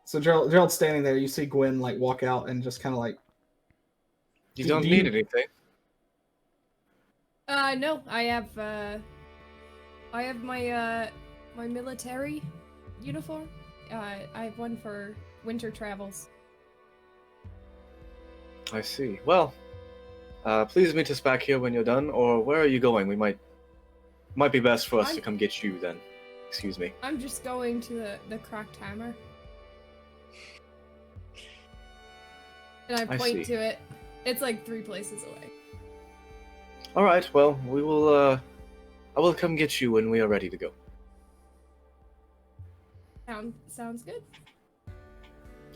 So Gerald's standing there. You see Gwen like walk out and just kind of like. You don't need anything. No, I have my my military uniform. I have one for winter travels. I see. Well, please meet us back here when you're done, or where are you going? We might be best for us to come get you then. Excuse me. I'm just going to the cracked hammer. And I point to it. It's like 3 places away. All right. Well, we will. I will come get you when we are ready to go. Sounds good.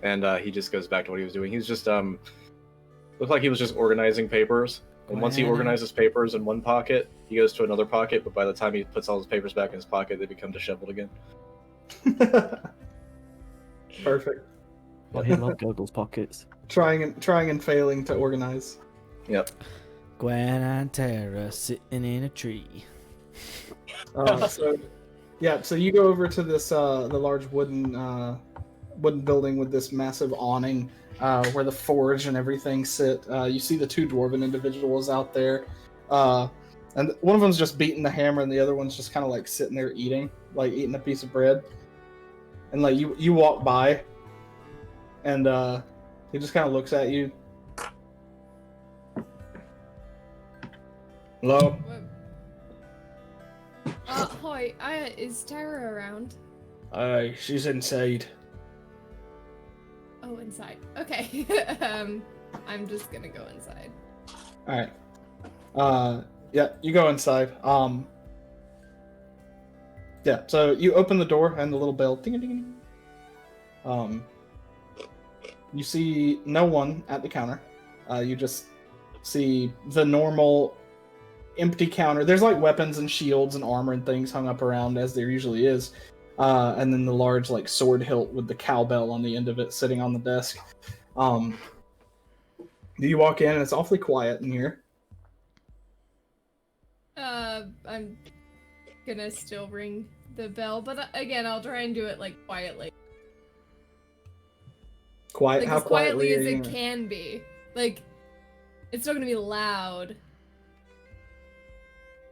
And he just goes back to what he was doing. He's just looked like he was just organizing papers. And once he organizes papers in one pocket, he goes to another pocket. But by the time he puts all his papers back in his pocket, they become disheveled again. Perfect. Well, he loved Gurgle's pockets. Trying and failing to organize. Yep. Gwen and Tara sitting in a tree. So you go over to this the large wooden building with this massive awning where the forge and everything sit. You see the 2 dwarven individuals out there, and one of them's just beating the hammer, and the other one's just kind of like sitting there eating a piece of bread. And like you walk by, and he just kind of looks at you. Hello. Hi. Is Tara around? She's inside. Oh, inside. Okay. I'm just gonna go inside. All right. Yeah, you go inside. Yeah. So you open the door and the little bell ding ding ding. You see no one at the counter. You just see the normal empty counter. There's like weapons and shields and armor and things hung up around as there usually is. And then the large like sword hilt with the cowbell on the end of it sitting on the desk. You walk in and it's awfully quiet in here. I'm gonna still ring the bell, but again, I'll try and do it like quietly. Quiet? Like How as quietly as are you it gonna- can be. Like, it's still gonna be loud.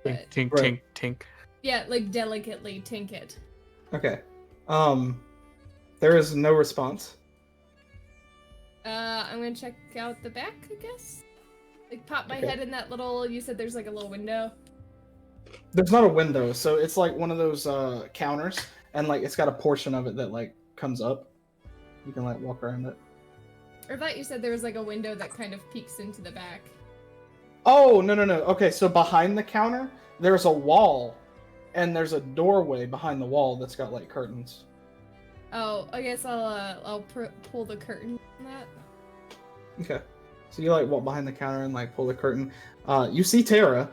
Tink, tink, Right. tink, tink. Yeah, like delicately tink it. Okay. There is no response. I'm gonna check out the back, I guess. Like pop my Okay. head in that little. You said there's like a little window. There's not a window, so it's like one of those counters, and like it's got a portion of it that like comes up. You can like walk around it. Or I thought you said there was like a window that kind of peeks into the back. Oh no. Okay, so behind the counter, there's a wall and there's a doorway behind the wall that's got like curtains. Oh, I guess I'll pull the curtain on that. Okay. So you like walk behind the counter and like pull the curtain. You see Tara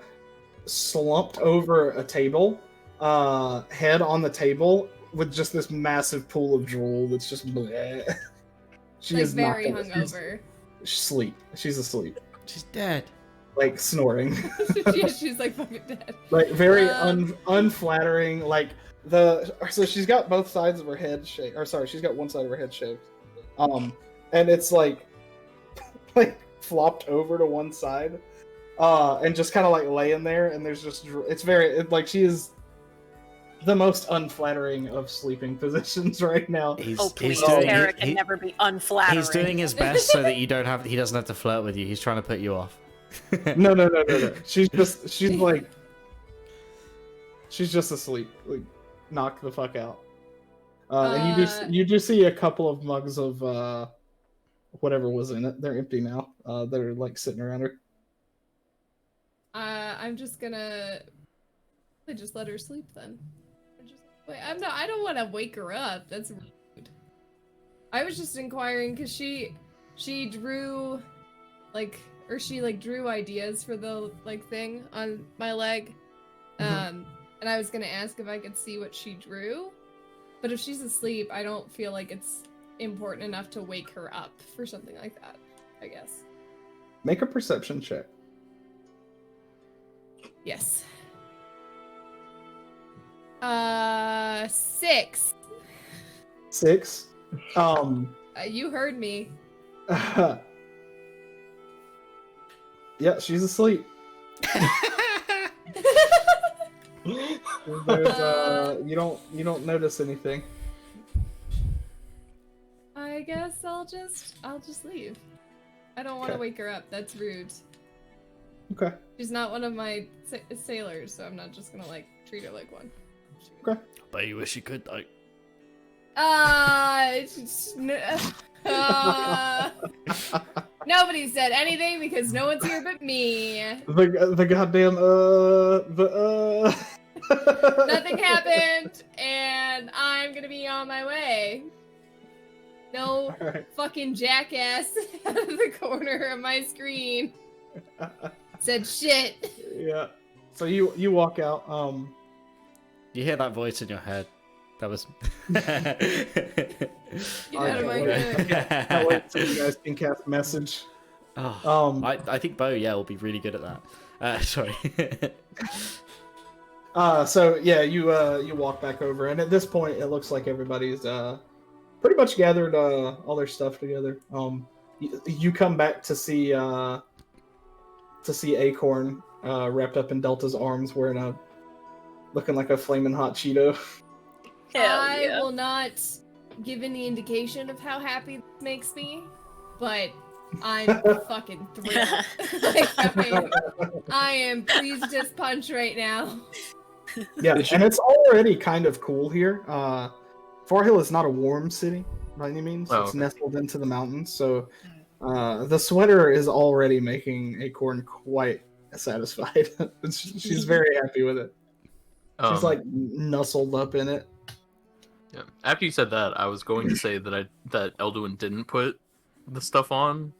slumped over a table, head on the table with just this massive pool of drool that's just bleh. She Like is very knocked out. hungover. She's asleep. She's dead. Like snoring. She's like fucking dead. Like very Um, unflattering. Like so she's got both sides of her head shaved. Or sorry, she's got one side of her head shaved. And it's like flopped over to one side. And just kind of like laying there, and there's just like she is the most unflattering of sleeping positions right now. Please, doing Tara can never be unflattering. He's doing his best so that he doesn't have to flirt with you. He's trying to put you off. No. She's just asleep. Like knocked the fuck out. And you do see a couple of mugs of whatever was in it. They're empty now. They're like sitting around her. I'm just gonna just let her sleep then. I don't want to wake her up. That's rude. I was just inquiring because she drew drew ideas for the thing on my leg, and I was gonna ask if I could see what she drew, but if she's asleep, I don't feel like it's important enough to wake her up for something like that. I guess. Make a perception check. Yes. 6. 6. You heard me. Yeah, she's asleep. You don't notice anything. I guess I'll just leave. I don't want to Okay. wake her up. That's rude. Okay. She's not one of my sailors, so I'm not just gonna treat her like one. Okay. But you wish you could though. Nobody said anything because no one's here but me. The goddamn Nothing happened, and I'm gonna be on my way. No Alright. fucking jackass out of the corner of my screen said shit. Yeah. So you walk out. You hear that voice in your head. That was. Get out of my head. Can't wait till you guys can cast message. Oh, I think Bo, will be really good at that. Sorry. So yeah, you walk back over, and at this point, it looks like everybody's pretty much gathered all their stuff together. You come back to see Acorn wrapped up in Delta's arms, looking like a flaming hot Cheeto. I will not give any indication of how happy this makes me, but I'm fucking thrilled. I am pleased as punch right now. Yeah, and it's already kind of cool here. Far Hill is not a warm city by any means. Oh, it's okay. nestled into the mountains, so the sweater is already making Acorn quite satisfied. She's very happy with it. She's nuzzled up in it. Yeah. After you said that, I was going to say that Elduin didn't put the stuff on,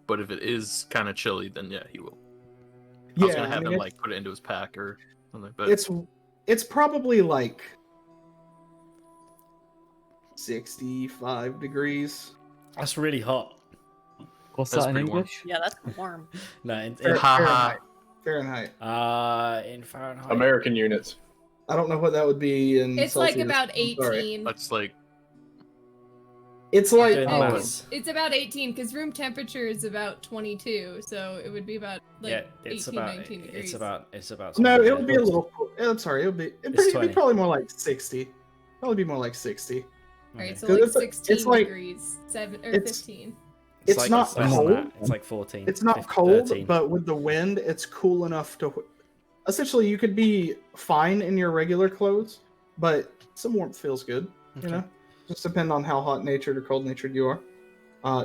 but if it is kind of chilly, then yeah, he will. I was gonna have him put it into his pack or something, but it's probably 65 degrees. That's really hot. What's That's that in pretty warm. English? Yeah, that's warm. No, Fahrenheit. in Fahrenheit. American units. I don't know what that would be in It's Celsius. about I'm sorry. 18. that's It's like Good maths. It's about 18 because room temperature is about 22, so it would be about it's 18, about 19 degrees. it's about. No, it would be a little. I'm sorry, it'd be 20. probably more like 60. Probably be more like 60. Alright, so 'Cause 16 it's like- degrees, 7 or it's- 15. It's like, not less than cold. that. It's like 14. It's not 15, cold, 13. but with the wind, it's cool enough to. Essentially, you could be fine in your regular clothes, but some warmth feels good. Okay. You know, just depend on how hot natured or cold natured you are.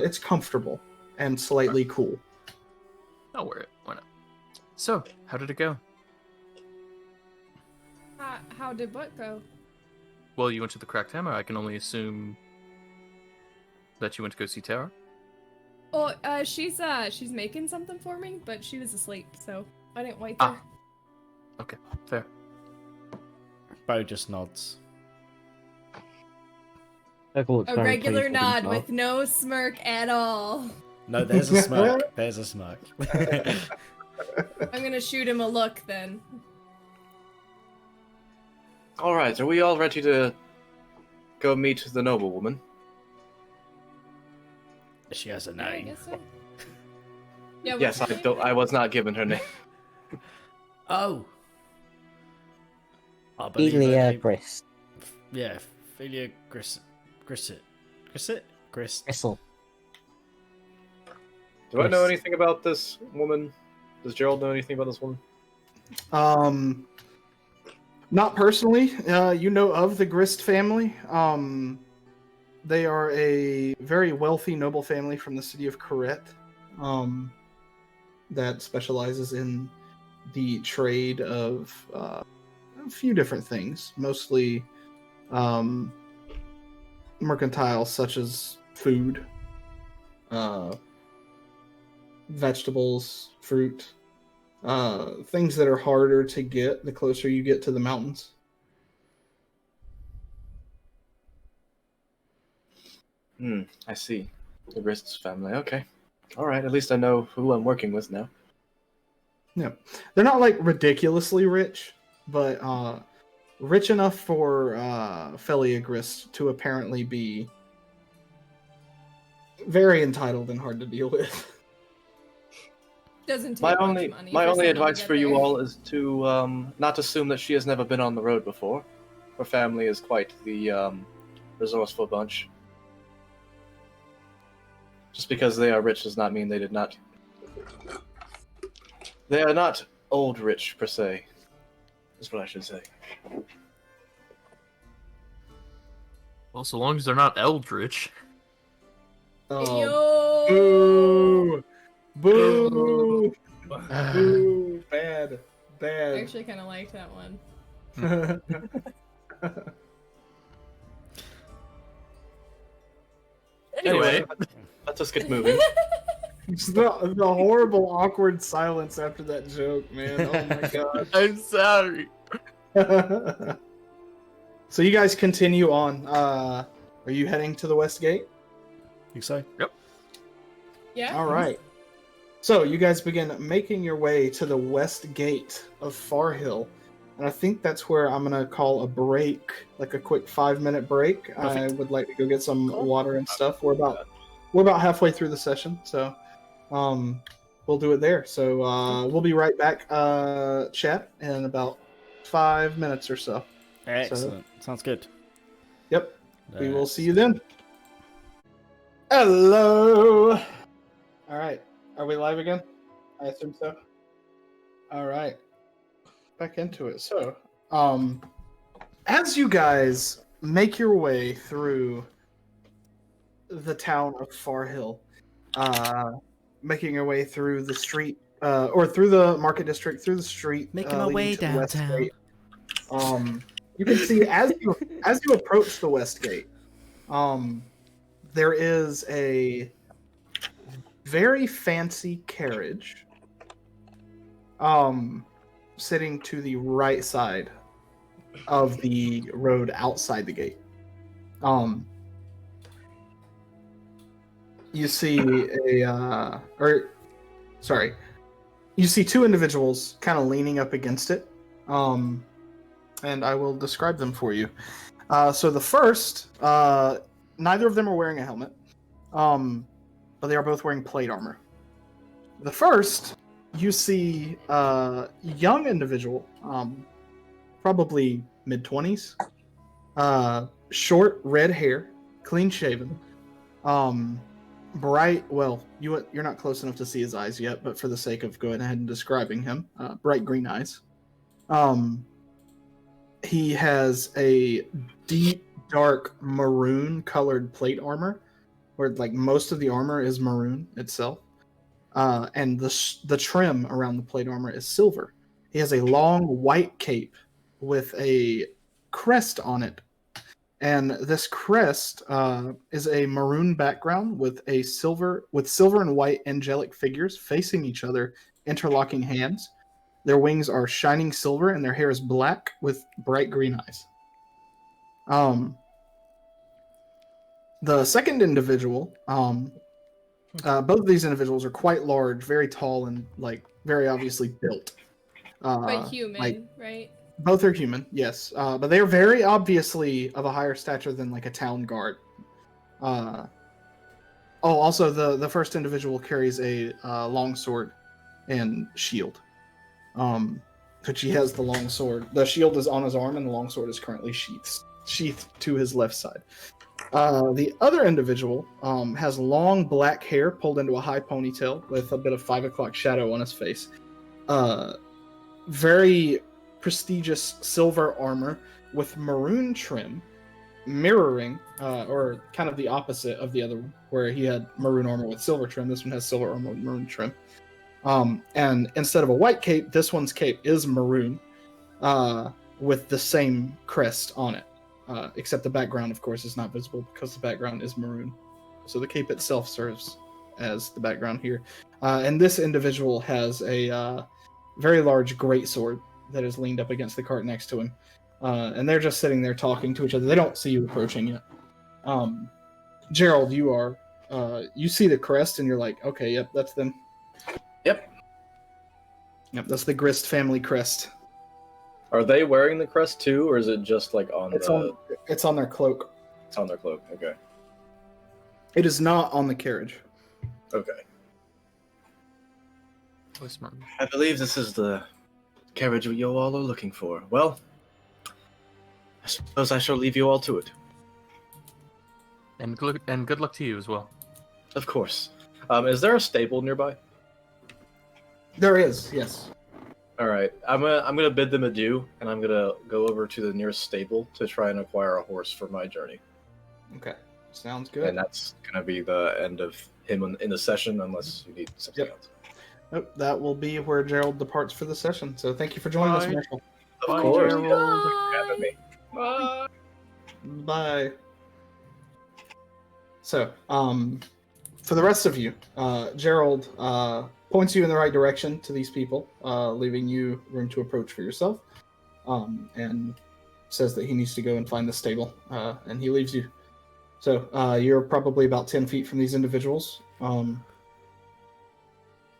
It's comfortable and slightly cool. I'll wear it. Why not? So, how did it go? How did what go? Well, you went to the Cracked Hammer. I can only assume that you went to go see Tara. Oh, she's making something for me, but she was asleep, so I didn't wake Ah. her. Okay, fair. Bo just nods. Circle looks A very regular pleased with nod himself. with no smirk at all. No, there's a smirk. There's a smirk. I'm gonna shoot him a look then. All right, are we all ready to go meet the noblewoman? She has a Yeah, I name. guess so. Yeah, what's Yes, her I name don't. again? I was not given her name. Oh. I believe her Elia name- Grist. Yeah, Philia Grisset. Grist. Gristle. Do I know Yes. anything about this woman? Does Gerald know anything about this woman? Not personally. You know of the Grist family. They are a very wealthy noble family from the city of Corette, that specializes in the trade of a few different things, mostly mercantile, such as food, vegetables, fruit, things that are harder to get the closer you get to the mountains. I see. The Grist's family. Okay. All right. At least I know who I'm working with now. Yeah, they're not like ridiculously rich, but rich enough for Felia Grist to apparently be very entitled and hard to deal with. Doesn't take My much only money my for only someone to advice get for you there. all is to not assume that she has never been on the road before. Her family is quite the resourceful bunch. Just because they are rich does not mean they did not. They are not old rich per se. Is what I should say. Well, so long as they're not eldritch. Oh, Yo! boo, boo, boo, bad, I bad. actually kind of liked that one. Anyway, Let's just get moving. the horrible awkward silence after that joke, man. Oh my god. I'm sorry. So you guys continue on. Are you heading to the west gate? Think so? Yeah. All right. So you guys begin making your way to the west gate of Far Hill, and I think that's where I'm gonna call a break, like a quick 5-minute break. I Perfect. would like to go get some water and stuff. We're about halfway through the session, so we'll do it there. So we'll be right back, chat, in about 5 minutes or so. Excellent. Sounds good. Yep. We will see you then. Hello. All right. Are we live again? I assume so. All right. Back into it. So, as you guys make your way through the town of Far Hill, making your way through the street, or through the market district, through the street, Making my leading way to the West downtown. Gate, you can see as you approach the West Gate, there is a very fancy carriage sitting to the right side of the road outside the gate. You see you see two individuals kind of leaning up against it, and I will describe them for you. So the first, neither of them are wearing a helmet, but they are both wearing plate armor. The first, you see a young individual, probably mid-20s, short red hair, clean shaven, bright, well, you're not close enough to see his eyes yet, but for the sake of going ahead and describing him, bright green eyes. He has a deep, dark maroon colored plate armor, where like most of the armor is maroon itself, and the trim around the plate armor is silver. He has a long white cape with a crest on it. And this crest is a maroon background with silver and white angelic figures facing each other, interlocking hands. Their wings are shining silver, and their hair is black with bright green eyes. The second individual, both of these individuals are quite large, very tall, and like very obviously built. But human, like, right? Both are human, yes, but they are very obviously of a higher stature than like a town guard. Also, the first individual carries a long sword and shield. But he has the long sword. The shield is on his arm, and the long sword is currently sheathed to his left side. The other individual has long black hair pulled into a high ponytail with a bit of 5 o'clock shadow on his face. Very prestigious silver armor with maroon trim, mirroring, or kind of the opposite of the other one, where he had maroon armor with silver trim. This one has silver armor with maroon trim. And instead of a white cape, this one's cape is maroon, with the same crest on it. Except the background, of course, is not visible because the background is maroon. So the cape itself serves as the background here. And this individual has a very large greatsword that is leaned up against the cart next to him. And they're just sitting there talking to each other. They don't see you approaching yet. Gerald, you see the crest and you're like, okay, yep, that's them. Yep. Yep, that's the Grist family crest. Are they wearing the crest too, or is it just like on it's on their cloak. It's on their cloak, okay. It is not on the carriage. Okay. I believe this is the carriage you all are looking for. Well, I suppose I shall leave you all to it. And good luck to you as well. Of course. Is there a stable nearby? There is, yes. All right. I'm gonna bid them adieu, and I'm gonna go over to the nearest stable to try and acquire a horse for my journey. Okay, sounds good. And that's gonna be the end of him in the session, unless you need something else. Nope, that will be where Gerald departs for the session. So thank you for joining us, Marshall. Of course. Gerald. Thanks for having me. Bye. Bye. So, for the rest of you, Gerald points you in the right direction to these people, leaving you room to approach for yourself, and says that he needs to go and find the stable, and he leaves you. So, you're probably about 10 feet from these individuals.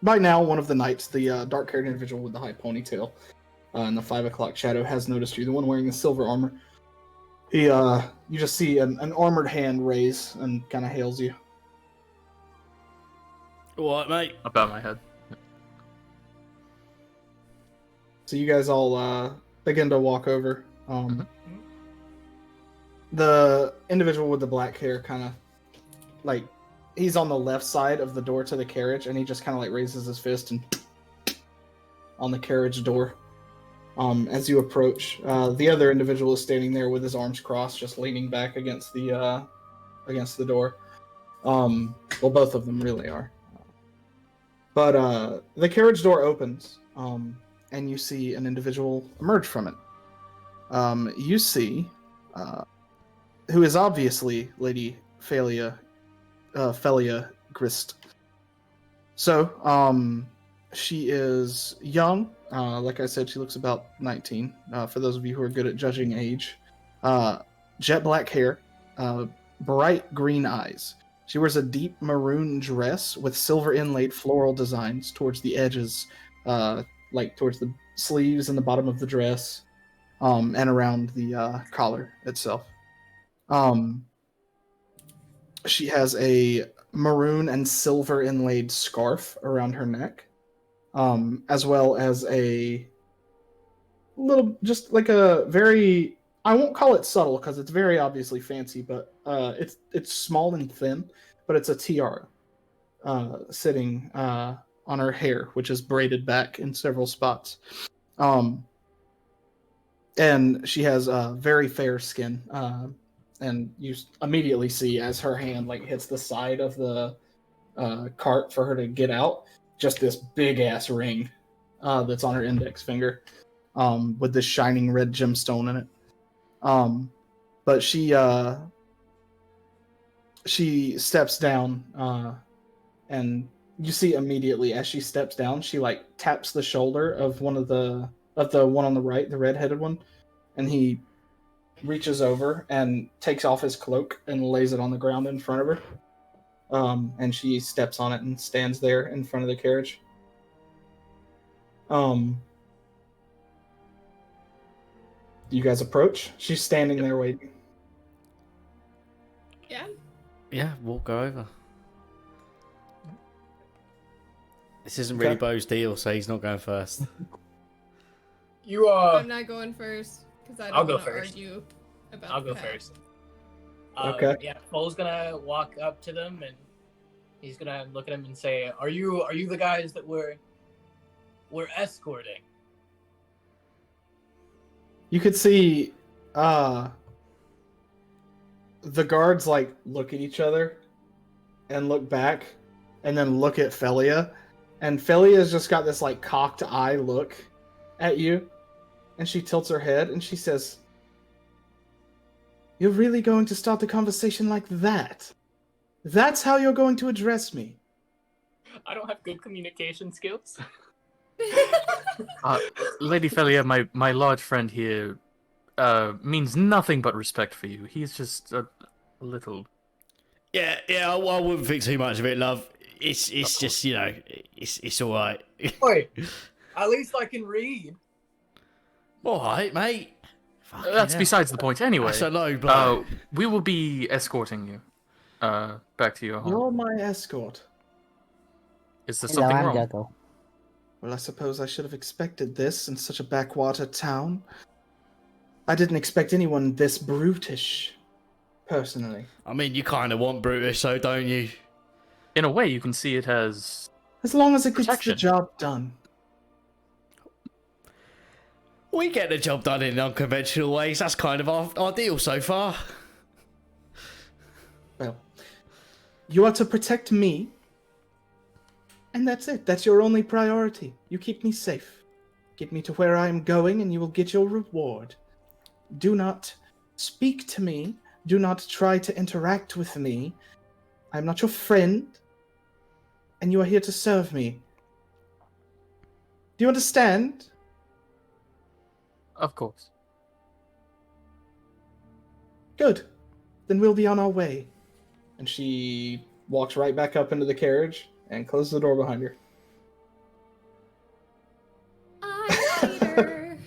By now, one of the knights, the dark-haired individual with the high ponytail and the 5 o'clock shadow, has noticed you, the one wearing the silver armor. You just see an armored hand raise and kind of hails you. What, mate? About my head. So you guys all begin to walk over. The individual with the black hair kind of, like, he's on the left side of the door to the carriage, and he just kind of, like, raises his fist and on the carriage door. As you approach, the other individual is standing there with his arms crossed, just leaning back against the door. Well, both of them really are. But the carriage door opens, and you see an individual emerge from it. You see, who is obviously Lady Felia Grist. So, she is young. Like I said, she looks about 19. For those of you who are good at judging age. Jet black hair, bright green eyes. She wears a deep maroon dress with silver inlaid floral designs towards the edges, like towards the sleeves and the bottom of the dress, and around the collar itself. She has a maroon and silver inlaid scarf around her neck, as well as a little, just like a very, I won't call it subtle because it's very obviously fancy, but it's small and thin, but it's a tiara sitting on her hair, which is braided back in several spots. And she has very fair skin, and you immediately see as her hand like hits the side of the cart for her to get out, just this big ass ring that's on her index finger. with this shining red gemstone in it. But she steps down, and you see immediately as she steps down, she like taps the shoulder of the one on the right, the red-headed one, and he reaches over and takes off his cloak and lays it on the ground in front of her. And she steps on it and stands there in front of the carriage. You guys approach. She's standing there waiting. Yeah. Yeah, we'll go over. This isn't really Bo's deal, so he's not going first. You I'm not going first because I I'll don't go want to first. argue about. I'll the go path. first. Okay. Yeah, Fole's gonna walk up to them and he's gonna look at him and say, "Are you the guys that we're escorting?" You could see the guards like look at each other and look back and then look at Felia. And Felia's just got this like cocked eye look at you. And she tilts her head and she says, "You're really going to start the conversation like that? That's how you're going to address me?" I don't have good communication skills. Lady Felia, my large friend here, means nothing but respect for you. He's just a little. Yeah, I wouldn't think too much of it, love. It's just, you know, it's all right. Wait, at least I can read. All right, mate. That's besides the point. Anyway, That's a low blow. we will be escorting you back to your home. You're my escort. Is there something wrong? Gago. Well, I suppose I should have expected this in such a backwater town. I didn't expect anyone this brutish, personally. I mean, you kind of want brutish, so don't you? In a way, you can see it as As long as it gets the protection. job done. We get the job done in unconventional ways. That's kind of our deal so far. Well, you are to protect me, and that's it. That's your only priority. You keep me safe. Get me to where I am going, and you will get your reward. Do not speak to me. Do not try to interact with me. I am not your friend, and you are here to serve me. Do you understand? Of course. Good. Then we'll be on our way. And she walks right back up into the carriage and closes the door behind her. I hate her.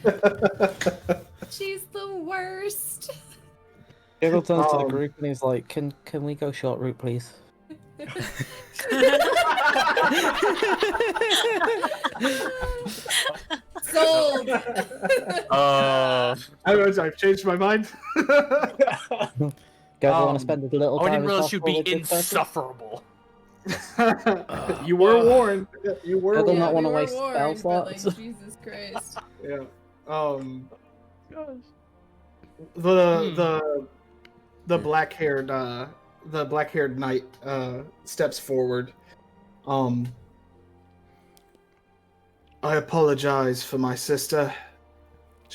She's the worst. Gago turns to the Um, group and he's like, "Can we go short route, please?" Sold. I've changed my mind. Gago want to spend a little I time. didn't realize with you'd be Softball with this person? insufferable. You were warned. You were I do warned. not wanna we were waste spell warned, but, like, slots. Jesus Christ. Yeah. The black haired knight steps forward. I apologize for my sister.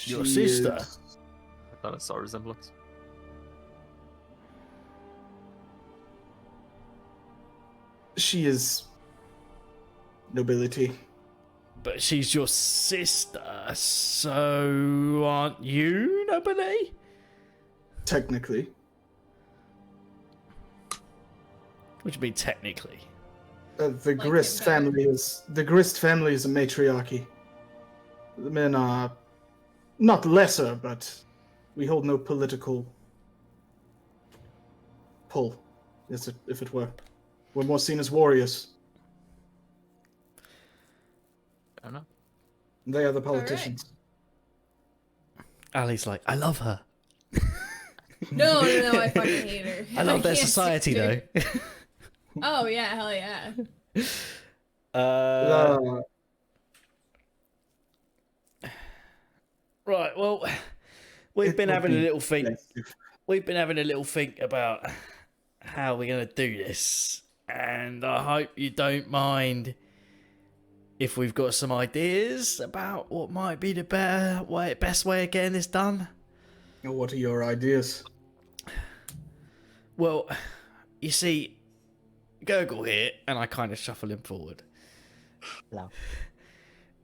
Your She sister? is- I thought I saw a resemblance. She is nobility. But she's your sister, so aren't you nobody? Technically. What do you mean technically? The Grist family is a matriarchy. The men are not lesser, but we hold no political pull, if it were. We're more seen as warriors. I don't know. They are the politicians. Ali's like, I love her. No, I fucking hate her. I love their can't society stand though. her. Oh yeah, hell yeah. Right, well, we've It been would having a be little think. effective. We've been having a little think about how we're gonna do this, and I hope you don't mind if we've got some ideas about what might be the best way of getting this done. What are your ideas? Well, you see, Gurgle here, and I kind of shuffle him forward. Hello.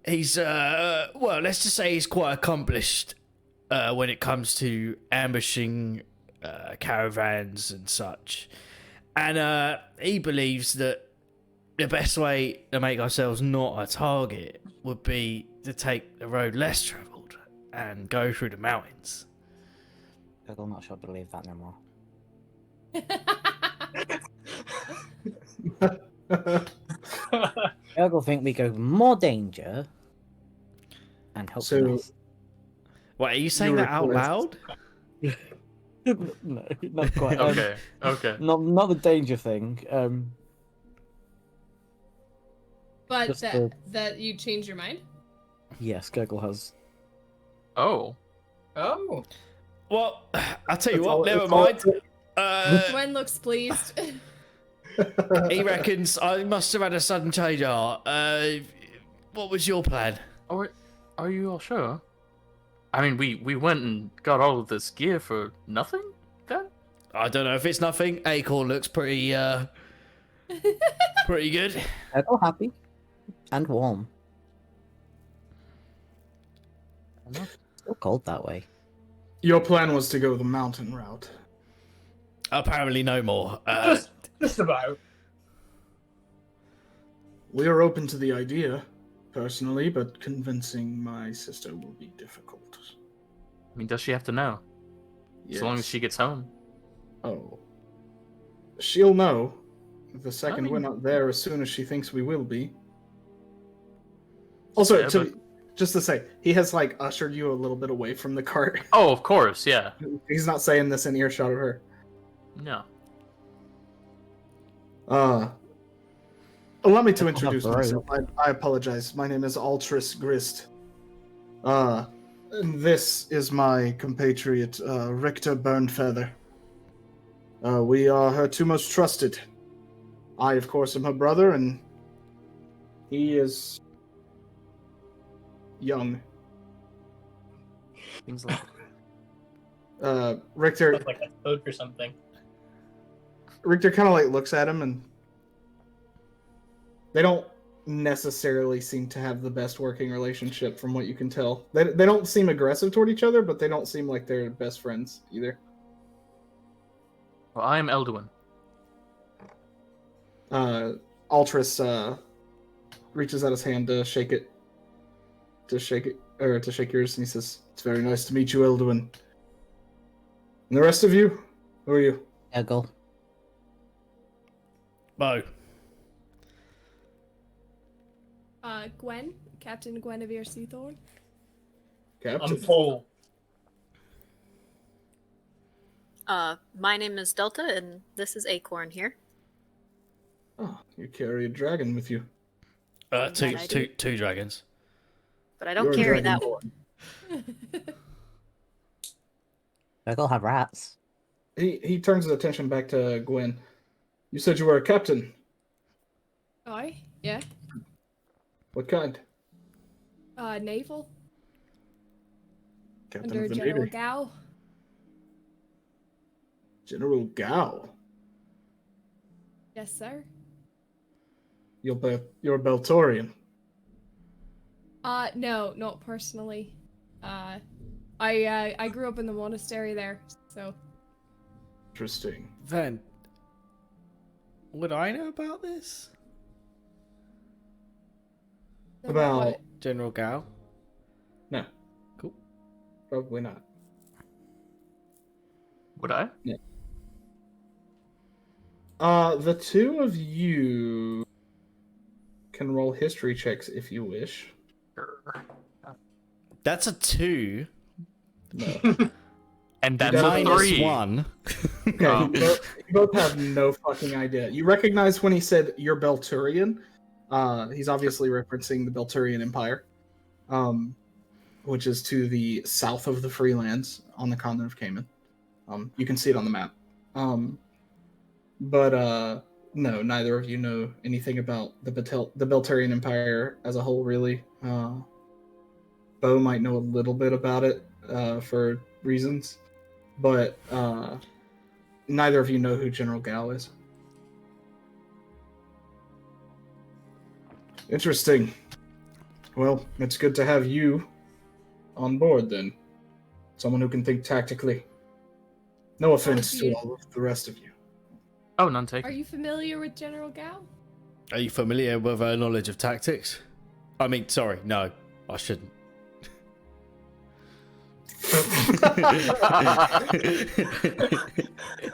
He's, well, let's just say he's quite accomplished when it comes to ambushing caravans and such. And he believes that the best way to make ourselves not a target would be to take the road less travelled and go through the mountains. I'm not sure I believe that no more. Ergo think we go more danger and help So- less. What, are you saying that out loud? No, not quite. Okay. Okay. Not the danger thing. But Just that you changed your mind? Yes, Gurgle has. Oh. Oh. Well, I'll tell you It's what, all- never it's all- mind. Gwen looks pleased. He reckons I must have had a sudden change of heart. What was your plan? Are you all sure? I mean, we went and got all of this gear for nothing? Then? I don't know if it's nothing. Acorn looks pretty, pretty good. Ergo happy and warm. It's still cold that way. Your plan was to go the mountain route. Apparently no more. Just about. We are open to the idea, personally, but convincing my sister will be difficult. I mean, does she have to know? As long as Yes. she gets home. Oh. She'll know the second mean- we're not there as soon as she thinks we will be. Also, Yeah, just to say, he has, like, ushered you a little bit away from the cart. Oh, of course, yeah. He's not saying this in earshot of her. No. Allow me to I'll introduce have myself. I apologize. My name is Altris Grist. And this is my compatriot, Richter Burnfeather. We are her two most trusted. I, of course, am her brother, and he is young. Things like Richter Look like a toad or something. kind of like looks at him, and they don't necessarily seem to have the best working relationship from what you can tell. They don't seem aggressive toward each other, but they don't seem like they're best friends either. Well, I am Elduin. Altris reaches out his hand to shake yours, and he says, "It's very nice to meet you, Elduin. And the rest of you, who are you?" Ergo. Bo. Gwen, Captain Guinevere Seathorn. Captain. I'm full. My name is Delta, and this is Acorn here. Oh, you carry a dragon with you. Two dragons. But I don't You're a carry that dragonborn. one. Ergo have rats. He turns his attention back to Gwen. You said you were a captain. Aye, yeah. What kind? Naval. Captain Under of the General Navy. Gao. General Gao. Yes, sir. You're a Beltorian. No, not personally. I grew up in the monastery there, so. Interesting. Then, would I know about this? About General Gao? no. Cool. Probably not. Would I? The two of you can roll history checks if you wish. That's a 2. And that's a Minus Minus 3. 1. Okay, you both have no fucking idea. You recognize when he said you're Belturian. He's obviously referencing the Belturian Empire, which is to the south of the Freelands on the continent of Cayman. You can see it on the map. But No, neither of you know anything about the Beltarian Empire as a whole, really. Bo might know a little bit about it for reasons, but neither of you know who General Gao is. Interesting. Well, it's good to have you on board then. Someone who can think tactically. No offense to all of the rest of you. Oh, none Are taken. you familiar with General Gao? Are you familiar with her knowledge of tactics? I mean, sorry, no, I shouldn't.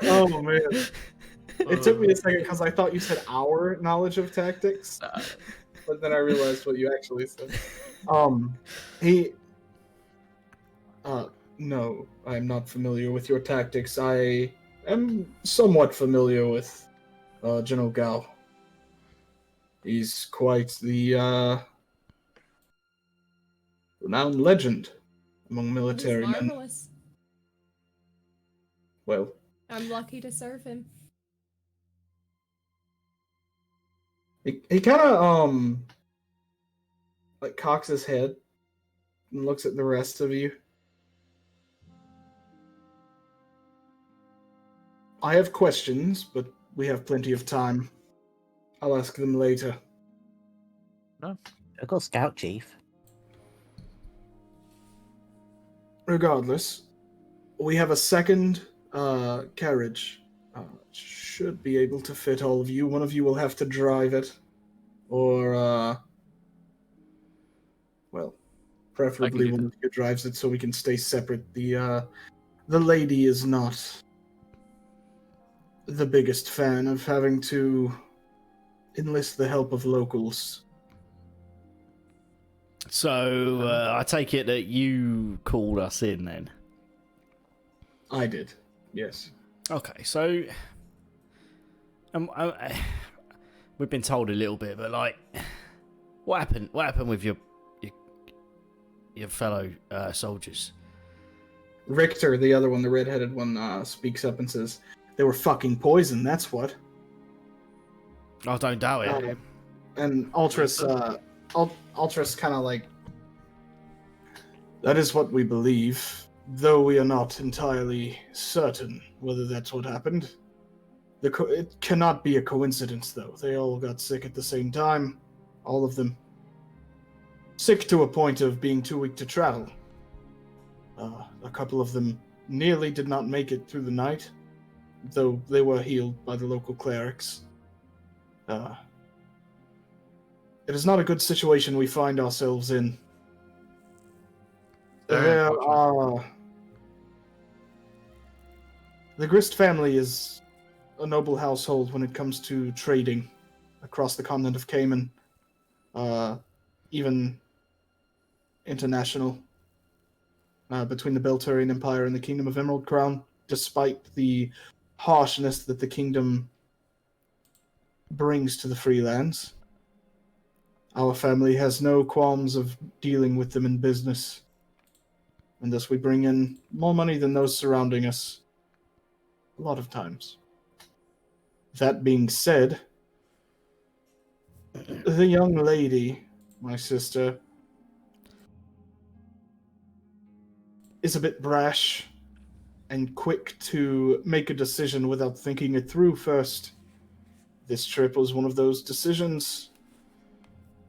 Oh man. It took me a second because I thought you said our knowledge of tactics, but then I realized what you actually said. He. No, I'm not familiar with your tactics. I am somewhat familiar with General Gao. He's quite the renowned legend among He's military men. marvelous. Well, I'm lucky to serve him. he kind of like cocks his head and looks at the rest of you. I have questions, but we have plenty of time. I'll ask them later. I'll go Scout Chief. Regardless, we have a second carriage. Should be able to fit all of you. One of you will have to drive it, or well, preferably one of you drives it so we can stay separate. The lady is not the biggest fan of having to enlist the help of locals. So, I take it that you called us in then? I did, yes. Okay, so... we've been told a little bit, but like... What happened with your fellow soldiers? Richter, the other one, the red-headed one, speaks up and says, "They were fucking poison, that's what." I don't doubt it. And Ultras kind of like, "That is what we believe, though we are not entirely certain whether that's what happened. It cannot be a coincidence, though. They all got sick at the same time, all of them. Sick to a point of being too weak to travel. A couple of them nearly did not make it through the night, though they were healed by the local clerics. It is not a good situation we find ourselves in. The Grist family is a noble household when it comes to trading across the continent of Cayman, even international, between the Beltarian Empire and the Kingdom of Emerald Crown, despite the harshness that the kingdom brings to the freelands. Our family has no qualms of dealing with them in business, and thus we bring in more money than those surrounding us, a lot of times. That being said, the young lady, my sister, is a bit brash and quick to make a decision without thinking it through first. This trip was one of those decisions,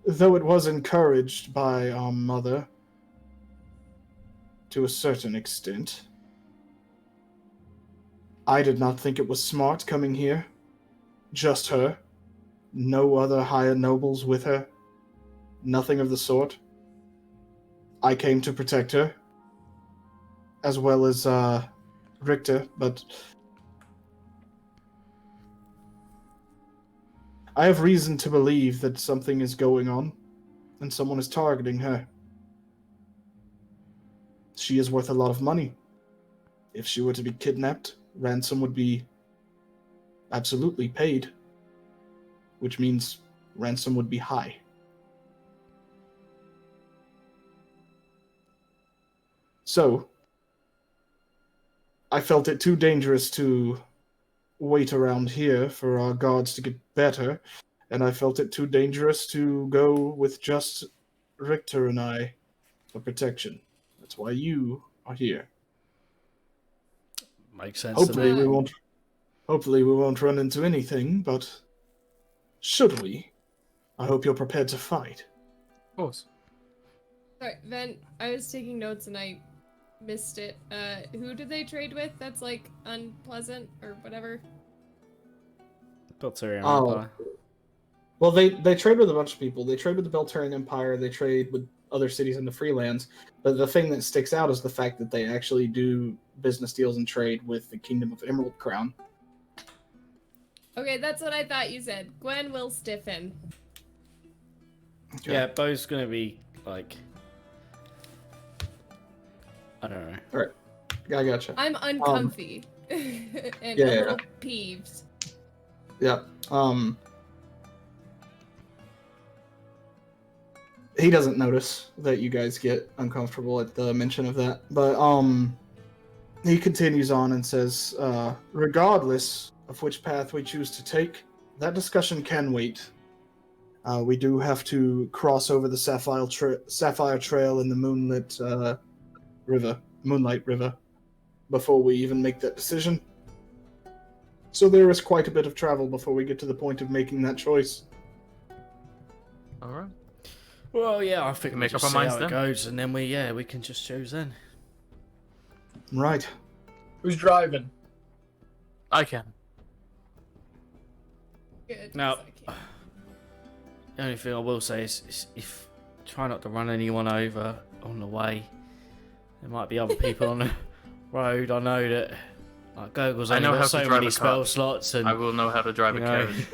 though it was encouraged by our mother to a certain extent. I did not think it was smart coming here. Just her. No other higher nobles with her. Nothing of the sort. I came to protect her, as well as Richter, but I have reason to believe that something is going on, and someone is targeting her. She is worth a lot of money. If she were to be kidnapped, ransom would be absolutely paid, which means ransom would be high. So, I felt it too dangerous to wait around here for our guards to get better, and I felt it too dangerous to go with just Richter and I for protection. That's why you are here. Makes sense Hopefully to me. we won't run into anything, but should we, I hope you're prepared to fight. Of course. Sorry, Ven, I was taking notes and I missed it. Who do they trade with that's, like, unpleasant or whatever? Beltarian Oh. Empire. Well, they trade with a bunch of people. They trade with the Beltarian Empire. They trade with other cities in the Freelands. But the thing that sticks out is the fact that they actually do business deals and trade with the Kingdom of Emerald Crown. Okay, that's what I thought you said. Gwen will stiffen. Okay. Yeah, Bo's gonna be like, I don't know. I gotcha. I'm uncomfy and yeah, a yeah. little peeved. Yeah. He doesn't notice that you guys get uncomfortable at the mention of that, but he continues on and says, regardless of which path we choose to take, that discussion can wait. We do have to cross over the Sapphire Trail and the Moonlight River, before we even make that decision. So there is quite a bit of travel before we get to the point of making that choice. All right. Well, yeah, I think Can we make just up see our how minds it then. goes, and then we can just choose then. Right. Who's driving? I can. Good. Now- 'cause I can't. The only thing I will say is if try not to run anyone over on the way. There might be other people on the road. I know that like Gurgle's I only know got how to so drive many a spell car. slots, and I will know how to drive a you know, carriage.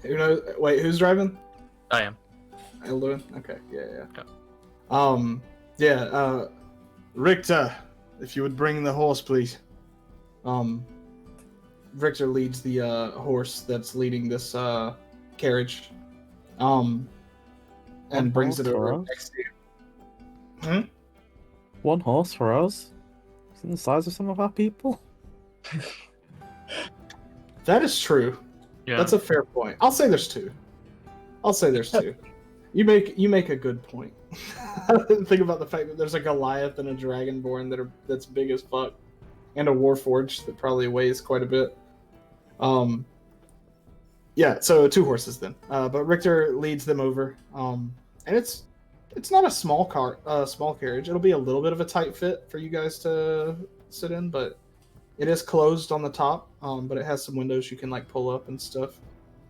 Who knows? Wait, who's driving? I am. Elduin? Okay, yeah. Yeah. Richter, if you would bring the horse, please. Richter leads the horse that's leading this carriage, and One brings it horse for over us? next to you. One horse for us? Isn't the size of some of our people? That is true. Yeah. That's a fair point. I'll say there's two. You make a good point. I didn't think about the fact that there's a Goliath and a Dragonborn that's big as fuck, and a Warforged that probably weighs quite a bit. Yeah, so two horses then. But Richter leads them over, and it's not a small carriage. It'll be a little bit of a tight fit for you guys to sit in, but it is closed on the top. But it has some windows you can like pull up and stuff,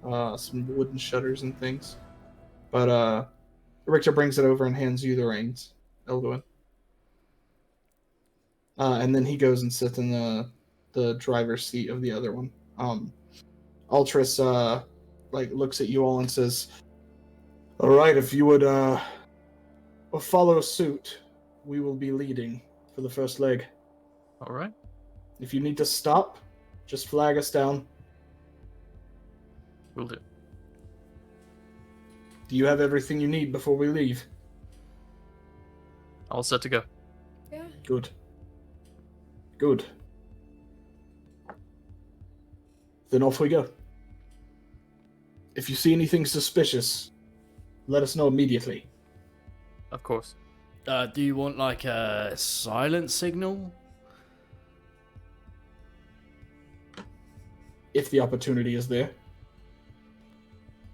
some wooden shutters and things. But Richter brings it over and hands you the reins, Elduin. And then he goes and sits in the driver's seat of the other one. Ultras looks at you all and says, "All right, if you would follow suit, we will be leading for the first leg. All right. If you need to stop, just flag us down. Will do. Do you have everything you need before we leave?" All set to go. Yeah. Good. Then off we go. If you see anything suspicious, let us know immediately. Of course. do you want like a silent signal? If the opportunity is there.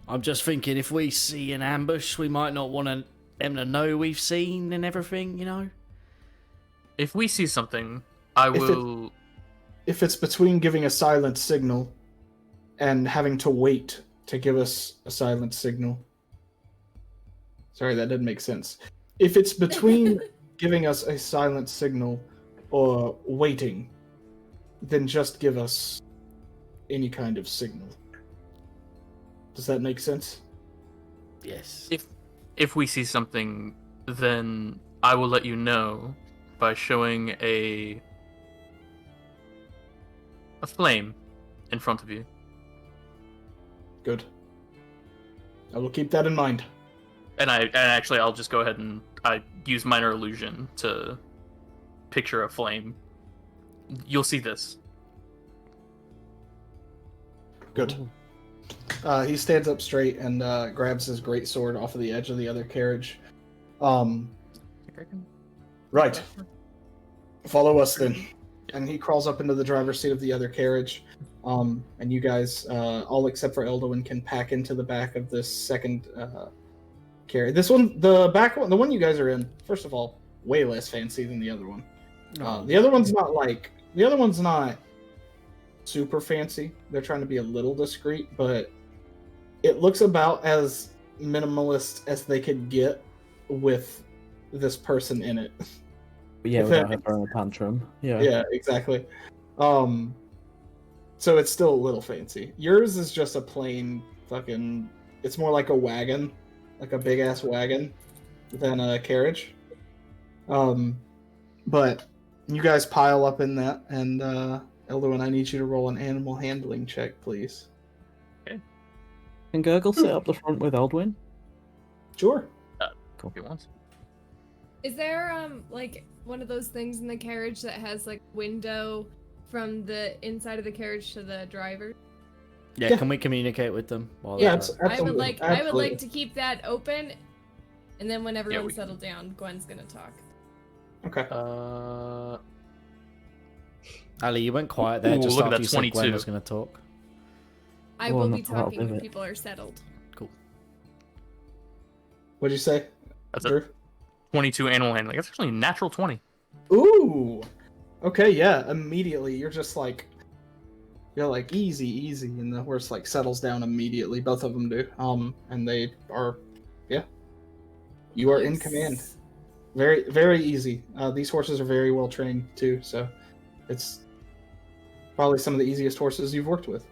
I'm just thinking if we see an ambush, we might not want them to know we've seen and everything, you know? If we see something, I will. If it's between giving a silent signal and having to wait to give us a silent signal. Sorry, that didn't make sense. If it's between giving us a silent signal or waiting, then just give us any kind of signal. Does that make sense? Yes. If we see something, then I will let you know by showing a flame in front of you. Good. I will keep that in mind. And actually I'll just go ahead and I use minor illusion to picture a flame. You'll see this. Good. He stands up straight and grabs his greatsword off of the edge of the other carriage. Right. Follow us then. And he crawls up into the driver's seat of the other carriage. And you guys, all except for Elduin, can pack into the back of this second carriage. This one, the back one, the one you guys are in, first of all, way less fancy than the other one. The other one's not super fancy. They're trying to be a little discreet, but it looks about as minimalist as they could get with this person in it. Yeah, without her throwing a tantrum. Yeah, exactly. So it's still a little fancy. Yours is just a plain fucking. It's more like a wagon, like a big ass wagon, than a carriage. But you guys pile up in that, and Elduin, I need you to roll an animal handling check, please. Can Gurgle sit up the front with Elduin? Sure. Cool. If he wants. Is there like one of those things in the carriage that has like window from the inside of the carriage to the driver? Yeah, can we communicate with them? While Yeah, they're- I would like to keep that open, and then when everyone's settled down, Gwen's gonna talk. Okay. Ali, you went quiet there Ooh, just look at after that you said Gwen 22. was going to talk. I Well, will I'm be not allowed talking with when it. people are settled. Cool. What'd you say? That's a Drew? 22 animal handling. That's actually a natural 20. Ooh. Okay, yeah. Immediately, you're like easy, and the horse like settles down immediately. Both of them do. And they are, yeah. You are in Nice. command. Very, very easy. These horses are very well trained too, so it's probably some of the easiest horses you've worked with.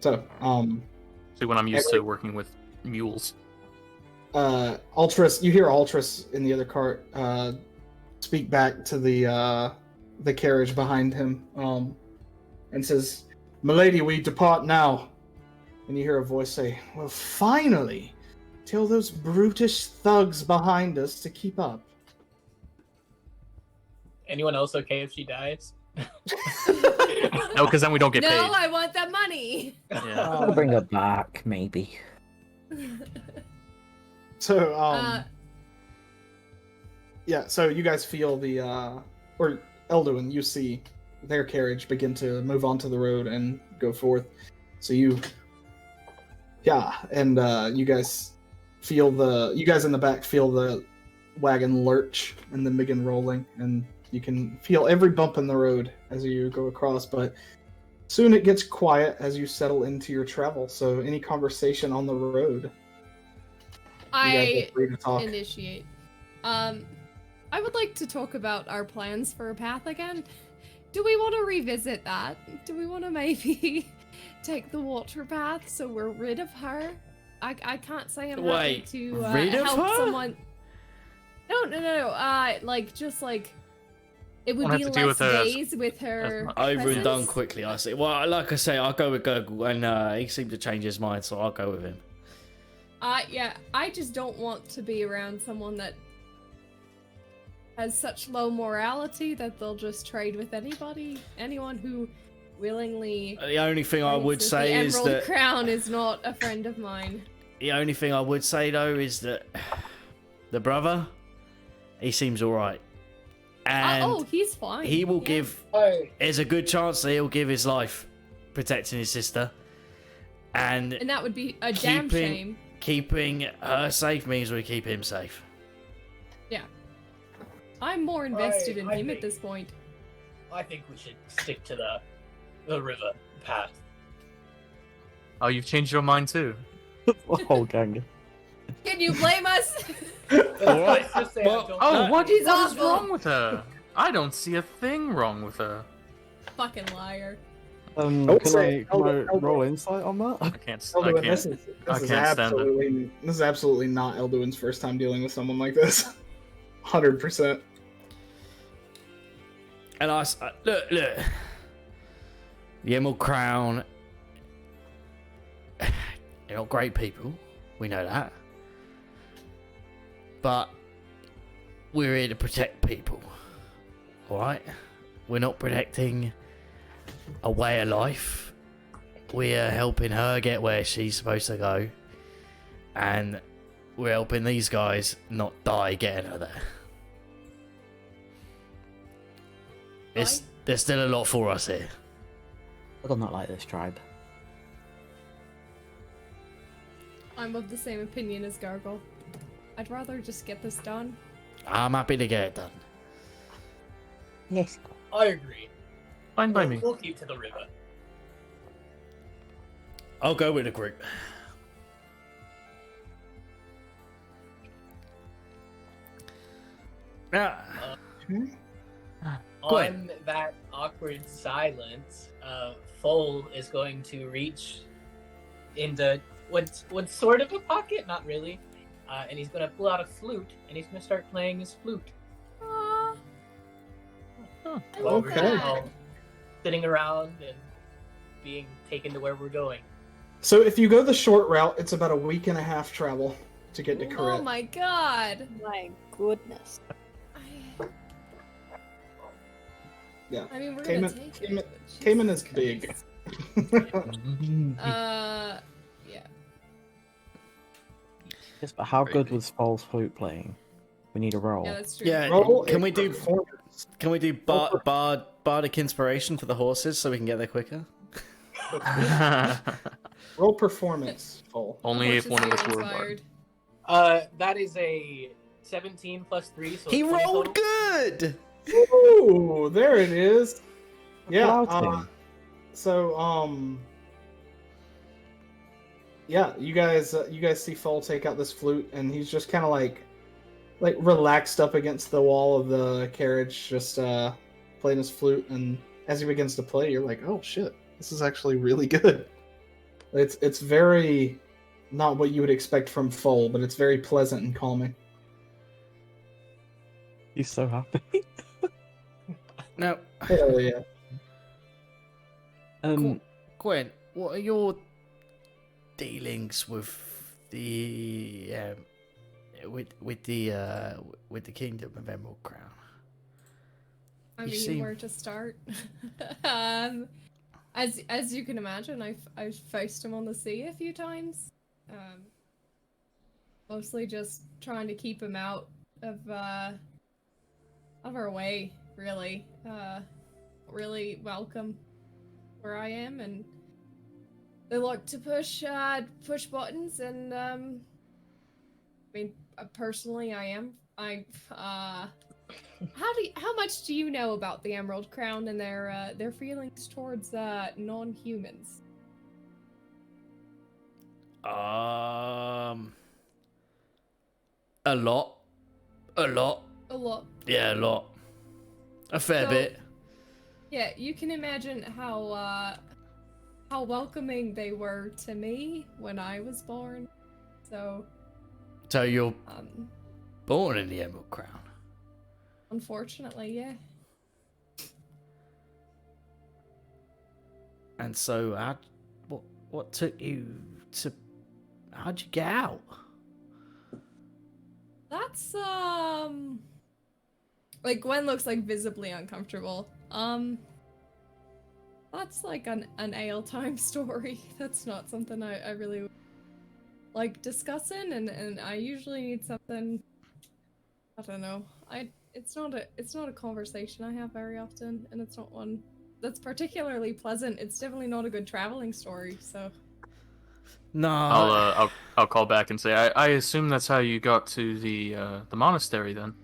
So, See, when I'm used to working with mules. Ultras, you hear Ultras in the other cart speak back to the carriage behind him, and says, "Milady, we depart now." And you hear a voice say, "Well, finally, tell those brutish thugs behind us to keep up." Anyone else okay if she dies? No, because then we don't get No, paid. I want that money. Yeah. I'll bring her back, maybe. So, yeah, so you guys feel or Elduin, you see their carriage begin to move onto the road and go forth. So you guys you guys in the back feel the wagon lurch and then begin rolling, and you can feel every bump in the road as you go across, but soon it gets quiet as you settle into your travel. So any conversation on the road, you guys are free to talk. Initiate. I would like to talk about our plans for a path again. Do we want to revisit that? Do we want to maybe take the water path so we're rid of her? I can't say I'm happy Wait, to rid of help her? someone. No. Like it would Won't be have to deal less with her as- days with her. Over and done presence. quickly, I see. Well, like I say, I'll go with Gurgle, and he seemed to change his mind, so I'll go with him. Yeah, I just don't want to be around someone that has such low morality that they'll just trade with anyone who willingly. The only thing I would places say the is Emerald that Crown is not a friend of mine. the only thing I would say though is that the brother, he seems all right, and he's fine. he will yeah. give. Hey, There's a good chance that he'll give his life protecting his sister, and And that would be a damn shame. keeping her safe means we keep him safe. I'm more invested in I him at think- this point. I think we should stick to the river path. Oh, you've changed your mind too. The whole gang. Can you blame us? Let's just say I Well, don't- Oh, what He's is awful. wrong with her? I don't see a thing wrong with her. Fucking liar. I would Can say I Elduin- roll insight on that? I can't. Elduin, this I is can't stand it. this is absolutely not Elduin's first time dealing with someone like this. 100%. And look. The Emerald Crown, they're not great people. We know that. But we're here to protect people. Alright? We're not protecting a way of life. we're helping her get where she's supposed to go, and we're helping these guys not die getting her there. There's still a lot for us here. I do not like this tribe. I'm of the same opinion as Gargle. I'd rather just get this done. I'm happy to get it done. Yes. I agree. Fine by me. We'll keep to the river. I'll go with the group. Now, Go ahead. On that awkward silence, Foal is going to reach into what's sort of a pocket, not really, and he's going to pull out a flute, and he's going to start playing his flute. Aww. While we're Okay. all sitting around and being taken to where we're going. So if you go the short route, it's about a week and a half travel to get to Oh Corette. my god. My goodness. Yeah. I mean, we're Cayman- gonna take Cayman- it. but Cayman Jesus is big. Christ. Yeah. Yes, but how good Crazy. was Paul's flute playing? We need a roll. Yeah, that's true. yeah, Roll can a we do performance. bardic inspiration for the horses so we can get there quicker? Roll performance, Full. Only if Horses one of us feel were a bard. inspired. That is a 17 plus 3, so He 20 rolled total. good. Ooh, there it is. Yeah. Flouting. Yeah, you guys see Foal take out this flute, and he's just kind of like relaxed up against the wall of the carriage, just playing his flute. And as he begins to play, you're like, oh shit, this is actually really good. It's very not what you would expect from Foal, but it's very pleasant and calming. He's so happy. Now, Hell yeah. Gwen, what are your dealings with the with the Kingdom of Emerald Crown? I You mean, seem- where to start? As you can imagine, I've faced him on the sea a few times. Mostly just trying to keep him out of our way, really. Really welcome where I am, and they like to push buttons, and I mean, personally, how much do you know about the Emerald Crown and their feelings towards non-humans? A lot. A lot. Yeah, a lot. A fair So- bit. Yeah, you can imagine how welcoming they were to me when I was born. So, So you're um, born in the Emerald Crown. unfortunately, yeah. And so, what took you to? How'd you get out? That's like Gwen looks like visibly uncomfortable. That's like an ale time story. That's not something I really like discussing, and I usually need something. I don't know. It's not a conversation I have very often, and it's not one that's particularly pleasant. It's definitely not a good traveling story. So No. I'll call back and say I assume that's how you got to the monastery then.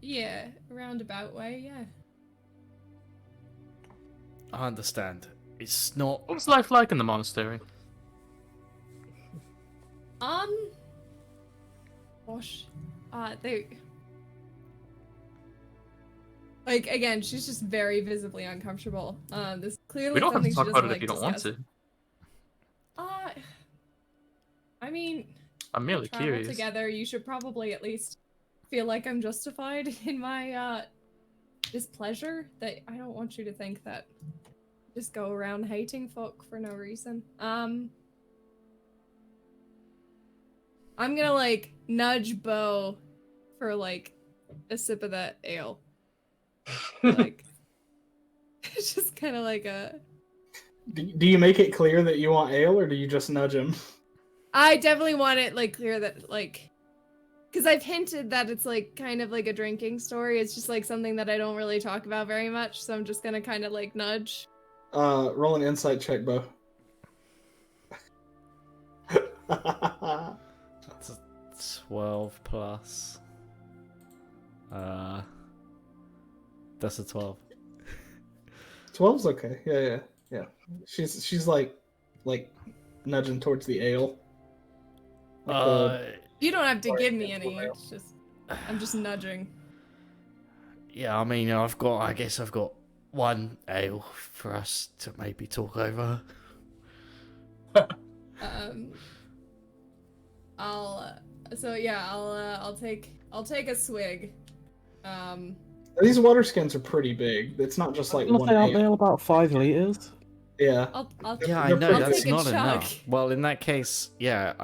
yeah, roundabout way, yeah. I understand. It's not. What was life like in the monastery? Gosh, they. Like again, she's just very visibly uncomfortable. This clearly We don't have to something talk she doesn't about it if like you don't want discuss. to. I mean, I'm merely travel curious. together. You should probably at least feel like I'm justified in my displeasure. That I don't want you to think that I just go around hating folk for no reason. I'm gonna like nudge Bo for like a sip of that ale. Like it's just kind of like a Do you make it clear that you want ale, or do you just nudge him? I definitely want it like clear that like, because I've hinted that it's like kind of like a drinking story. It's just like something that I don't really talk about very much, so I'm just gonna kind of like nudge. Roll an insight check, Bo. That's a 12 plus. That's a 12. 12's okay. Yeah. She's like nudging towards the ale. You don't have to Sorry, give me it's any. wild. It's just I'm just nudging. Yeah, I mean, I guess I've got one ale for us to maybe talk over. I'll take a swig. These water skins are pretty big. It's not just like one Aren't they ale. all about 5 liters? Yeah. Yeah, I They're know, pretty that's take a not chug. enough. Well, in that case, yeah,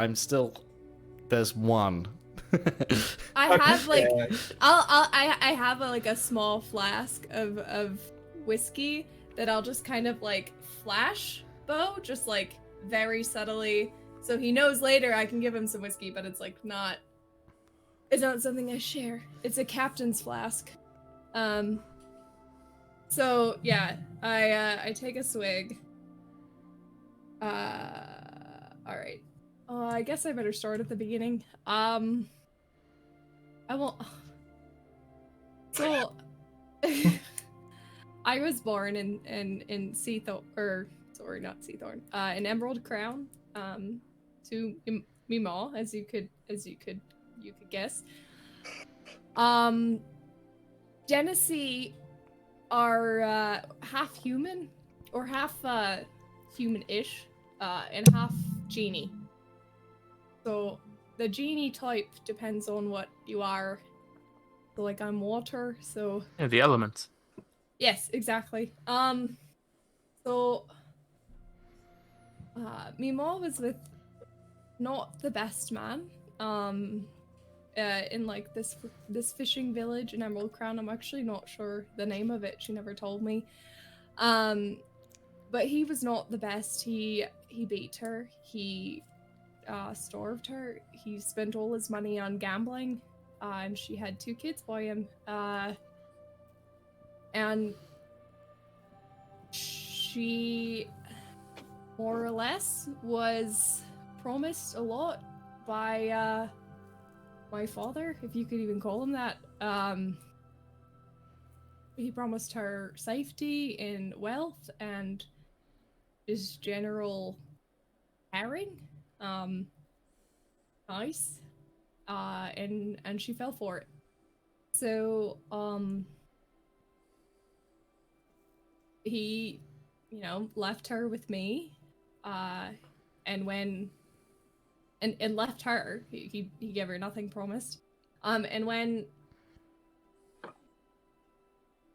there's one. I have like Yeah. I have like a small flask of whiskey that I'll just kind of like flash Bo, just like very subtly, so he knows later I can give him some whiskey, but it's like not. It's not something I share. It's a captain's flask. So yeah, I take a swig. All right. I guess I better start at the beginning. I won't. So, I was born in Seathorn, or sorry, not Seathorn. In Emerald Crown. To Mima, as you could guess. Genesee are half human, or half human-ish, and half genie. So the genie type depends on what you are. So like I'm water, so Yeah, the elements. yes, exactly. So Mima was with not the best man. In like this fishing village in Emerald Crown. I'm actually not sure the name of it. She never told me. But he was not the best. He beat her. He starved her. He spent all his money on gambling. And she had 2 kids by him. And she more or less was promised a lot by my father, if you could even call him that. He promised her safety and wealth and just general caring. Nice. And she fell for it. So, he, left her with me, and when, and left her, he gave her nothing promised, and when,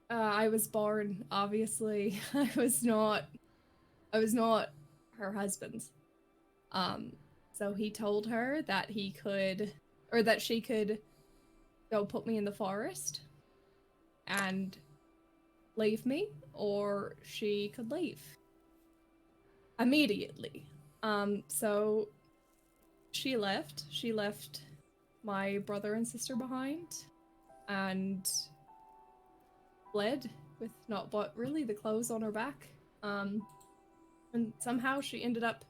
I was born, obviously, I was not her husband, so he told her that that she could go put me in the forest and leave me, or she could leave immediately. So she left my brother and sister behind and fled with not but really the clothes on her back. And somehow she ended up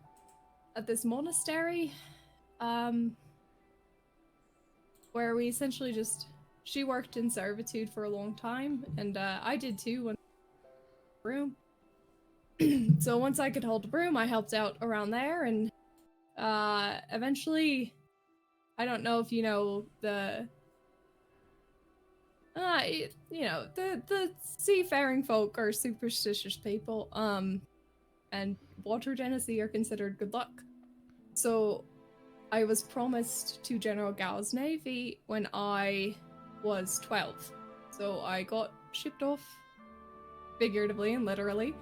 at this monastery, where we essentially she worked in servitude for a long time, and I did too when broom. So once I could hold a broom, I helped out around there, and eventually, I don't know if you know the seafaring folk are superstitious people, and water Genesee are considered good luck. So I was promised to General Gao's navy when I was 12. So I got shipped off, figuratively and literally,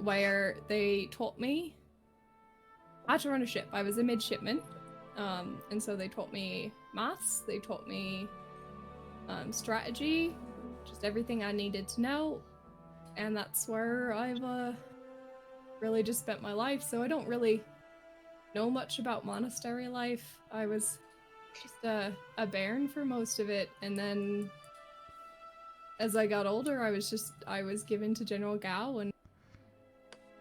where they taught me how to run a ship. I was a midshipman, and so they taught me maths, they taught me strategy, just everything I needed to know, and that's where I've really just spent my life, so I don't really know much about monastery life. I was just a baron for most of it, and then as I got older, I was given to General Gao, and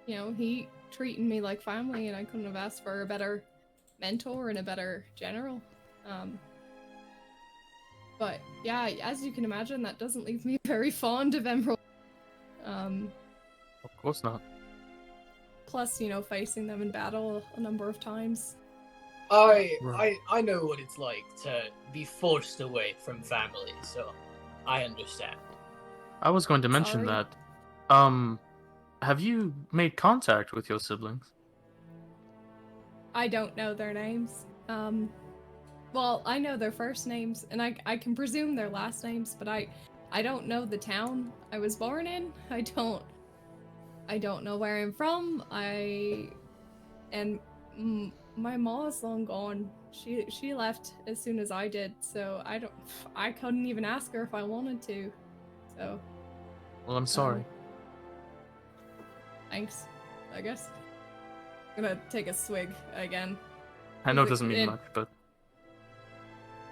he treated me like family, and I couldn't have asked for a better mentor and a better general. But yeah, as you can imagine, that doesn't leave me very fond of Emerald. Of course not. Plus, facing them in battle a number of times. I know what it's like to be forced away from family, so I understand. I was going to mention Sorry. that. Have you made contact with your siblings? I don't know their names. Well, I know their first names, and I can presume their last names, but I don't know the town I was born in. I don't know where I'm from. My mom's long gone. She left as soon as I did, so I couldn't even ask her if I wanted to. So. Well, I'm sorry. Thanks, I guess. I'm gonna take a swig again. I know it doesn't mean much, but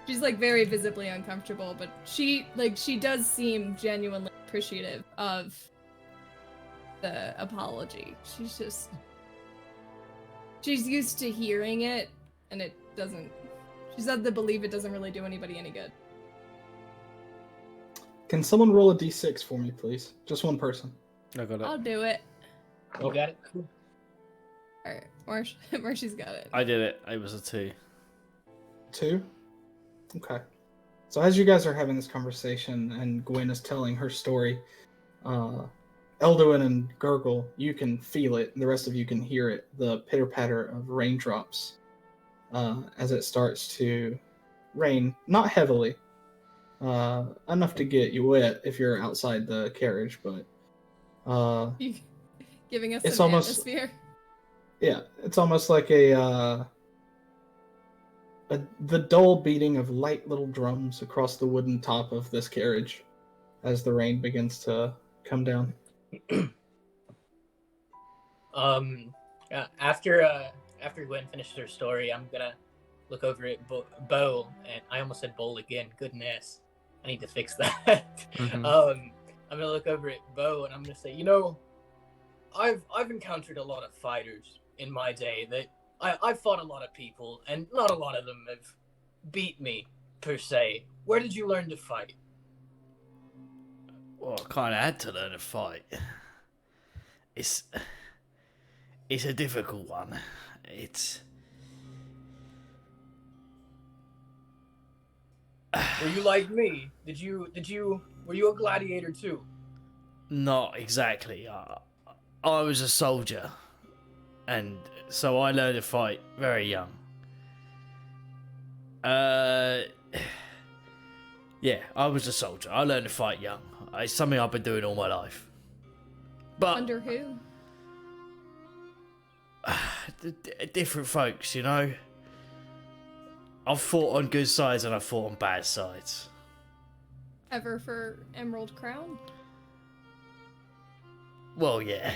she's very visibly uncomfortable, but she does seem genuinely appreciative of the apology. She's used to hearing it, and it doesn't. She's of the belief it doesn't really do anybody any good. Can someone roll a d6 for me, please? Just one person. I got it. I'll do it. You got it? Alright, Marshy's got it. I did it. It was a 2. 2? Okay. So as you guys are having this conversation and Gwen is telling her story, Elduin and Gurgle, you can feel it, and the rest of you can hear it, the pitter-patter of raindrops as it starts to rain, not heavily, enough to get you wet if you're outside the carriage, but Giving us it's some almost, atmosphere. Yeah, it's almost like the dull beating of light little drums across the wooden top of this carriage as the rain begins to come down. After Gwen finishes her story, I'm gonna look over at Bo, and I almost said Bowl again. Goodness, I need to fix that. Mhm. I'm gonna look over at Bo, and I'm gonna say, I've encountered a lot of fighters in my day. That I've fought a lot of people, and not a lot of them have beat me per se. Where did you learn to fight? Well, I kind of had to learn to fight. It's a difficult one. Were you like me? Were you a gladiator too? Not exactly. I was a soldier, and so I learned to fight very young. Yeah, I was a soldier. I learned to fight young. It's something I've been doing all my life. But Under who? different folks, I've fought on good sides and I've fought on bad sides. Ever for Emerald Crown? Well, yeah.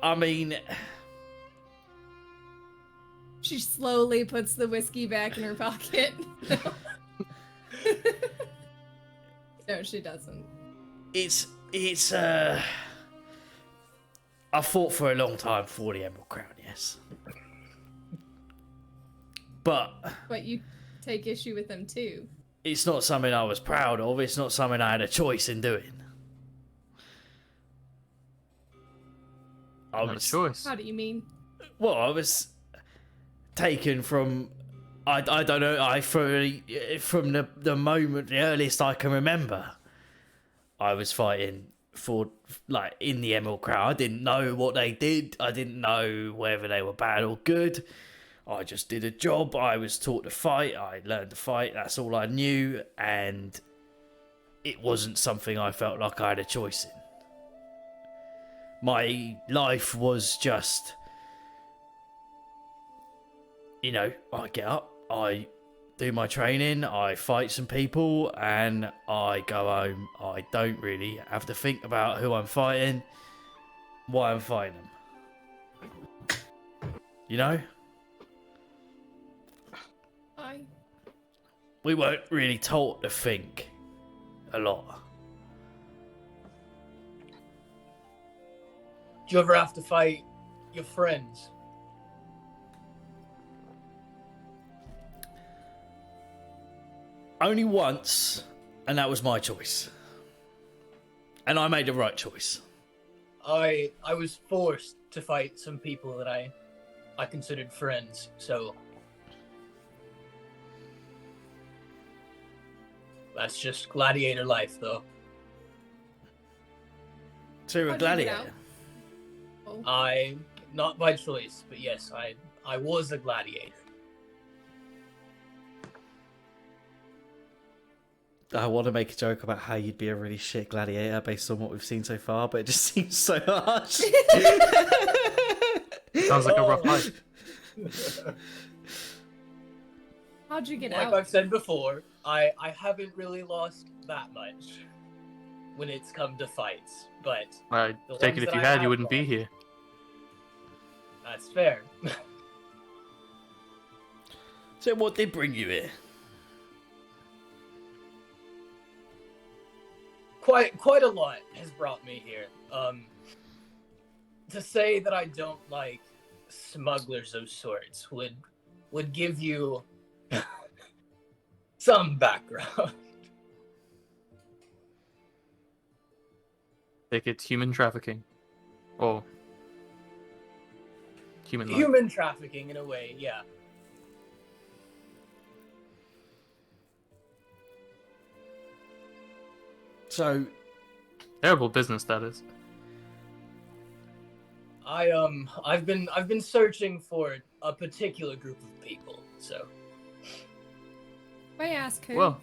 I mean, She slowly puts the whiskey back in her pocket. No, she doesn't. I fought for a long time for the Emerald Crown, yes. But you take issue with them too. it's not something I was proud of. It's not something I had a choice in doing. Not a choice. How do you mean? Well, I was taken from, I don't know, from the moment, the earliest I can remember, I was fighting for, in the Emerald Crown. I didn't know what they did. I didn't know whether they were bad or good. I just did a job. I was taught to fight. I learned to fight. That's all I knew. And it wasn't something I felt like I had a choice in. My life was just, I get up, I do my training, I fight some people, and I go home. I don't really have to think about who I'm fighting. why I'm fighting them. You know? We weren't really taught to think a lot. Do you ever have to fight your friends? Only once, and that was my choice. And I made the right choice. I was forced to fight some people that I considered friends, so that's just gladiator life, though. So you're a gladiator? I, not by choice, but yes, I was a gladiator. I want to make a joke about how you'd be a really shit gladiator based on what we've seen so far, but it just seems so harsh. Sounds like a rough life. How'd you get Like out? I've said before, I haven't really lost that much when it's come to fights, but I the take ones it if that you I had, you have wouldn't be lost- here. That's fair. So what did bring you here? Quite a lot has brought me here. To say that I don't like smugglers of sorts would give you some background. Take it human trafficking. Or human life. Human trafficking, in a way, yeah. So Terrible business, that is. I've been searching for a particular group of people, so If I ask who? Well,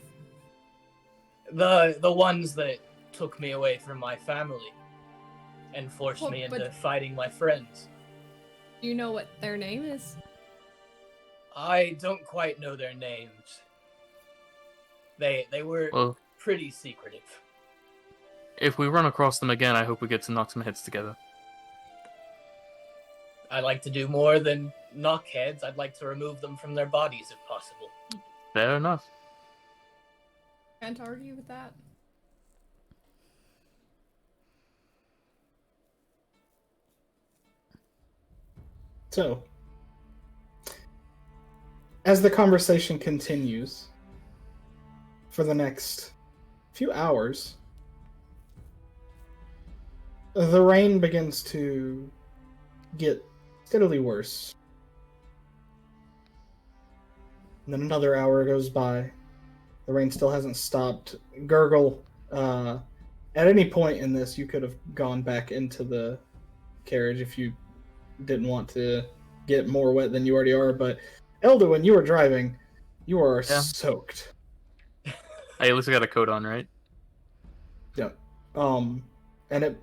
the ones that took me away from my family and forced Well, me into but- fighting my friends. Do you know what their name is? I don't quite know their names. They were well, pretty secretive. if we run across them again, I hope we get to knock some heads together. I like to do more than knock heads. I'd like to remove them from their bodies if possible. Fair enough. Can't argue with that. So, as the conversation continues for the next few hours, the rain begins to get steadily worse. And then another hour goes by. The rain still hasn't stopped. Gurgle, at any point in this, you could have gone back into the carriage if you didn't want to get more wet than you already are. But Elda, when you were driving, you are Yeah. soaked. Hey, at least I got a coat on, right? Yep. And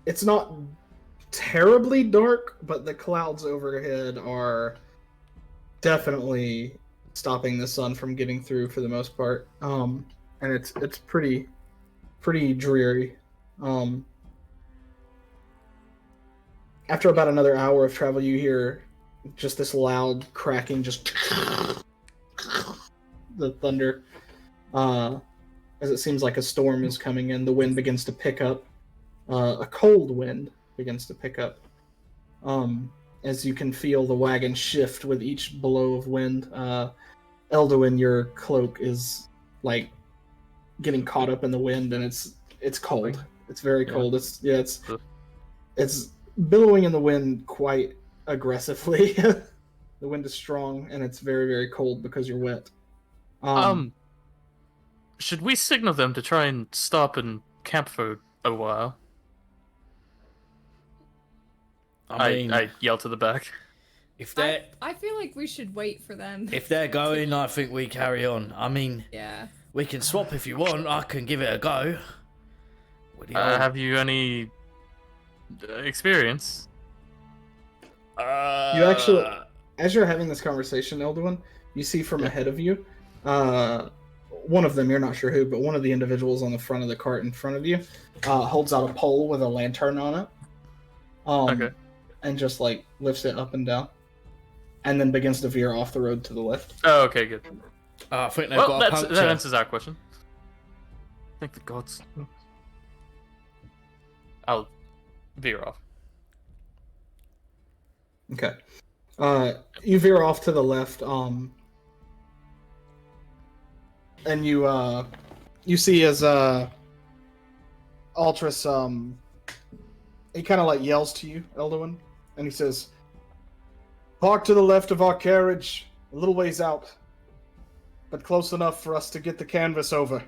it's not terribly dark, but the clouds overhead are definitely stopping the sun from getting through for the most part. And it's pretty dreary. After about another hour of travel, you hear just this loud cracking, just the thunder. As it seems like a storm is coming in, the wind begins to pick up. A cold wind begins to pick up. As you can feel the wagon shift with each blow of wind. Elduin, your cloak is like getting caught up in the wind, and it's cold. It's very cold. It's billowing in the wind quite aggressively. The wind is strong, and it's very, very cold because you're wet. Should we signal them to try and stop and camp for a while? I mean, I yell to the back. if they're I feel like we should wait for them. if they're going, I think we carry on. I mean, Yeah. we can swap if you want. I can give it a go. What do you Have you any experience? You actually, as you're having this conversation, Elduin, you see from ahead of you, one of them, you're not sure who, but one of the individuals on the front of the cart in front of you holds out a pole with a lantern on it, Okay. and just like lifts it up and down, and then begins to veer off the road to the left. Oh, okay, good. I think they've Well, got a that puncture. answers our question. Thank the gods. I'll veer off. Okay. You veer off to the left, and you see as Ultras, he kind of like yells to you, Elduin, and he says, "Park to the left of our carriage, a little ways out, but close enough for us to get the canvas over."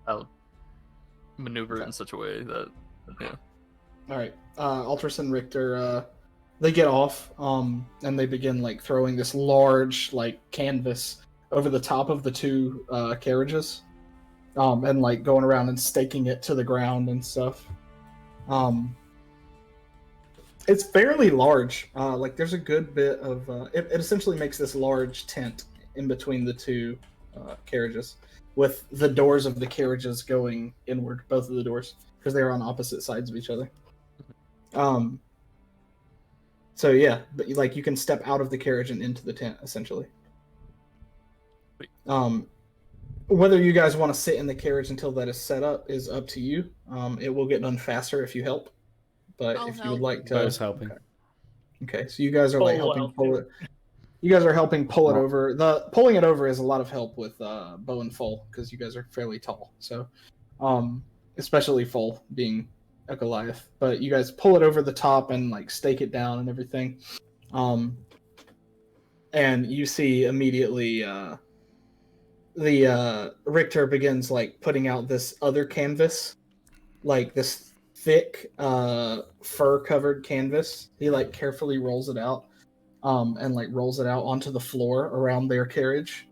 I'll maneuver it in such a way that, yeah. All right, Ultras and Richter, they get off, and they begin like throwing this large like canvas over the top of the two carriages, and like going around and staking it to the ground and stuff. It's fairly large. Like there's a good bit of it essentially makes this large tent in between the two carriages, with the doors of the carriages going inward, both of the doors, because they're on opposite sides of each other. So yeah, but like you can step out of the carriage and into the tent essentially. Whether you guys want to sit in the carriage until that is set up is up to you. It will get done faster if you help, but I'll if you help. would like to, Bo's helping. Okay, so you guys are like Bo will helping help pull too. it. You guys are helping pull it over. The pulling it over is a lot of help with Bo and Full because you guys are fairly tall. So, especially Full being a Goliath, but you guys pull it over the top and like stake it down and everything. And you see immediately the Richter begins like putting out this other canvas, like this thick fur covered canvas. He like carefully rolls it out. And like rolls it out onto the floor around their carriage.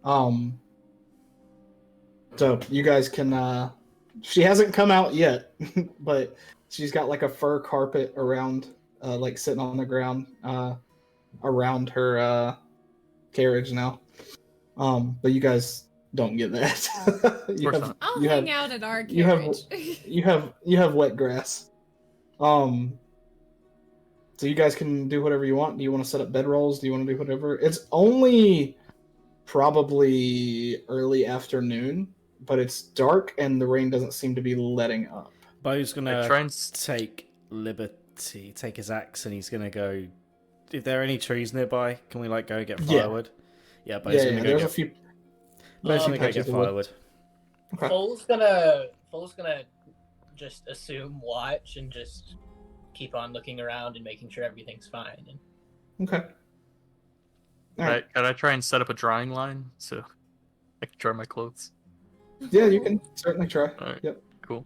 So you guys can. She hasn't come out yet, but she's got like a fur carpet around, like sitting on the ground, around her carriage now. But you guys don't get that. Of course not. I'll you hang have- out at our you have- carriage. you have wet grass. So you guys can do whatever you want. Do you want to set up bedrolls? Do you want to do whatever? It's only probably early afternoon, but it's dark and the rain doesn't seem to be letting up. Bo's gonna try and take his axe, and he's gonna go. If there are any trees nearby, can we like go get firewood? Yeah, Bo's gonna go There's get. a few. Bo's gonna go patches get of wood. firewood. Okay. Foal's gonna just assume watch and just keep on looking around and making sure everything's fine. And Okay. All right. Can I try and set up a drying line so I can dry my clothes? Yeah, you can certainly try. All right. Yep. Cool.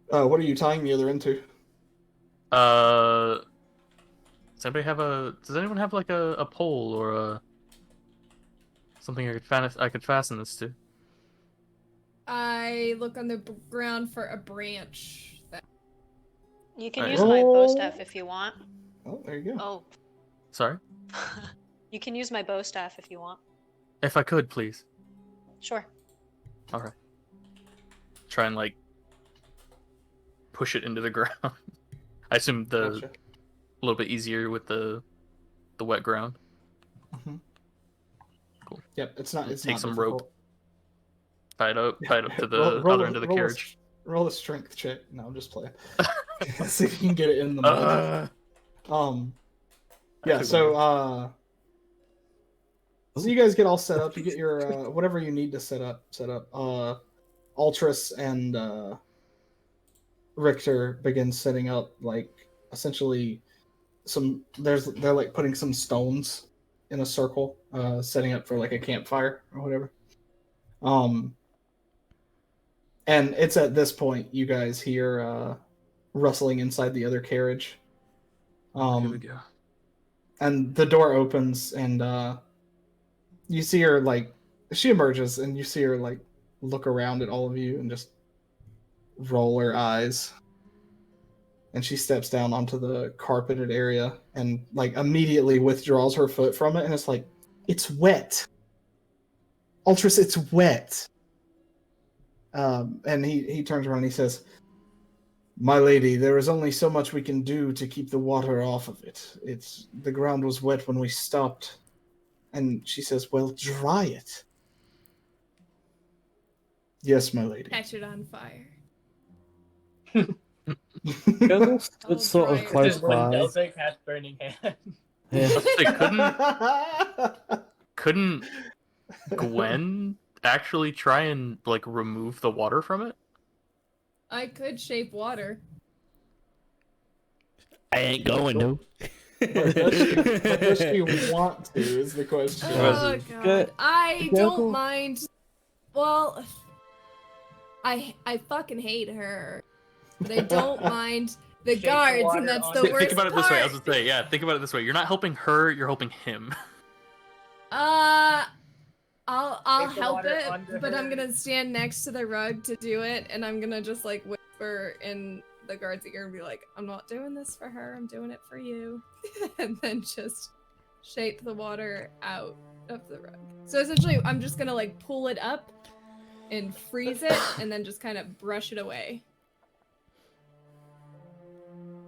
What are you tying the other into? Does anyone have like a pole or a something I could fasten this to? I look on the ground for a branch. You can Alright. use my bow staff if you want. Oh, there you go. Oh, Sorry? you can use my bow staff if you want. If I could, please. Sure. Alright. Try and like push it into the ground. I assume Gotcha. a little bit easier with the wet ground. Mhm. Cool. Yep, it's not. It's Take not some difficult. rope. Tie it up to the Roll- other end of the roll a- carriage. Roll a strength check. No, I'm just playing. See if you can get it in the mud. Yeah. could So so you guys get all set up. You get your whatever you need to set up. Ultras and Richter begin setting up like essentially they're like putting some stones in a circle, setting up for like a campfire or whatever. And it's at this point you guys hear rustling inside the other carriage. Here we go. And the door opens and you see her like she emerges and you see her like look around at all of you and just roll her eyes. And she steps down onto the carpeted area and like immediately withdraws her foot from it and it's like, it's wet. Ultras, it's wet. And he turns around and he says, "My lady, there is only so much we can do to keep the water off of it. The ground was wet when we stopped." And she says, "Well, dry it." "Yes, my lady." Catch it on fire. Gurgle I'll stood sort try of it. close Just when by. Delta cast Burning Hand. Yeah. Couldn't Gwen actually try and like remove the water from it? I could shape water. I ain't going no. But does she want to, is the question. Oh god. I Gurgle- don't mind. Well, I fucking hate her. But I don't mind the Shape the guards, water and that's on the it. worst Think about it this way. I was part. gonna say, yeah. Think about it this way. You're not helping her. You're helping him. I'll Shape the help water it, onto but I'm her. gonna stand next to the rug to do it, and I'm gonna just like whisper in the guard's ear and be like, "I'm not doing this for her. I'm doing it for you," and then just shape the water out of the rug. So essentially, I'm just gonna like pull it up and freeze it, and then just kind of brush it away,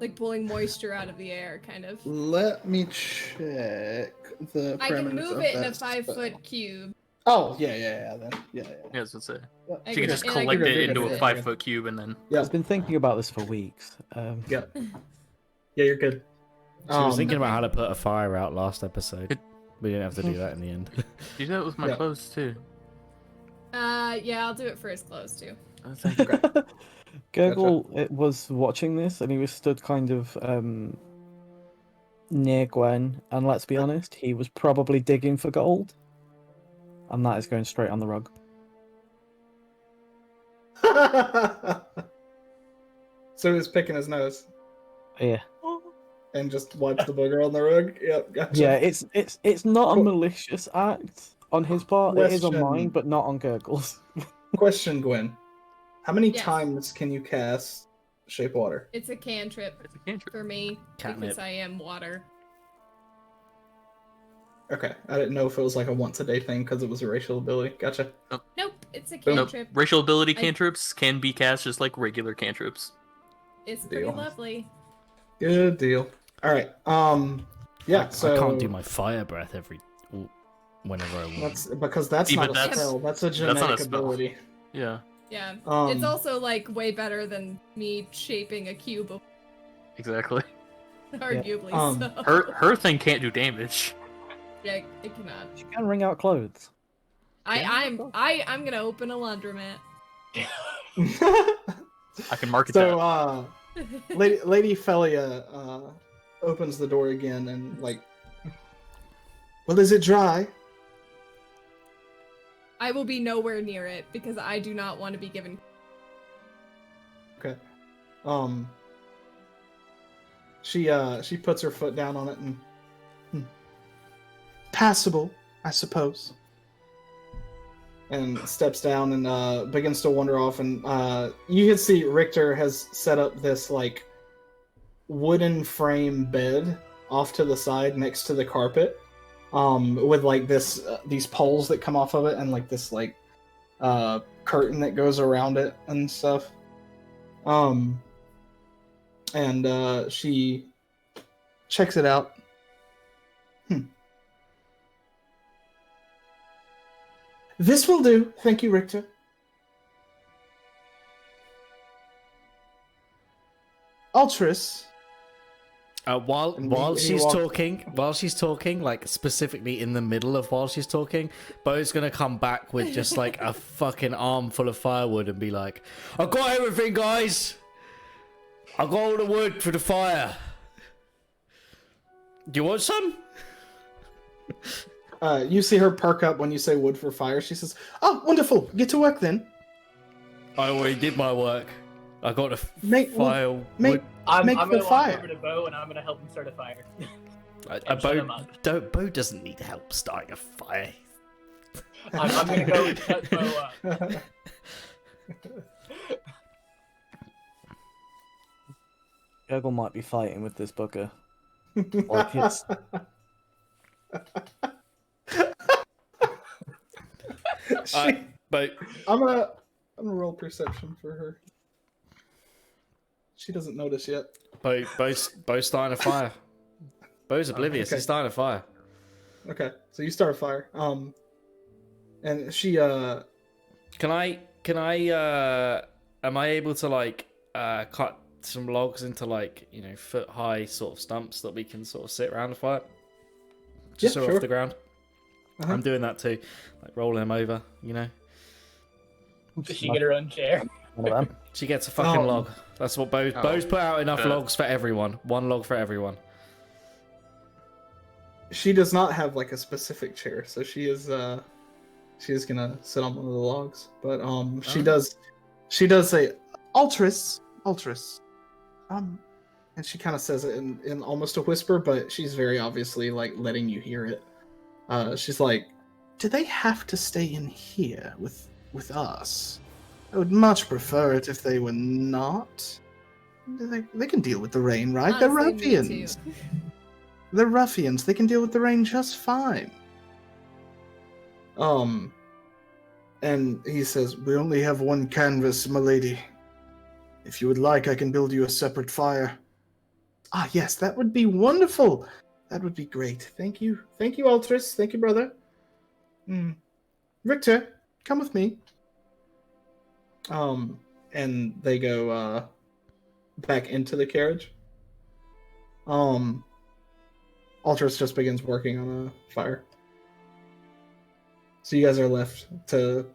like pulling moisture out of the air, kind of. Let me check the I can parameters move of it in a that 5-foot spell. cube. Oh, yeah, then. Yeah. Yeah, I was gonna say. I She can just and I collect can it move into it. a 5-foot cube and then. Yeah. I've been thinking about this for weeks. Yeah. Yeah, you're good. She was thinking Okay. about how to put a fire out last episode. We didn't have to do that in the end. Do that with my Yeah. clothes too. Yeah, I'll do it for his clothes too. Oh, thank you. Gurgle it was watching this, and he was stood kind of near Gwen, and let's be honest, he was probably digging for gold. And that is going straight on the rug. So he's picking his nose Yeah. and just wipes the booger on the rug. Yep, gotcha. Yeah, it's not a Cool. malicious act on his part. It is on Question. mine, but not on Gurgle's. Question, Gwen. How many Yes. times can you cast Shape Water? It's a cantrip It's a cantrip. for me Catnip. because I am water. Okay, I didn't know if it was like a once a day thing because it was a racial ability. Gotcha. Nope, it's a Boom. Nope. cantrip. Racial ability I- cantrips can be cast just like regular cantrips. It's pretty Deal. lovely. Good deal. All right. Yeah. So I can't do my fire breath whenever I want. That's because that's See, not but a that's- spell. That's a that's not a genetic spell. ability. Yeah, Yeah. Um, It's also like way better than me shaping a cube, exactly. arguably. Um, So. Her thing can't do damage. Yeah, it cannot. She can wring out clothes. I'm gonna open a laundromat. I can market so, that. Lady Felia opens the door again and like, well, is it dry? I will be nowhere near it because I do not want to be given. Okay. She puts her foot down on it and passable, I suppose. And steps down and begins to wander off. And you can see Richter has set up this like wooden frame bed off to the side next to the carpet, with like these poles that come off of it and like this like curtain that goes around it and stuff. And she checks it out. This will do. Thank you, Richter. Altris. While And while he she's walked- talking, like specifically in the middle of while she's talking, Bo's gonna come back with just like a fucking armful of firewood and be like, "I got everything, guys. I got all the wood for the fire. Do you want some?" You see her perk up when you say wood for fire. She says, "Oh, wonderful. Get to work then. I already did my work. I got the Make fire make- wood. I'm Make gonna the walk fire. over to Bo and I'm gonna help him start a fire. A shut him up. Bo doesn't need help starting a fire. I'm gonna go and shut Bo up. Gurgle might be fighting with this booger. Like it's She- But I'm gonna I'm gonna roll perception for her. She doesn't notice yet. Bo's starting a fire. Bo's oblivious. Okay. He's starting a fire. Okay, so you start a fire. And she Can I am I able to like cut some logs into like, you know, foot high sort of stumps that we can sort of sit around the fire? Just Yeah, so sure. off the ground. Uh-huh. I'm doing that too. Like rolling them over, you know. Does she get her own chair? One of them. She gets a fucking Oh. log. That's what Bo's put out enough Uh. logs for everyone. One log for everyone. she does not have like a specific chair, so she is gonna sit on one of the logs. But she does say, Altris, and she kind of says it in almost a whisper, but she's very obviously like letting you hear it. She's like, do they have to stay in here with us? I would much prefer it if they were not. They can deal with the rain, right? They're Honestly, me ruffians. too. They're ruffians. They can deal with the rain just fine. And he says, we only have one canvas, milady. If you would like, I can build you a separate fire. Ah, yes, that would be wonderful. That would be great. Thank you. Thank you, Altris. Thank you, brother. Richter, come with me. And they go, back into the carriage. Altris just begins working on a fire. So you guys are left to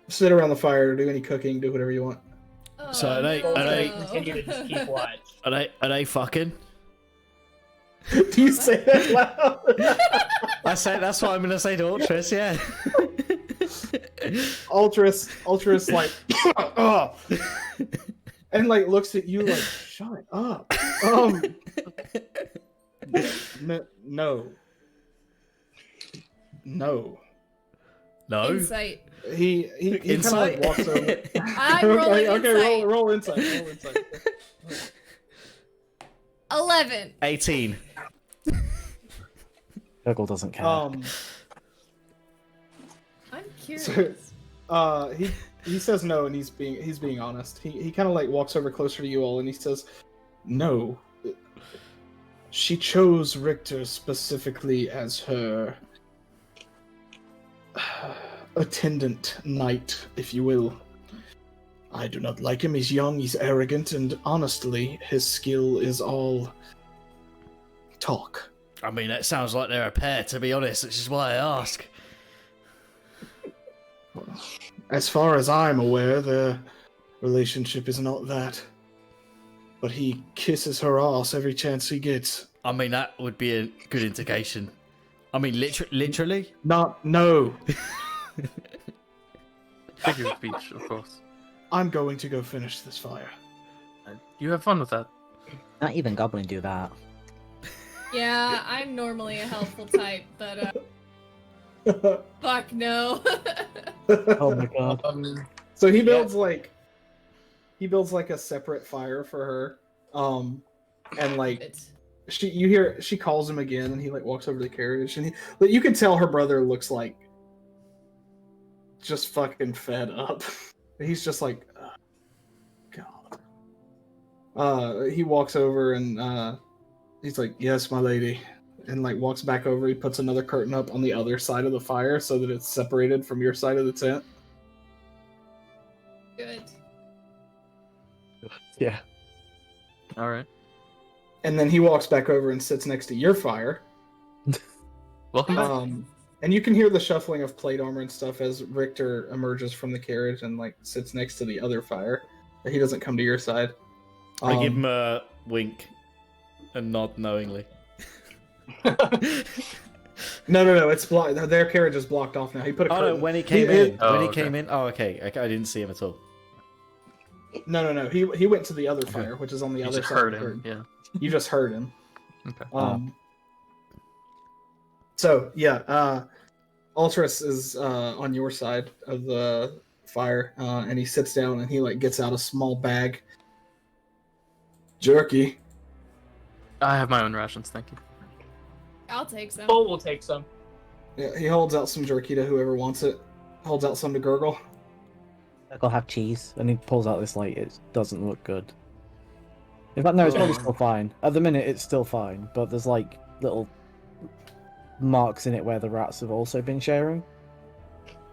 sit around the fire, do any cooking, do whatever you want. So are they- We'll are they- continue to just keep watch. Are they fucking? Do you say that loud? I say that's what I'm gonna say to Ultras, yeah. Altris like, oh, and like looks at you like, shut up. No. No. Insight. He kind of Insight? like walks over. I'm rolling okay, insight. roll insight. Roll insight. 11. 18. Gurgle doesn't care. I'm curious. So, he says no, and he's being honest. He kind of like walks over closer to you all, and he says, "No, she chose Richter specifically as her attendant knight, if you will. I do not like him. He's young, he's arrogant, and honestly, his skill is all talk." I mean, it sounds like they're a pair, to be honest, which is why I ask. As far as I'm aware, their relationship is not that. But he kisses her ass every chance he gets. I mean, that would be a good indication. I mean, literally? No. Figure of speech, of course. I'm going to go finish this fire. You have fun with that. Not even Goblin do that. Yeah, I'm normally a helpful type, but fuck no. Oh my god. So he builds like a separate fire for her. And like she calls him again, and he like walks over to the carriage, and you can tell her brother looks like just fucking fed up. He's just like, God. He walks over and he's like, "Yes, my lady," and like walks back over. He puts another curtain up on the other side of the fire so that it's separated from your side of the tent. Good. Yeah. All right. And then he walks back over and sits next to your fire. Welcome back. And you can hear the shuffling of plate armor and stuff as Richter emerges from the carriage and like sits next to the other fire. But he doesn't come to your side. I give him a wink and nod knowingly. No. It's blocked. Their carriage is blocked off now. He put a Oh, curtain. no, when he came He- in. Oh, When he okay. came in. Oh, okay. I didn't see him at all. No. He went to the other fire, which is on the You other just side. heard of the him. curtain. Yeah. You just heard him. Okay. So yeah, Altris is on your side of the fire, and he sits down and he like gets out a small bag. Jerky. I have my own rations, thank you. I'll take some. Bull will take some. Yeah, he holds out some jerky to whoever wants it. Holds out some to Gurgle. I'll have cheese. And he pulls out this light. It doesn't look good. In fact, no, it's probably still fine. At the minute, it's still fine, but there's like little marks in it where the rats have also been sharing.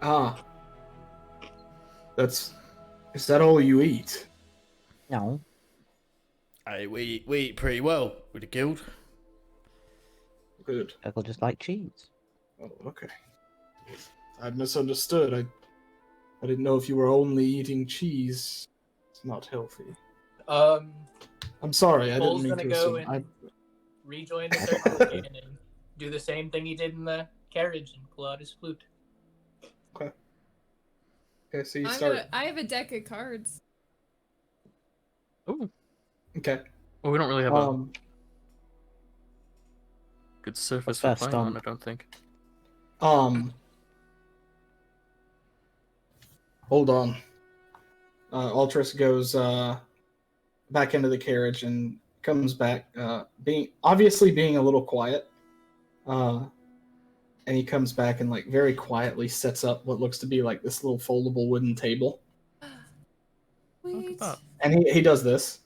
Ah. Is that all you eat? No. Hey, we eat pretty well with the guild. Good. I'll just like cheese. Oh, okay. I misunderstood. I didn't know if you were only eating cheese. It's not healthy. I'm sorry, I didn't Bull's mean gonna to go assume. and rejoin the circle again and do the same thing he did in the carriage and pull out his flute. Okay, so you start. I have a deck of cards. Ooh. Okay. Well, we don't really have a good surface for What's that playing on, I stump? don't think. Hold on. Ultras goes back into the carriage and comes back, being a little quiet. And he comes back and like very quietly sets up what looks to be like this little foldable wooden table. Wait. that. And he does this.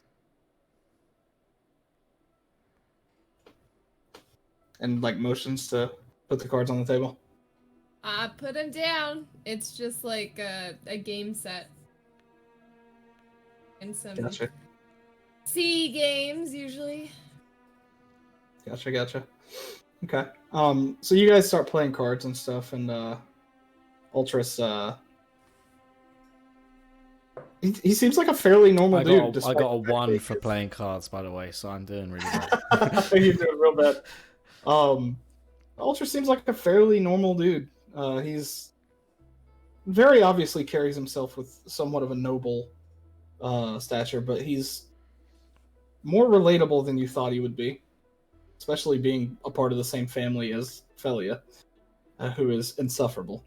And like motions to put the cards on the table. I put them down. It's just like a game set. And some Gotcha. C games usually. Gotcha. Okay. So you guys start playing cards and stuff, and Ultras he seems like a fairly normal dude. I got a 1 for playing cards, by the way, so I'm doing really bad. You're doing real bad. Ultra seems like a fairly normal dude. He's very obviously carries himself with somewhat of a noble stature, but he's more relatable than you thought he would be, especially being a part of the same family as Felia, who is insufferable.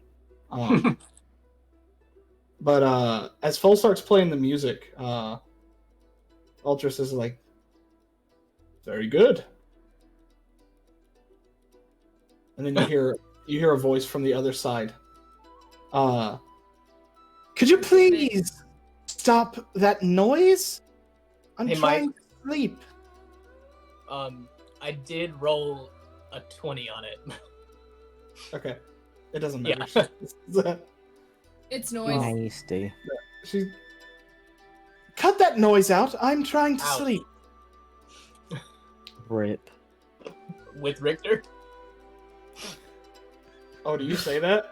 But as Full starts playing the music, Ultras is like, very good. And then you hear a voice from the other side. Could you please stop that noise? I'm Hey, trying Mike. to sleep. I did roll a 20 on it. Okay, it doesn't matter. Yeah. It's noise. Nasty. She cut that noise out. I'm trying to Ouch. sleep. Rip. With Richter? Oh, do you say that?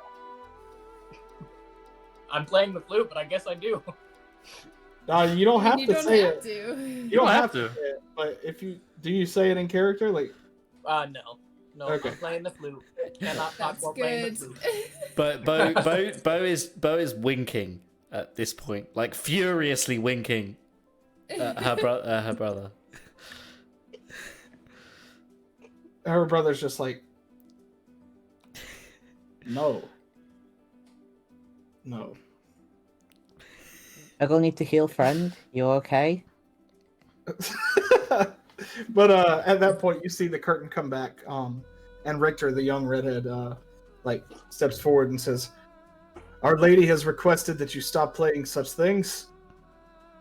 I'm playing the flute, but I guess I do. No, you don't have You to don't say have it. to. You don't have to. Say it, but if you do, you say it in character, like. No. No, Okay. I'm playing the flute. Cannot talk That's while playing the good. flute. But Bo is winking at this point, like furiously winking at her brother. Her brother's just like, no. I go need to heal, friend. You okay? But at that point, you see the curtain come back, and Richter, the young redhead, steps forward and says, "Our Lady has requested that you stop playing such things.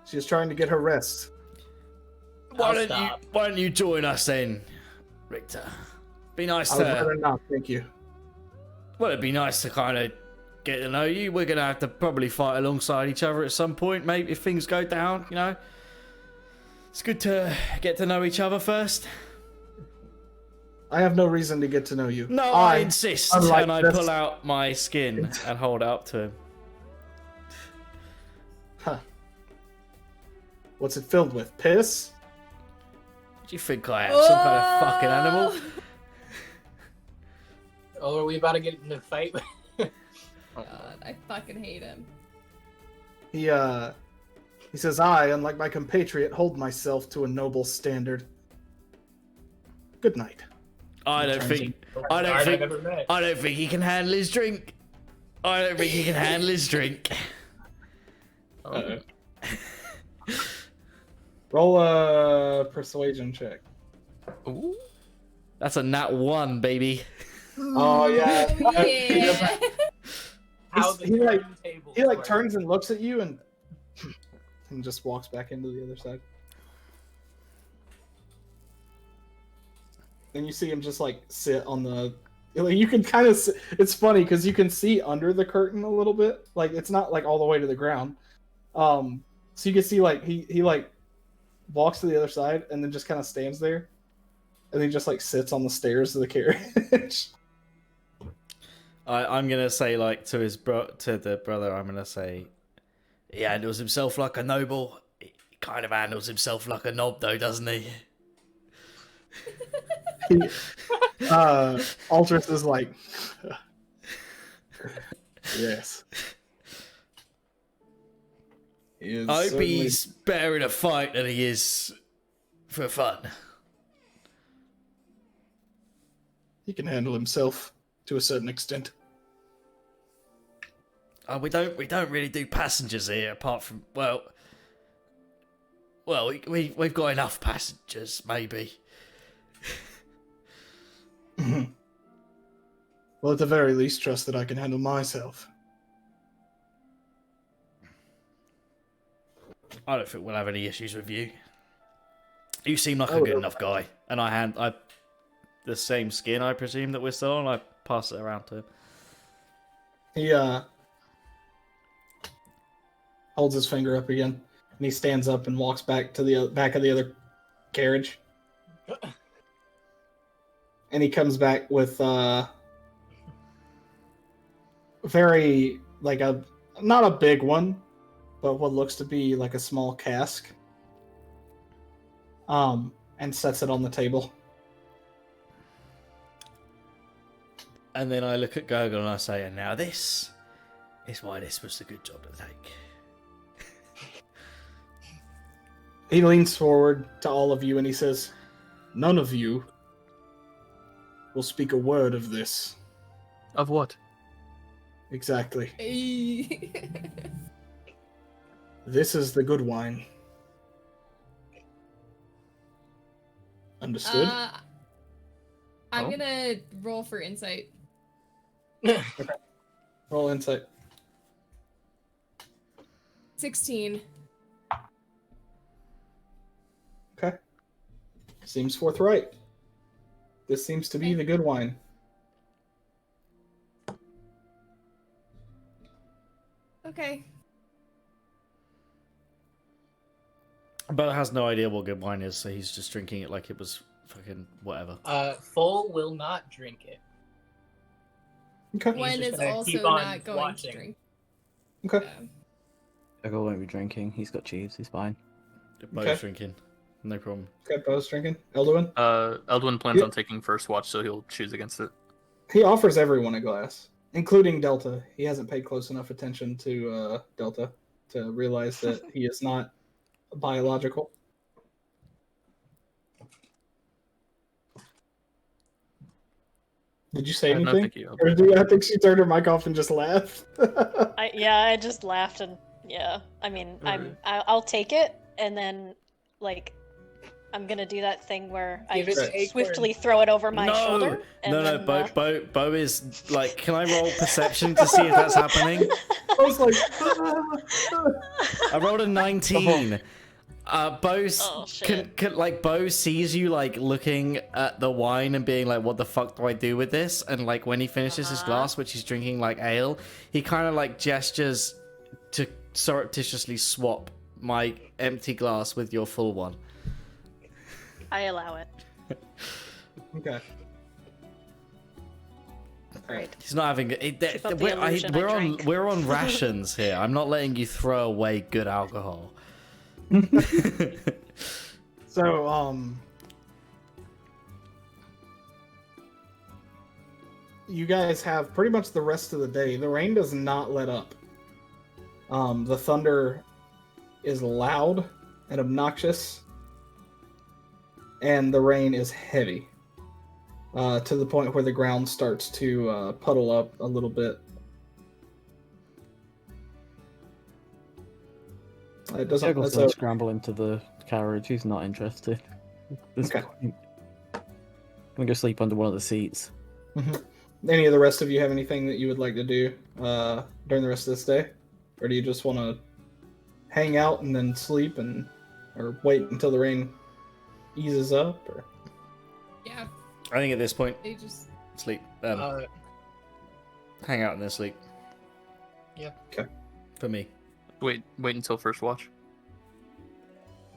She is trying to get her rest." Why don't you join us then, Richter? Be nice I would to. rather not, thank you. Well, it'd be nice to kind of get to know you. We're gonna have to probably fight alongside each other at some point, maybe if things go down. You know, it's good to get to know each other first. I have no reason to get to know you. No, I insist, unlike and I this- pull out my skin and hold it up to him. Huh. What's it filled with? Piss? Do you think I am some kind of fucking animal? Oh, are we about to get into a fight? God, I fucking hate him. He says, "I, unlike my compatriot, hold myself to a noble standard. Good night." I don't think he can handle his drink. Oh. Roll a persuasion check. Ooh. That's a nat 1, baby. Oh yeah. Yeah. how the he like turntables he like work. turns and looks at you and just walks back into the other side. And you see him just like sit on the. Like, you can kind of. It's funny because you can see under the curtain a little bit. Like it's not like all the way to the ground. So you can see like he like walks to the other side and then just kind of stands there, and he just like sits on the stairs of the carriage. I'm gonna say like to the brother. I'm gonna say he handles himself like a noble. He kind of handles himself like a knob, though, doesn't he? Aldrich is like, yes. I hope he's better in a fight than he is for fun. He can handle himself to a certain extent. We don't really do passengers here, apart from we've got enough passengers, maybe. Well, at the very least, trust that I can handle myself. I don't think we'll have any issues with you. You seem like a good enough guy, and I the same skin, I presume, that we're still on. I pass it around to him. He holds his finger up again, and he stands up and walks back to the back of the other carriage. And he comes back with very like not a big one, but what looks to be like a small cask. And sets it on the table. And then I look at Gurgle and I say, and now this is why this was the good job to take. He leans forward to all of you and he says, none of you will speak a word of this. Of what? Exactly. Hey. This is the good wine. Understood? I'm gonna roll for insight. Roll insight. 16. Okay. Seems forthright. This seems to be the good wine. Okay. Bo has no idea what good wine is, so he's just drinking it like it was fucking whatever. Full will not drink it. Okay. Gwen just is gonna also keep on not going watching. to drink. Okay. Eggle won't be drinking. He's got cheese. He's fine. Bo's Okay. drinking. No problem. Okay, Bo's drinking. Elduin? Eldwin plans Yeah. on taking first watch, so he'll choose against it. He offers everyone a glass, including Delta. He hasn't paid close enough attention to Delta to realize that he is not biological. Did you say No, anything? thank you. I think she turned her mic off and just laughed. I just laughed and I mean, I'll take it and then like I'm gonna do that thing where I Give it just to Acorn. swiftly throw it over my shoulder. And No, then, Bo is like, can I roll perception to see if that's happening? I was like, I rolled a 19. Bo, shit. Bo sees you like looking at the wine and being like, "What the fuck do I do with this?" And like when he finishes his glass, which he's drinking like ale, he kind of like gestures to surreptitiously swap my empty glass with your full one. I allow it. okay. Great. He's not having it. Keep up the illusion I drank. We're on rations here. I'm not letting you throw away good alcohol. So, you guys have pretty much the rest of the day. The rain does not let up. The thunder is loud and obnoxious, and the rain is heavy, to the point where the ground starts to puddle up a little bit. It doesn't. Eggle's It's gonna a, scramble into the carriage. He's not interested. At this Okay. point. I'm gonna go sleep under one of the seats. Any of the rest of you have anything that you would like to do during the rest of this day, or do you just want to hang out and then sleep or wait until the rain eases up? Or Yeah, I think at this point, they just. sleep. Hang out and then sleep. Yeah. Okay. For me. Wait until first watch.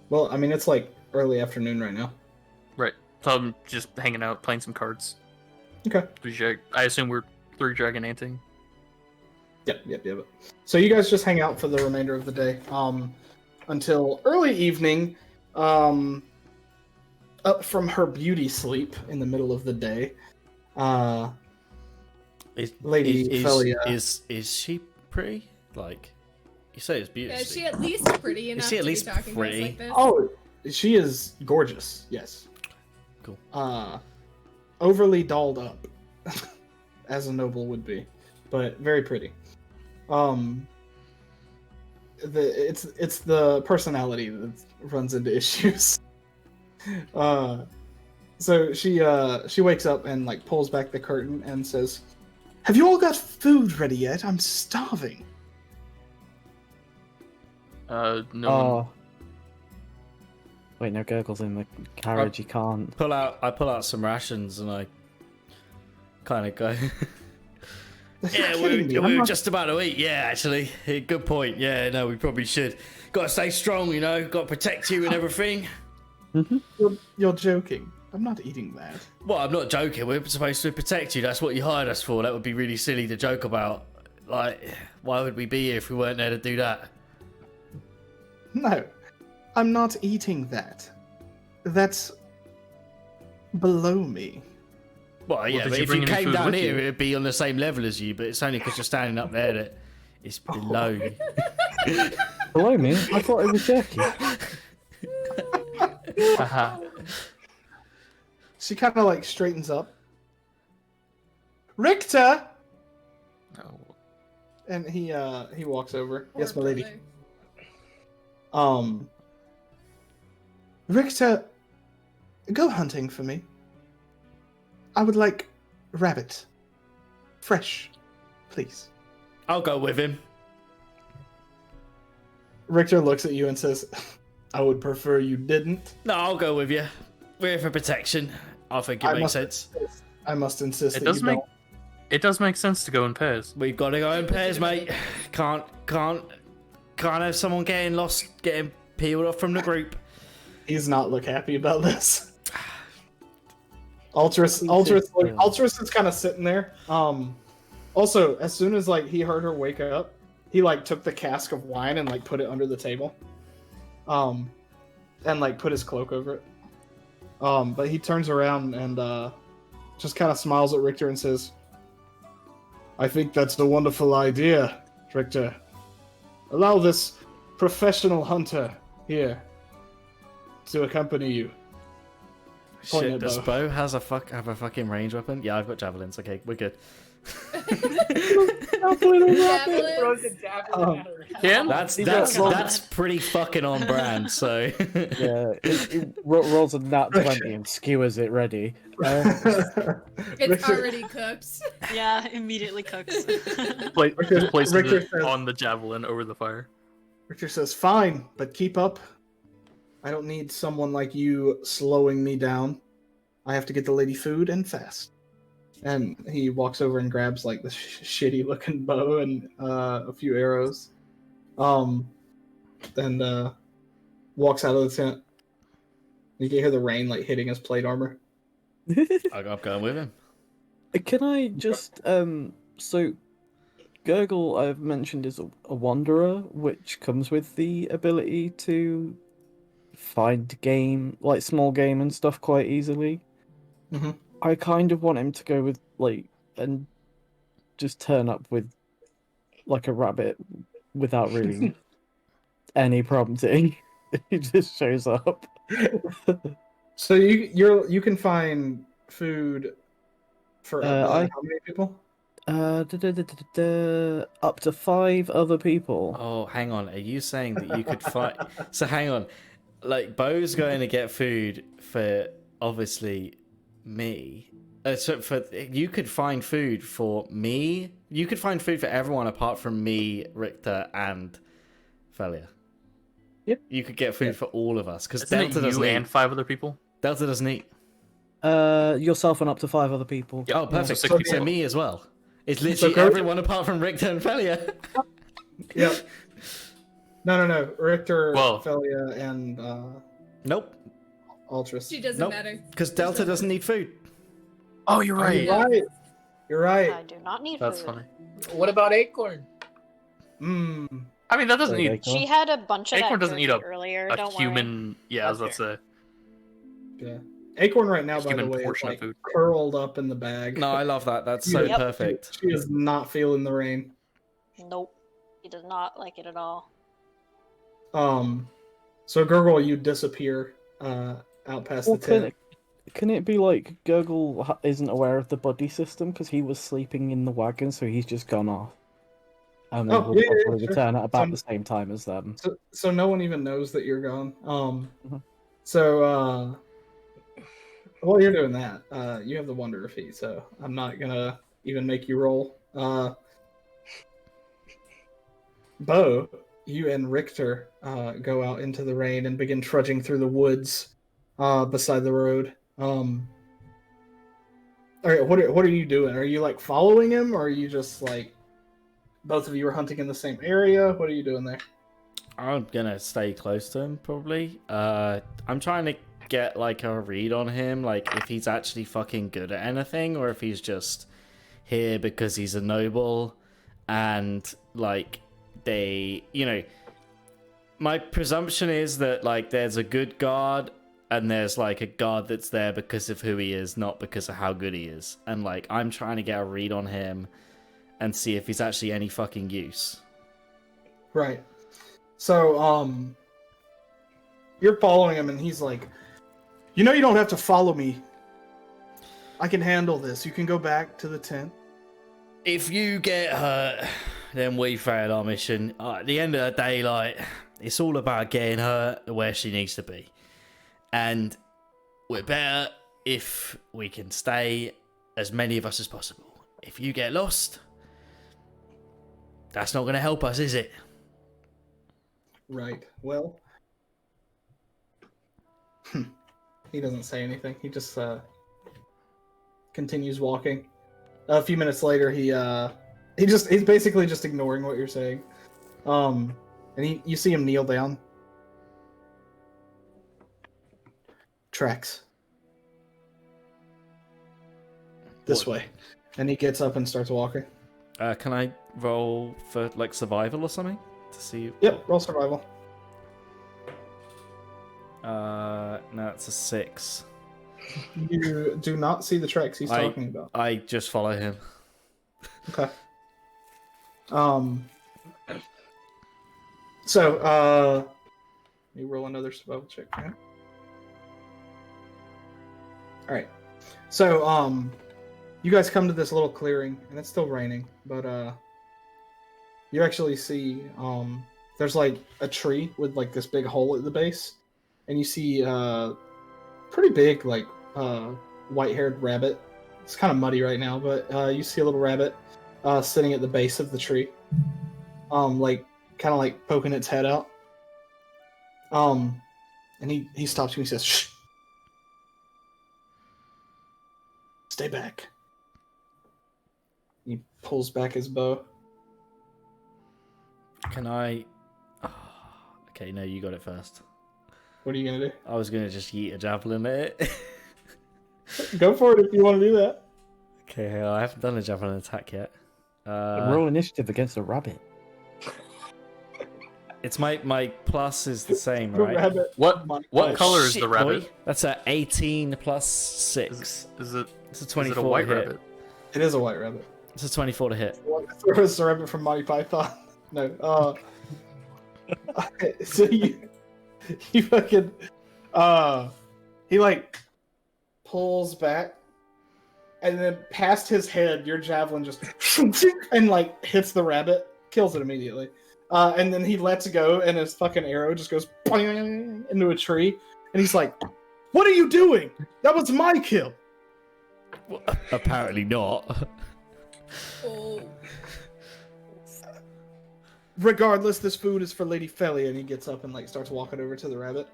Well, I mean, it's like early afternoon right now. Right. So I'm just hanging out, playing some cards. Okay. I assume we're 3 dragon anting. Yep. So you guys just hang out for the remainder of the day, until early evening. Up from her beauty sleep in the middle of the day, Lady Felia. Is she pretty? Like, you say it's beautiful. Yeah, is she at least pretty enough she at to least be talking to us pretty? like this? Oh, she is gorgeous. Yes. Cool. Overly dolled up, as a noble would be, but very pretty. It's the personality that runs into issues. So she wakes up and like pulls back the curtain and says, "Have you all got food ready yet? I'm starving." No. Oh. Wait, no, Gurgle's in the carriage. He can't. I pull out some rations and I kind of go. Yeah, we're just about to eat. Yeah, actually, good point. Yeah, no, we probably should. Got to stay strong, you know. Got to protect you and everything. You're joking. I'm not eating that. Well, I'm not joking. We're supposed to protect you. That's what you hired us for. That would be really silly to joke about. Like, why would we be here if we weren't there to do that? No, I'm not eating that. That's below me. Well, yeah, did but you if bring you any came food down with here, you? it'd be on the same level as you. But it's only because you're standing up there that it's below you. Below me? I thought it was jerky. Haha. She kind of like straightens up. Richter! No. And he walks over. Poor Yes, my lady. brother. Richter, go hunting for me. I would like rabbit. Fresh, please. I'll go with him. Richter looks at you and says, I would prefer you didn't. No, I'll go with you. We're here for protection. I think it makes sense. I must insist It that does you make don't. it does make sense to go in pairs. We've got to go in pairs, mate. Can't have someone getting lost, getting peeled off from the group. He does not look happy about this. Ultras is kind of sitting there. Also, as soon as like he heard her wake up, he like took the cask of wine and like put it under the table. And like put his cloak over it. But he turns around and just kind of smiles at Richter and says, I think that's a wonderful idea, Richter. Allow this professional hunter here to accompany you. Point Shit, at does bow. Bo have a fucking range weapon? Yeah, I've got javelins. Okay, we're good. Javelin. Throws a javelin at her. Can? That's pretty fucking on brand. So Yeah, it rolls a nat 20 and skewers it ready. It's already cooked. Yeah, immediately cooks. Just placing Richter it says- on the javelin over the fire. Richter says, fine, but keep up. I don't need someone like you slowing me down. I have to get the lady food and fast. And he walks over and grabs like the shitty looking bow and a few arrows. Then walks out of the tent. You can hear the rain like hitting his plate armor. I'm going with him. Can I just so Gurgle I've mentioned is a wanderer, which comes with the ability to find game, like small game and stuff, quite easily. Mhm. I kind of want him to go with like and just turn up with like a rabbit without really any prompting. He just shows up. So you can find food for how many people? Up to 5 other people. Oh, hang on. Are you saying that you could fight? So hang on. Like Bo's going to get food for obviously me. So for you could find food for me. You could find food for everyone apart from me, Richter, and Felia. Yep. You could get food for all of us because Isn't Delta it doesn't you eat. and 5 other people? Delta doesn't eat. Yourself and up to 5 other people. Oh, perfect. So So, 6 people. me as well. It's literally go- everyone apart from Richter and Felia. Yep. No. Richter, Well- Felia, and Nope, Ultras. She doesn't Nope. matter. because Delta doesn't need food. Oh, you're right. You're right. You're I right. do not need That's food. funny. What about Acorn? Mmm. I mean, that doesn't Sorry, need Acorn. She had a bunch of Acorn that doesn't eat jerky a- earlier. a Don't human. Yeah, I was about That's to say. Yeah. Acorn right now, by the Human way, is portion of like food. curled up in the bag. No, I love that. That's so Yep. perfect. She is not feeling the rain. worry. Nope. He does not like it at all. So Gurgle, you disappear out past Well, the tent. can it be like Gurgle isn't aware of the buddy system because he was sleeping in the wagon, so he's just gone off. And then Oh, we'll yeah, probably sure. return at about So- the same time as them. So no one even knows that you're gone. Mhm. So while you're doing that, you have the wonder feat, so I'm not gonna even make you roll. Bo, you and Richter go out into the rain and begin trudging through the woods beside the road. All right, what are you doing? Are you like following him, or are you just like both of you are hunting in the same area? What are you doing there? I'm gonna stay close to him probably. I'm trying to get like a read on him, like if he's actually fucking good at anything, or if he's just here because he's a noble, and like they, my presumption is that like there's a good guard and there's like a guard that's there because of who he is, not because of how good he is. And like I'm trying to get a read on him and see if he's actually any fucking use. Right. So, you're following him, and he's like, you don't have to follow me. I can handle this. You can go back to the tent. If you get hurt, then we failed our mission. At the end of the day, like, it's all about getting her where she needs to be. And we're better if we can stay as many of us as possible. If you get lost, that's not going to help us, is it? Right. Well, he doesn't say anything. He just continues walking. A few minutes later, he's basically just ignoring what you're saying. And you see him kneel down. Tracks. This way. And he gets up and starts walking. Can I roll for, like, survival or something? To see... Yep, roll survival. No, it's a 6. You do not see the tracks he's talking about. I just follow him. Okay. So, you roll another survival check. Right? All right. So, you guys come to this little clearing, and it's still raining, but you actually see there's like a tree with like this big hole at the base, and you see pretty big like white-haired rabbit. It's kind of muddy right now, but you see a little rabbit sitting at the base of the tree, like kind of like poking its head out. And he stops you and he says, "Shh, stay back." He pulls back his bow. Can I... Oh, okay, no, you got it first. What are you gonna do? I was going to just yeet a javelin at it. Go for it if you want to do that. Okay, I haven't done a javelin attack yet. Roll initiative against a rabbit. It's my plus is the same, The right? rabbit. What Oh, color is Shit, the rabbit? boy. That's a 18 plus 6. Is it It's a is 24 it a white to hit. rabbit? It is a white rabbit. It's a 24 to hit. It's the rabbit from Monty Python. No. So you fucking he like pulls back, and then past his head, your javelin just and like hits the rabbit, kills it immediately. And then he lets go, and his fucking arrow just goes into a tree, and he's like, "What are you doing? That was my kill." Well, apparently not. Oh. Regardless, this food is for Lady Felia, and he gets up and like starts walking over to the rabbit.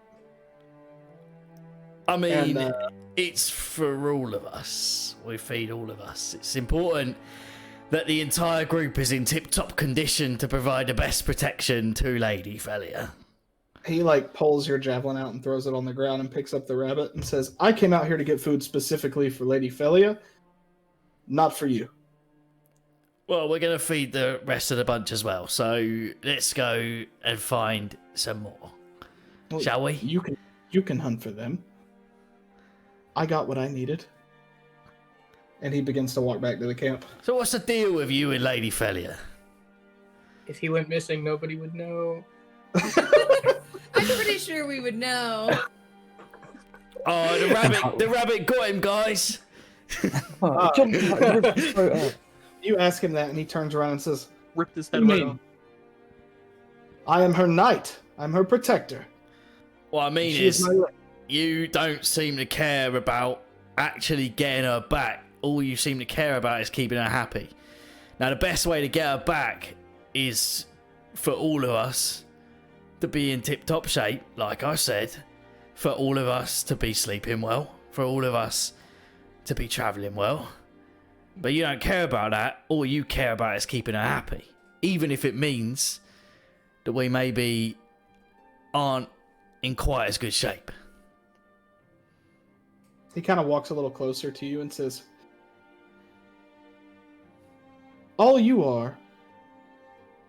I mean, And, it's for all of us. We feed all of us. It's important that the entire group is in tip-top condition to provide the best protection to Lady Felia. He like pulls your javelin out and throws it on the ground and picks up the rabbit and says, "I came out here to get food specifically for Lady Felia, not for you." Well, we're going to feed the rest of the bunch as well, so let's go and find some more. Well, Shall we? You can hunt for them. I got what I needed. And he begins to walk back to the camp. So what's the deal with you and Lady Felia? If he went missing, nobody would know. I'm pretty sure we would know. Oh, the rabbit got him, guys. You ask him that, and he turns around and says, Ripped his "What head do you right mean? off. I am her knight. I'm her protector. What I mean She is is, my lady." you don't seem to care about actually getting her back. All you seem to care about is keeping her happy. Now, the best way to get her back is for all of us to be in tip-top shape, like I said, for all of us to be sleeping well, for all of us to be travelling well. But you don't care about that. All you care about is keeping her happy, even if it means that we maybe aren't in quite as good shape. He kind of walks a little closer to you and says, "All you are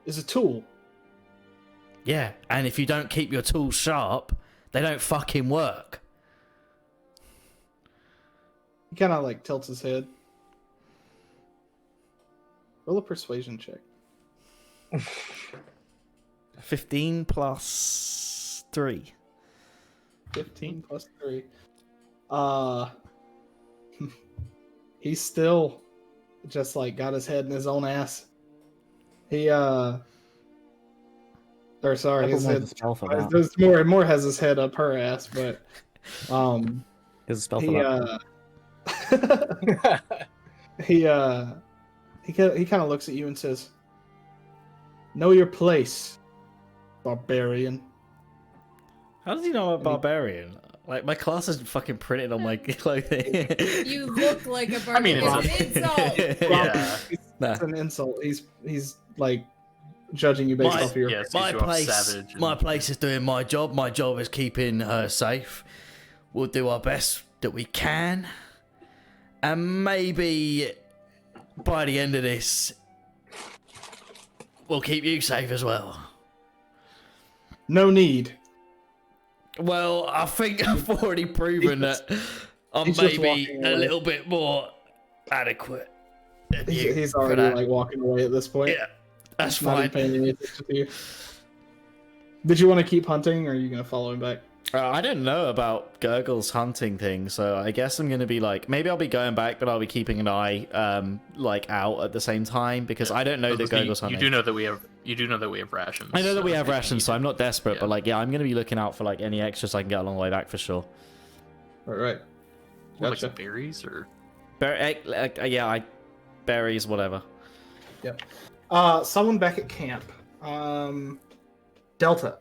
is a tool." Yeah, and if you don't keep your tools sharp, they don't fucking work. He kind of like tilts his head. Roll a persuasion check. 15 plus 3. 15 plus 3. He's still just like got his head in his own ass. He or sorry, his head. There's more has his head up her ass, but There's a spell for he that. he kind of looks at you and says, "Know your place, barbarian." How does he know I'm a barbarian? Like, my class isn't fucking printed on my clothing. You look like a I mean, barbarian. it's It's an insult. Yeah. Nah. It's an insult. He's like judging you based off of your. Yeah, it's My you off place, savage and- my place is doing my job. My job is keeping her safe. We'll do our best that we can. And maybe by the end of this, we'll keep you safe as well. No need. Well, I think I've already proven that I'm he's just maybe walking a away. little bit more adequate than you He's for already that. like walking away at this point. Yeah, that's Not even fine. paying any attention to you. Did you want to keep hunting, or are you gonna follow him back? I don't know about Gurgle's hunting thing, so I guess I'm gonna be like, maybe I'll be going back, but I'll be keeping an eye, like out at the same time because I don't know that Gurgle's hunting. You do know that we have rations. I know that we so have if you rations, need so I'm not desperate, Yeah. but like, yeah, I'm gonna be looking out for like any extras I can get along the way back for sure. All right. What, Gotcha. like berries or Berries, whatever. Yep. Someone back at camp. Delta.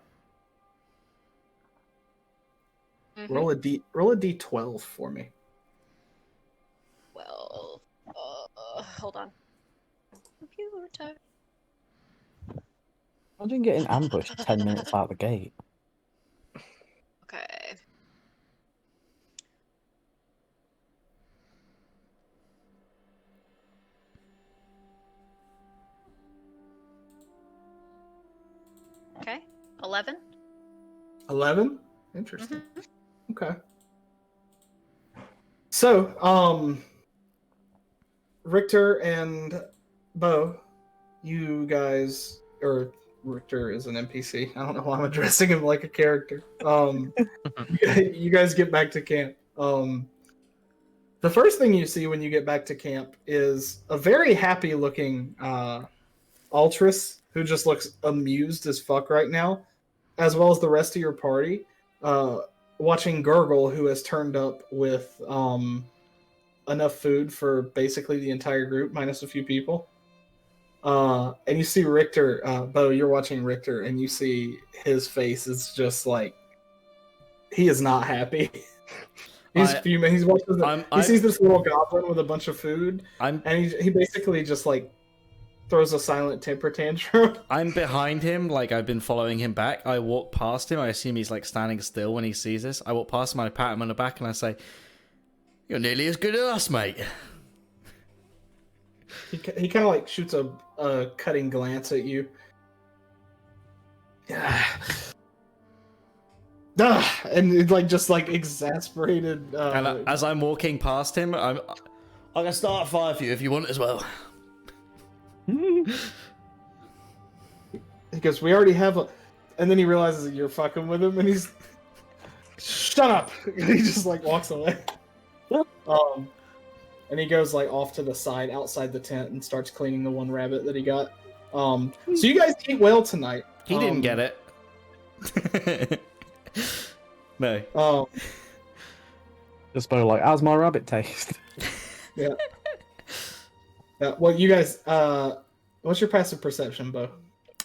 Roll a d12 for me. Well, hold on. Computer time. Imagine getting ambushed 10 minutes out the gate. Okay. Okay. 11. 11? Interesting. Okay. So, Richter and Bo, you guys, or Richter is an NPC. I don't know why I'm addressing him like a character. You guys get back to camp. The first thing you see when you get back to camp is a very happy looking Altris who just looks amused as fuck right now, as well as the rest of your party. Watching Gurgle, who has turned up with enough food for basically the entire group, minus a few people. And you see Richter, Bo, you're watching Richter, and you see his face is just like, he is not happy. He's fuming. He's watching. He sees this little goblin with a bunch of food, and he basically just like throws a silent temper tantrum. I'm behind him, like I've been following him back. I walk past him. I assume he's like standing still when he sees this. I walk past him, I pat him on the back, and I say, "You're nearly as good as us, mate." He kind of like shoots a cutting glance at you. Yeah. And it's like just like exasperated. And as I'm walking past him, I can start a fire for you if you want as well. He goes, "We already have a," and then he realizes that you're fucking with him, and he's, "Shut up!" And he just like walks away. And he goes like off to the side outside the tent and starts cleaning the one rabbit that he got. So you guys eat well tonight. He didn't get it. No. Just by like, how's my rabbit taste? Yeah. Yeah. Well, you guys, what's your passive perception, Bo?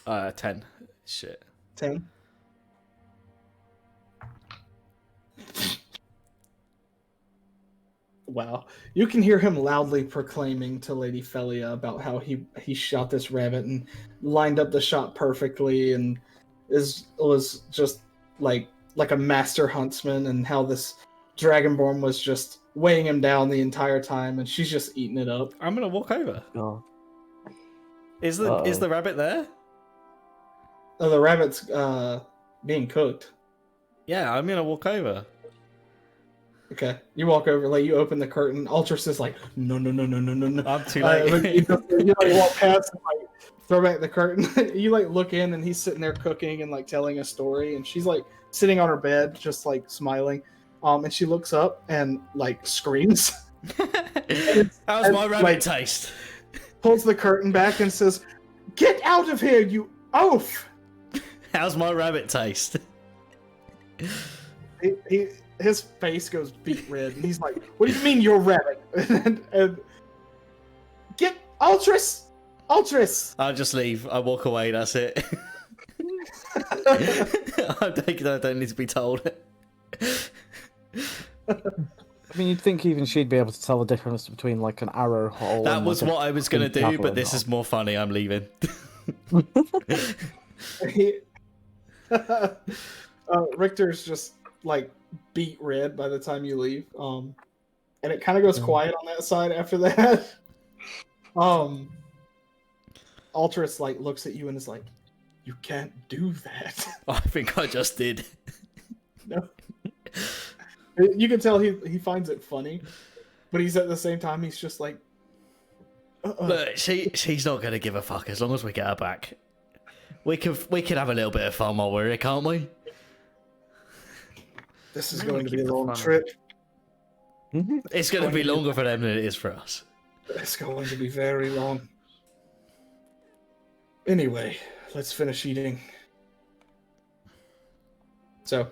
10. Shit. 10. Wow. You can hear him loudly proclaiming to Lady Felia about how he shot this rabbit and lined up the shot perfectly and was just like a master huntsman, and how this Dragonborn was just weighing him down the entire time, and she's just eating it up. I'm gonna walk over. Oh. Is the rabbit there? Oh, the rabbit's being cooked. Yeah, I'm gonna walk over. Okay, you walk over, like you open the curtain. Ultras is like, no. I'm too late. You walk past and like throw back the curtain. You like look in, and he's sitting there cooking and like telling a story, and she's like sitting on her bed, just like smiling. And she looks up and like screams. How's my rabbit taste? Pulls the curtain back and says, "Get out of here, you oaf!" How's my rabbit taste? His face goes beet red, and he's like, "What do you mean you're rabbit?" and get Ultras! I'll just leave. I walk away. That's it. I don't need to be told. I mean, you'd think even she'd be able to tell the difference between like an arrow hole. That and, was like, what I was gonna do, but this is more funny. I'm leaving. Richter's just like beet red by the time you leave, and it kind of goes quiet on that side after that. Ultras like looks at you and is like, "You can't do that." I think I just did. No. You can tell he finds it funny, but he's at the same time he's just like, Look, she's not gonna give a fuck as long as we get her back. We can have a little bit of fun while we're here, can't we? "This is going to be a long trip. It's going to be longer for them than it is for us. It's going to be very long. Anyway, let's finish eating." So,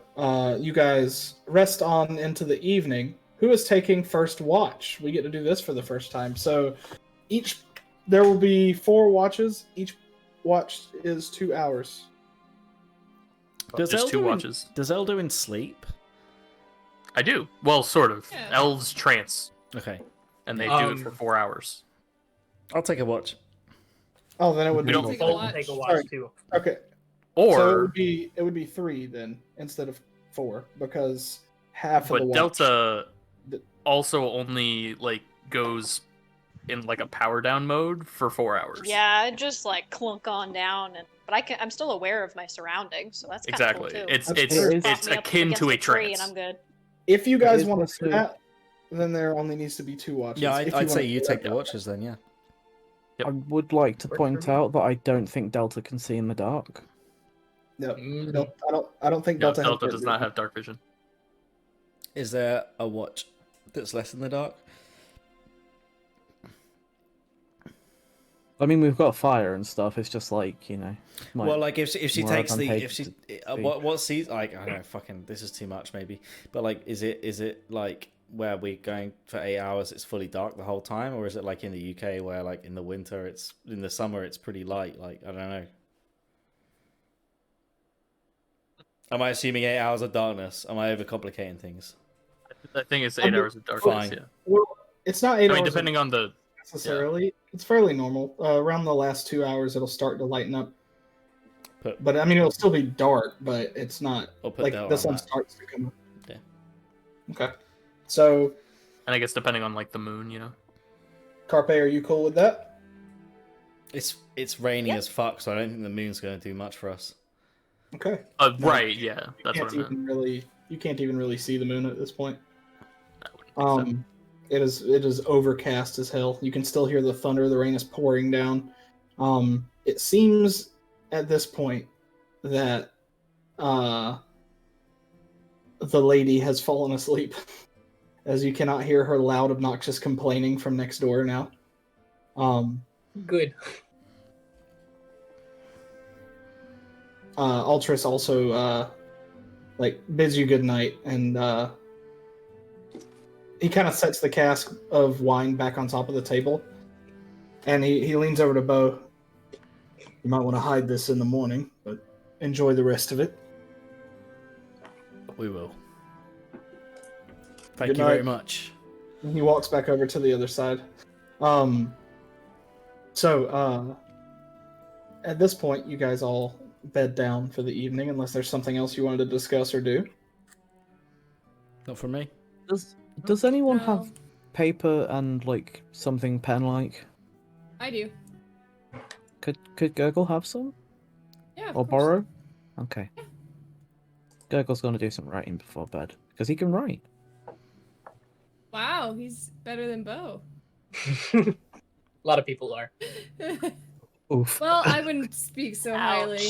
you guys rest on into the evening. Who is taking first watch? We get to do this for the first time. So, there will be 4 watches. Each watch is 2 hours. Does There's 2 watches. Does Elduin sleep? I do. Well, sort of. Yeah. Elves trance, Okay, and they do it for 4 hours. I'll take a watch. Oh, then it would We be don't Take a Both watch. take a watch Sorry. too. okay. So Or, it would be 3 then instead of 4, because half of the but watch. Delta also only like goes in like a power down mode for 4 hours. Yeah, I just like clunk on down, but I'm still aware of my surroundings, so that's kind of Exactly. cool too. It's That's it's true. it's Prop me up akin against to a tree trance. and I'm good. If you guys is want plus to do 2. that, then there only needs to be 2 watches. Yeah, If I'd say wanna you do take that. the watches then. Yeah. Yep. I would like to point out that I don't think Delta can see in the dark. No, Mm. I don't think No, Delta. Delta has does not have dark vision. Is there a watch that's less in the dark? I mean, we've got fire and stuff. It's just like, you know. Well, like if she more takes the advantageous if she to what sees, like I don't know, fucking this is too much maybe, but like is it like where we're going for 8 hours, it's fully dark the whole time, or is it like in the UK where like in the winter, in the summer it's pretty light? Like, I don't know. Am I assuming 8 hours of darkness? Am I overcomplicating things? I think it's 8 hours of darkness. Fine. Yeah. Well, it's not 8 I mean, hours depending on the. necessarily. It's fairly normal. Around the last 2 hours, it'll start to lighten up. But I mean, it'll still be dark, but it's not like the sun starts to come up. Yeah. Okay. So. And I guess depending on like the moon, you know. Carpe, are you cool with that? It's raining as fuck, so I don't think the moon's going to do much for us. Okay. Right. Yeah. That's what I meant. You can't even really see the moon at this point. I wouldn't think so. It is overcast as hell. You can still hear the thunder. The rain is pouring down. It seems at this point that the lady has fallen asleep, as you cannot hear her loud, obnoxious complaining from next door now. Good. Ultras also bids you good night, and he kind of sets the cask of wine back on top of the table, and he leans over to Bo. You might want to hide this in the morning, but enjoy the rest of it. We will. Thank you very much. And he walks back over to the other side. So at this point, you guys all bed down for the evening, unless there's something else you wanted to discuss or do. Not for me. Does anyone have paper and like something pen-like? I do. Could Gurgle have some? Yeah. Or borrow? Okay. Gurgle's gonna do some writing before bed because he can write. Wow, he's better than Bo. A lot of people are. Oof. Well, I wouldn't speak so highly.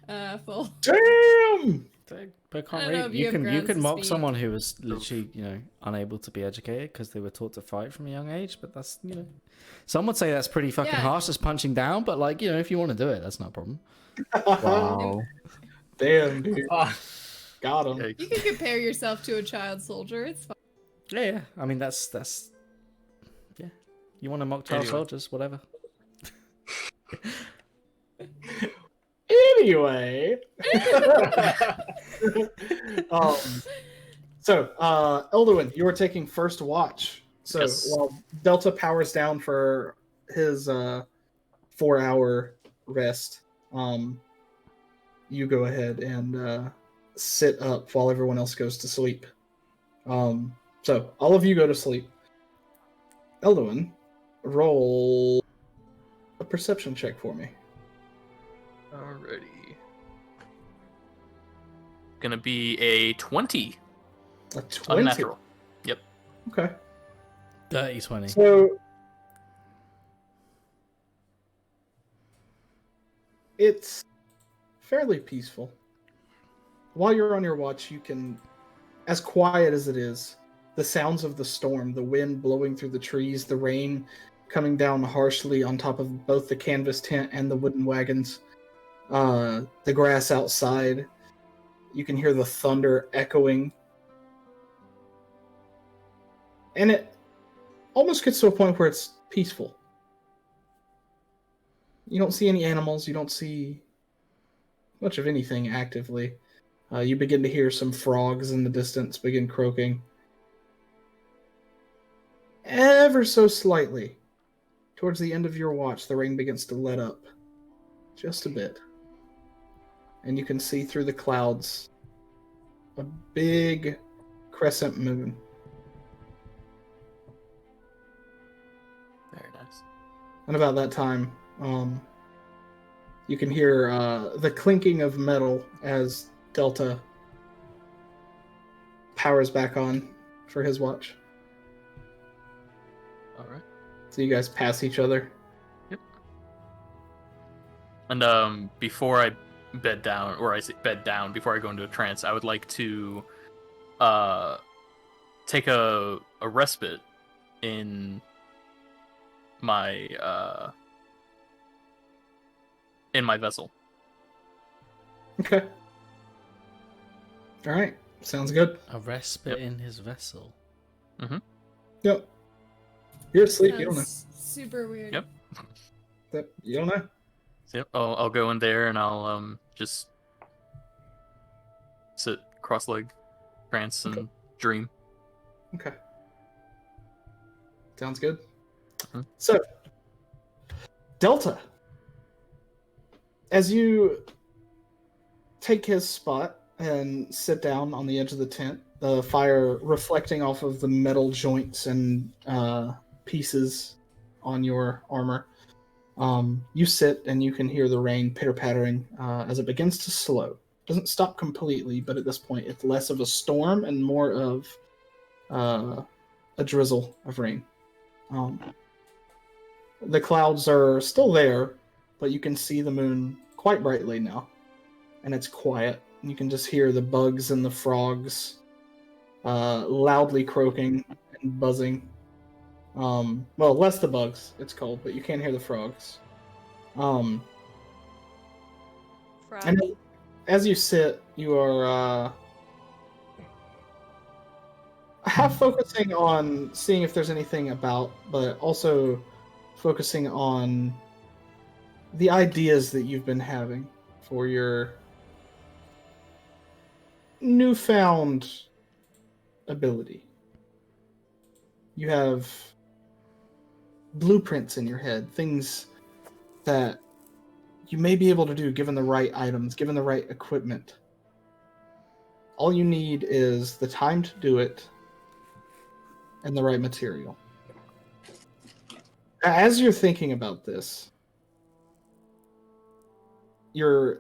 Ouch. Full. Damn! But I can't don't know read. if you have You grounds can to mock speak. someone who was literally, unable to be educated because they were taught to fight from a young age. But that's, some would say that's pretty fucking Yeah. harsh, just punching down. But like, if you want to do it, that's not a problem. Wow. Damn, dude. Got him. Yikes. You can compare yourself to a child soldier. It's fine. Yeah. I mean, that's yeah. You want to mock child Anyway. soldiers, whatever. Anyway. So, Elduin, you are taking first watch. So Yes. while Delta powers down for his 4-hour rest, you go ahead and sit up while everyone else goes to sleep. So all of you go to sleep. Elduin, roll a perception check for me. Alrighty. Gonna be a 20. A 20. Unnatural. Yep. Okay. Dirty 20. So it's fairly peaceful. While you're on your watch, you can, as quiet as it is, the sounds of the storm, the wind blowing through the trees, the rain coming down harshly on top of both the canvas tent and the wooden wagons, the grass outside. You can hear the thunder echoing. And it almost gets to a point where it's peaceful. You don't see any animals. You don't see much of anything actively. You begin to hear some frogs in the distance begin croaking. Ever so slightly, towards the end of your watch, the rain begins to let up. Just a bit. And you can see through the clouds a big crescent moon. Very nice. And about that time, you can hear the clinking of metal as Delta powers back on for his watch. Alright. So you guys pass each other. And before I bed down, or I say bed down, before I go into a trance, I would like to take a respite in my vessel. Okay. All right. Sounds good. A respite in his vessel. Yep. You're asleep. You don't know. Sounds super weird. Yep. Yep, you don't know. So, yep, I'll go in there and I'll just sit cross-legged, trance, and dream. Okay. Sounds good. Mhm. So, Delta, as you take his spot and sit down on the edge of the tent, the fire reflecting off of the metal joints and pieces on your armor, you sit and you can hear the rain pitter-pattering as it begins to slow. It doesn't stop completely, but at this point it's less of a storm and more of a drizzle of rain. The clouds are still there, but you can see the moon quite brightly now, and it's quiet. You can just hear the bugs and the frogs loudly croaking and buzzing. Well, less the bugs, it's cold, but you can hear the frogs. And as you sit, you are half focusing on seeing if there's anything about, but also focusing on the ideas that you've been having for your newfound ability. You have blueprints in your head, things that you may be able to do given the right items, given the right equipment. All you need is the time to do it and the right material. As you're thinking about this, you're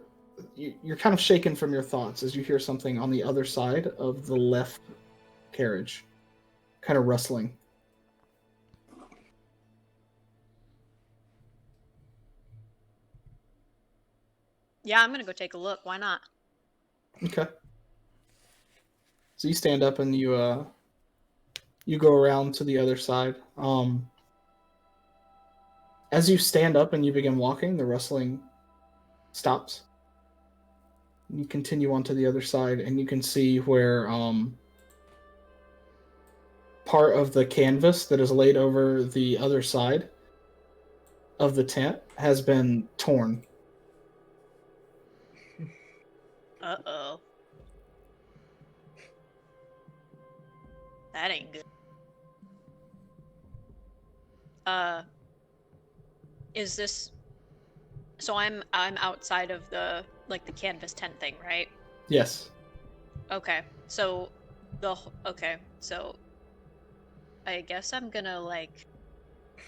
kind of shaken from your thoughts as you hear something on the other side of the left carriage, kind of rustling. Yeah, I'm gonna go take a look. Why not? Okay. So you stand up and you go around to the other side. As you stand up and you begin walking, the rustling stops. You continue on to the other side, and you can see where part of the canvas that is laid over the other side of the tent has been torn. Uh-oh. That ain't good. Is this... So I'm outside of the canvas tent thing, right? Yes. Okay. So so I guess I'm gonna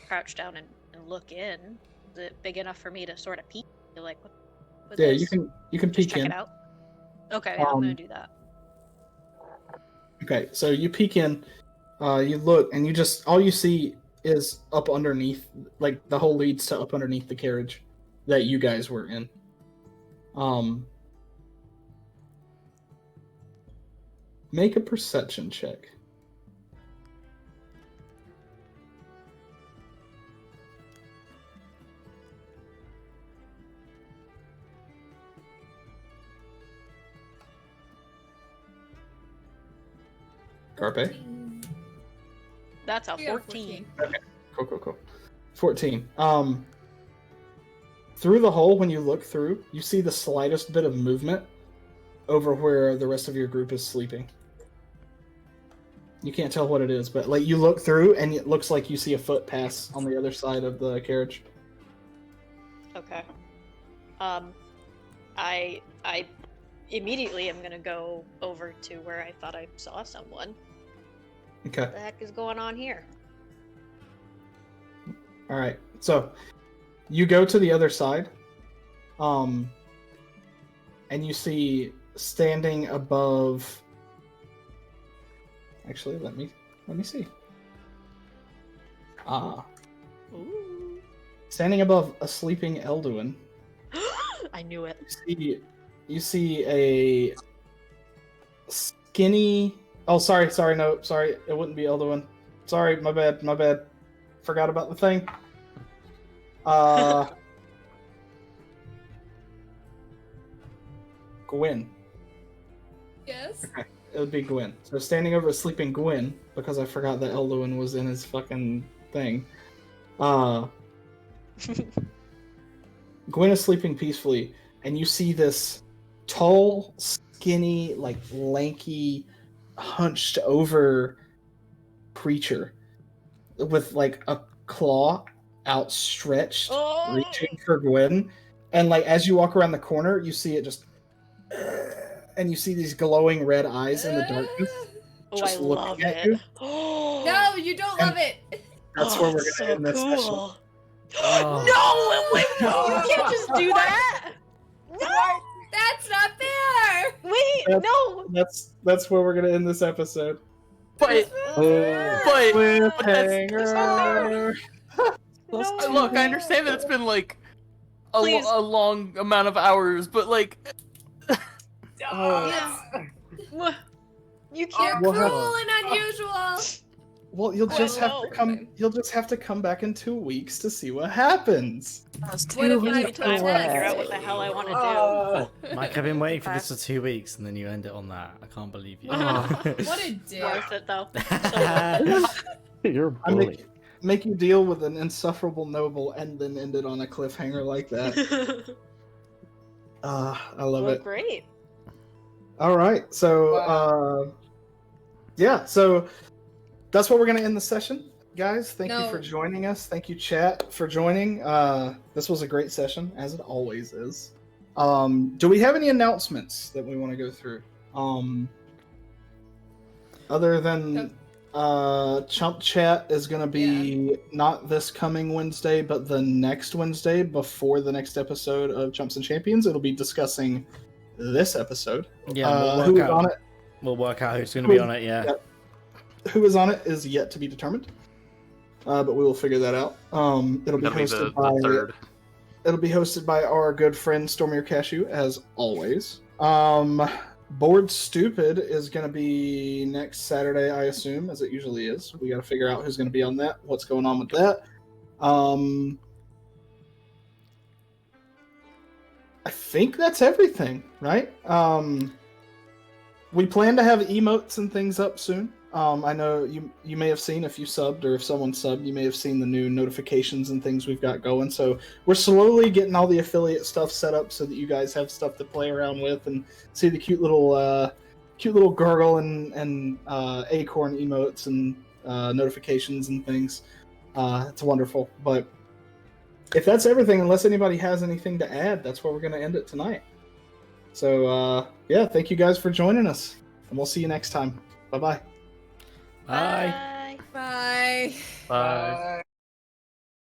crouch down and look in. Is it big enough for me to sort of peek? What Yeah, this? you can Just peek check in. it out. Okay, yeah, I'm gonna do that. Okay, so you peek in, you look, and all you see is up underneath, the hole leads to up underneath the carriage that you guys were in. Make a perception check. Carpe? That's a We got a 14. Okay, cool. 14. Through the hole, when you look through, you see the slightest bit of movement over where the rest of your group is sleeping. You can't tell what it is, but you look through, and it looks like you see a foot pass on the other side of the carriage. Okay. I immediately am gonna go over to where I thought I saw someone. Okay. What the heck is going on here? All right. So you go to the other side, and you see standing above. Actually, let me see. Ooh. Standing above a sleeping Elduin. I knew it. You see a skinny. Oh, sorry. No, sorry. It wouldn't be Elduin. Sorry, my bad. Forgot about the thing. Gwen. Yes. Okay. It would be Gwyn. So standing over sleeping Gwyn, because I forgot that Elduin was in his fucking thing. Gwyn is sleeping peacefully, and you see this tall, skinny, like lanky, hunched over creature with like a claw outstretched, reaching for Gwyn. And like as you walk around the corner, you see it just, and you see these glowing red eyes in the darkness. Oh, I love it. No, you don't love it. That's where we're it's gonna end this session. No, wait, you can't just do that. No, That's not fair. wait, no. That's where we're gonna end this episode. But Cliffhanger. look, I understand that it's been like Please. a long amount of hours, but like, What? You You're can't. We'll have- cruel and unusual. Well, you'll just have to no. come. You'll just have to come back in 2 weeks to see what happens. What if I Time to figure out what the hell I want to do. Mike, I've been waiting for this for 2 weeks, and then you end it on that. I can't believe you. What a dick. Worth it though. So worth it. You're a I bully. make you deal with an insufferable noble and then end it on a cliffhanger like that. I love Well, it. great. All right, so yeah, so that's what we're gonna end the session, guys. Thank you for No. joining us. Thank you, chat, for joining. This was a great session, as it always is. Do we have any announcements that we want to go through? Other than Chump Chat is gonna be not this coming Wednesday, but the next Wednesday before the next episode of Chumps and Champions. It'll be discussing this episode. Yeah, Who is on it? We'll work out who's going to be on it. Yeah. Who is on it is yet to be determined, but we will figure that out. It'll be that'll be hosted the by third. it'll be hosted by our good friend Stormier Cashew, as always. Bored Stupid is going to be next Saturday, I assume, as it usually is. We got to figure out who's going to be on that, what's going on with that. I think that's everything, right? We plan to have emotes and things up soon. I know you may have seen, if you subbed or if someone subbed, you may have seen the new notifications and things we've got going. So we're slowly getting all the affiliate stuff set up so that you guys have stuff to play around with and see the cute little gurgle and acorn emotes and notifications and things. It's wonderful. But if that's everything, unless anybody has anything to add, that's where we're going to end it tonight. So yeah, thank you guys for joining us, and we'll see you next time. Bye-bye. Bye. Bye. Bye. Bye.